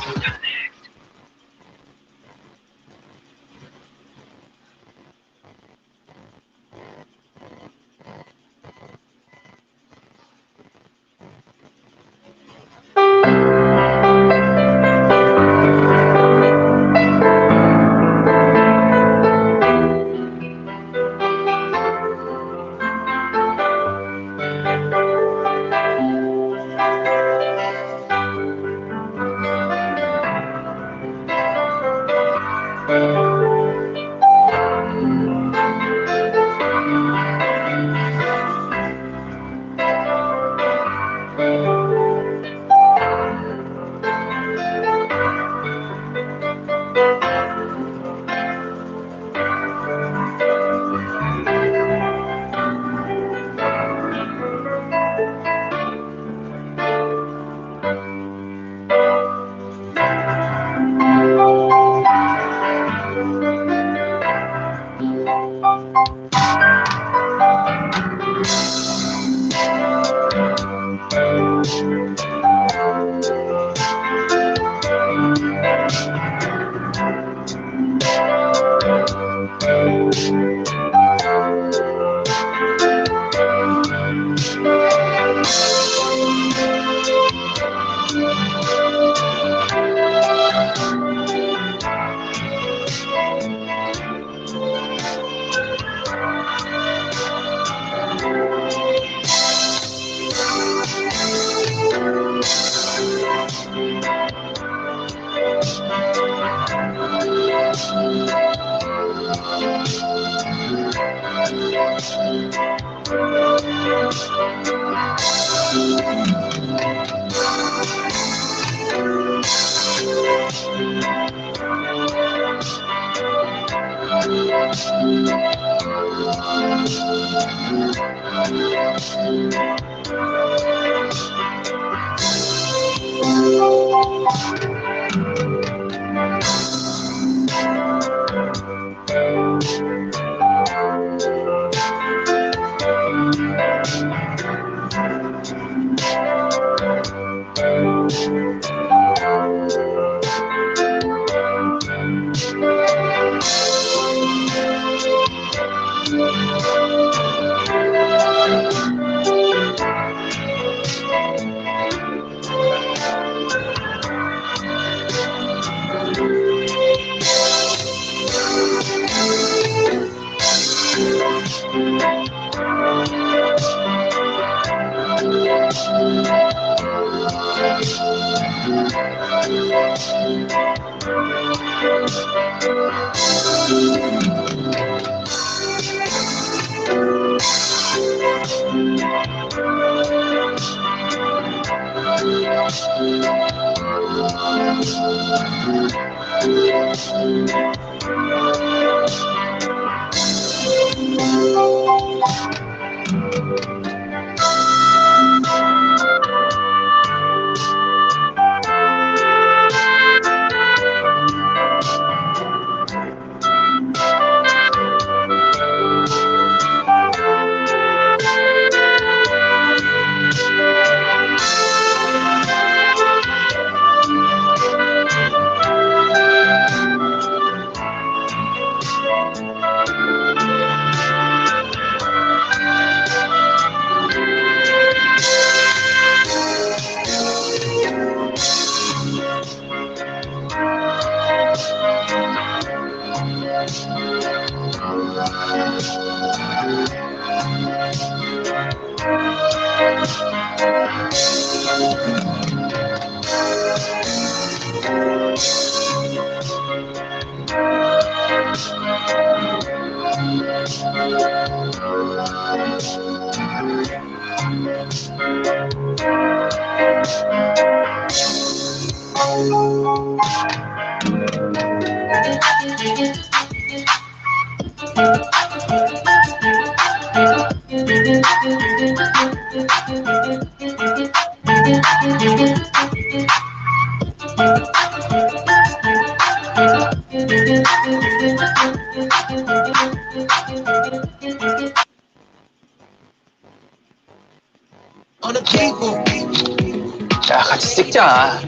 자, 같이 찍자.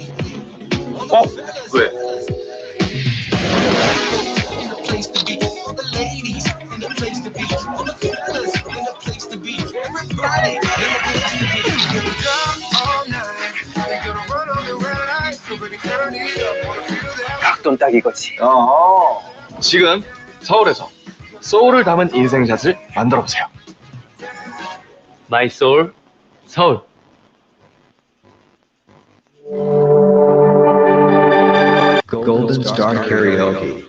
왜? 각돈 딱 이거지. 지금 서울에서 소울을 담은 인생샷을 만들어 보세요. 마이 소울 서울. Golden Star Karaoke.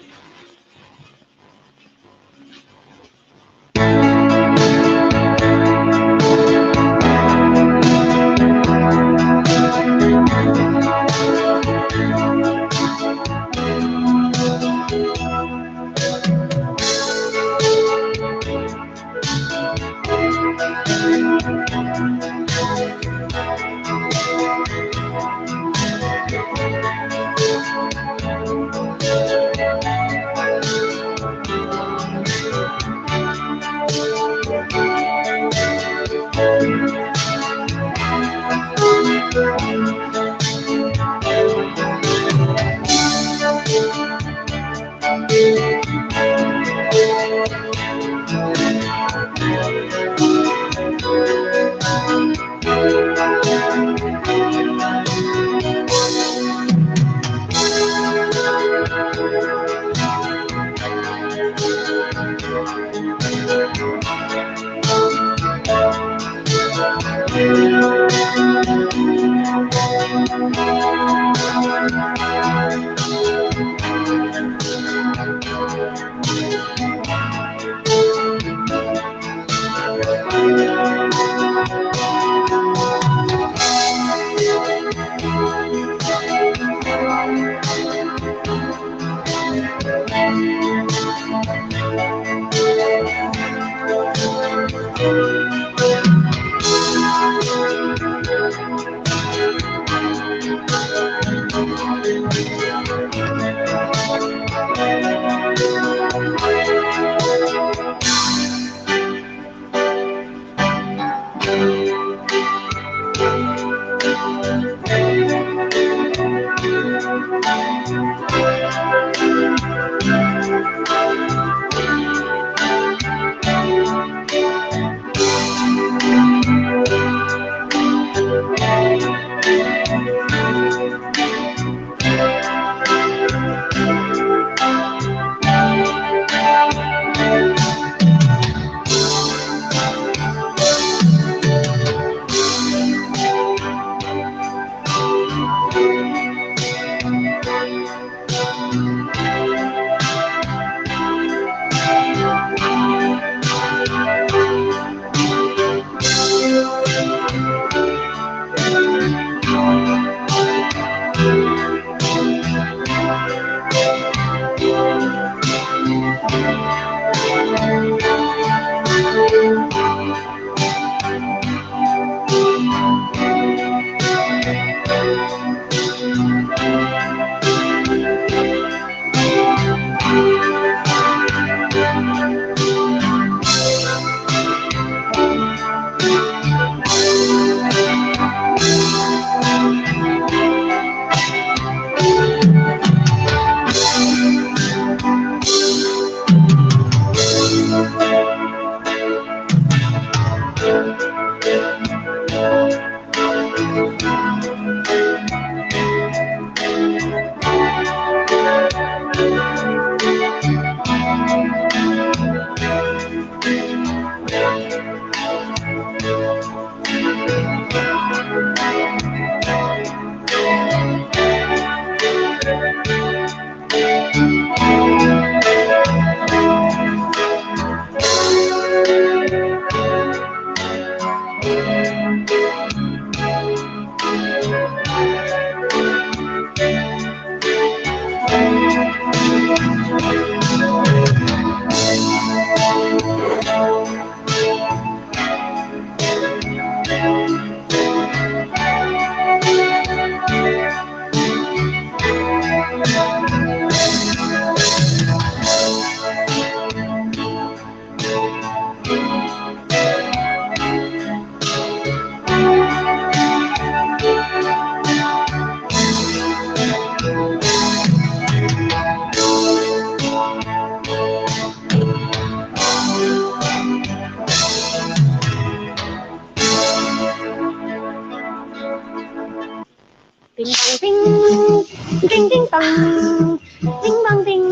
Ding ding bang. Ding bang ding.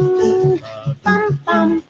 Bum bum.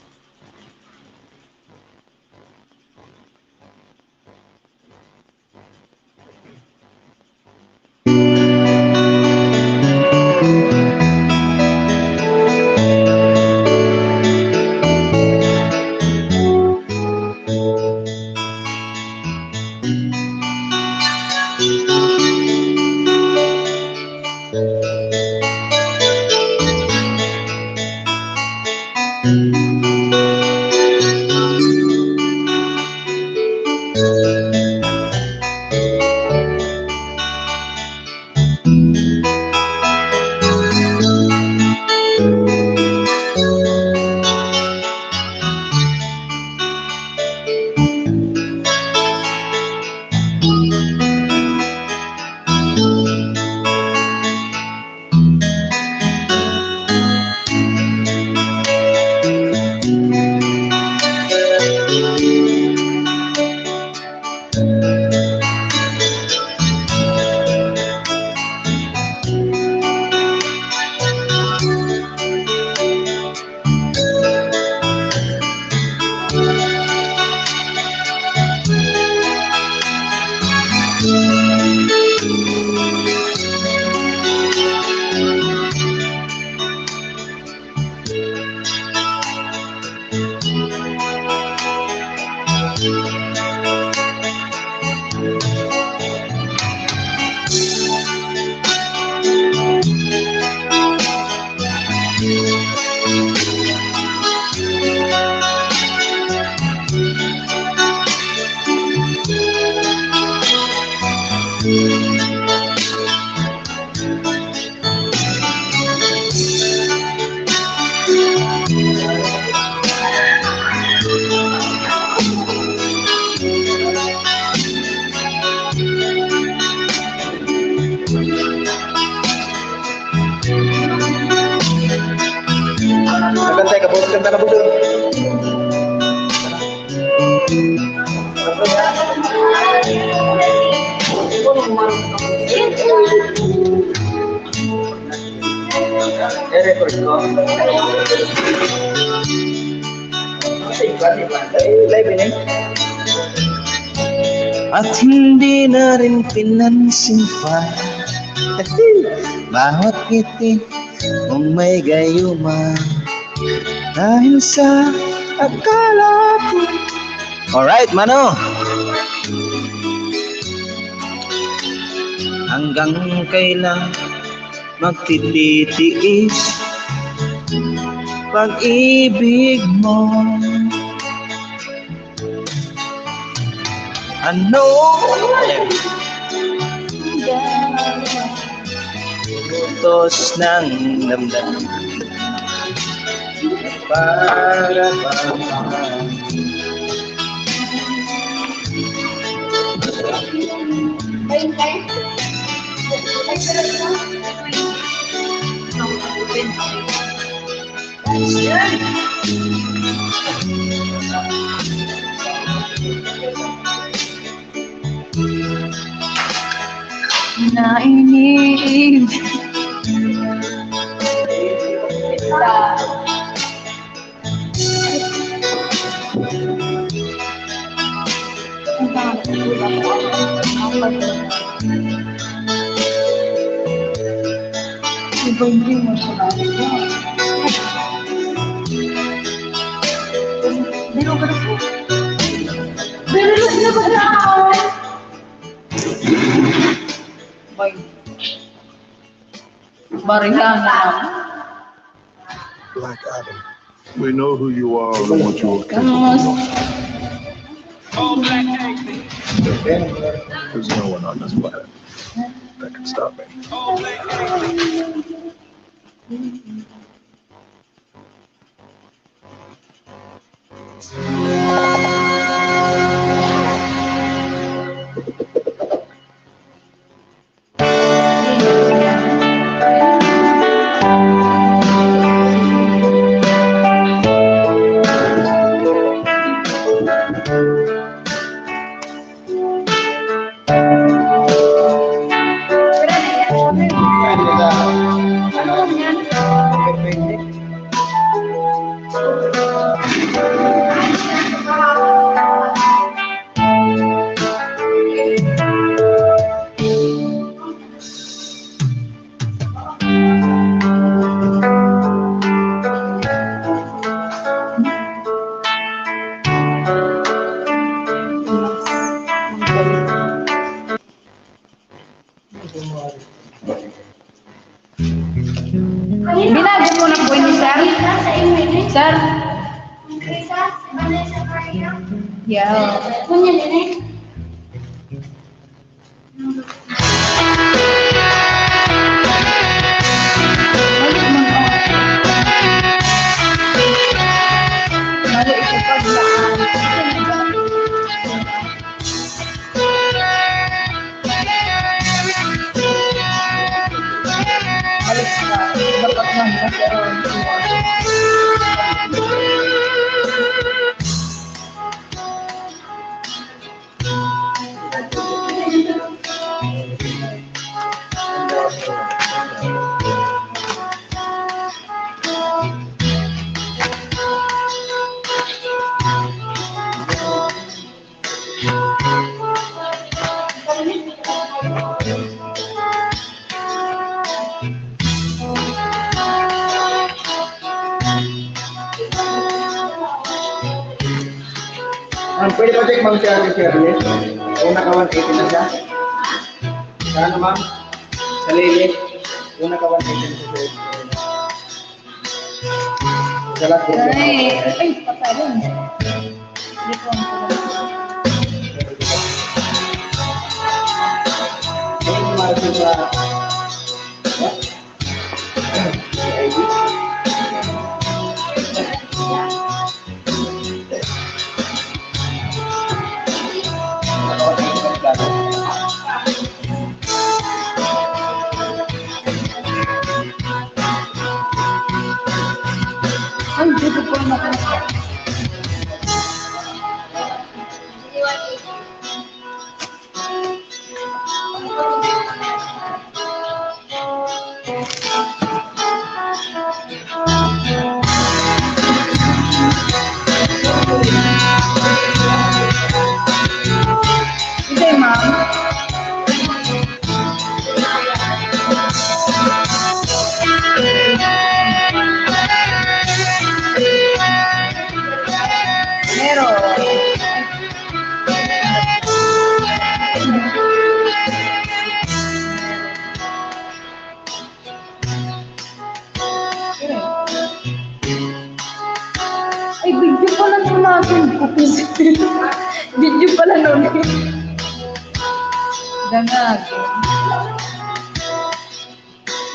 Kantay ka, boss. Kanta na, boss. I-record ko. Live ini. At hindi na rin pinansin pa bawat ngiti mong may gayuma dahil sa akala ko. Alright, Mano. Hanggang kailan magtititiis pag-ibig mo? Ano? Utos ng damdamin para bang Nainip. Black Adam, we know who you are and what you are capable of. There's no one on this planet that can stop me. Yeah. Mali ito paglaan. Balik ka. Dapat nang magkaroon. Pwede pa check ma'am si Ate Shirley? Una ka 180 na siya? Ano ma'am? Sa Lili? Una ka 180 na siya. Sa lahat din. Ay, patalon. Dito ang patalon. Ano yung marasin sa... Ang dito po na po. Hindi, ma'am. Ay, video pala natin. Video pala nun. Dangag.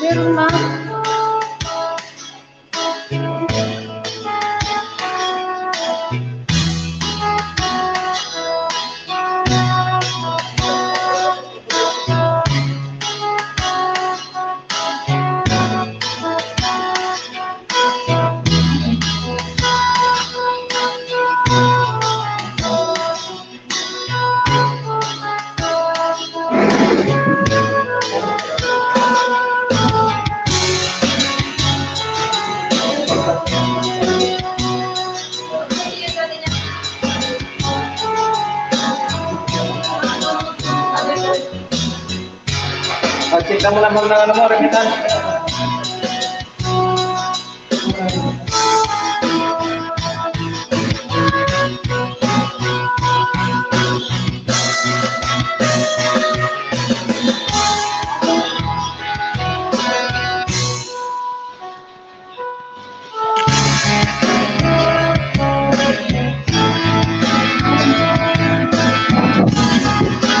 Meron na. Check ka mo lang ng ano mo, Remitan.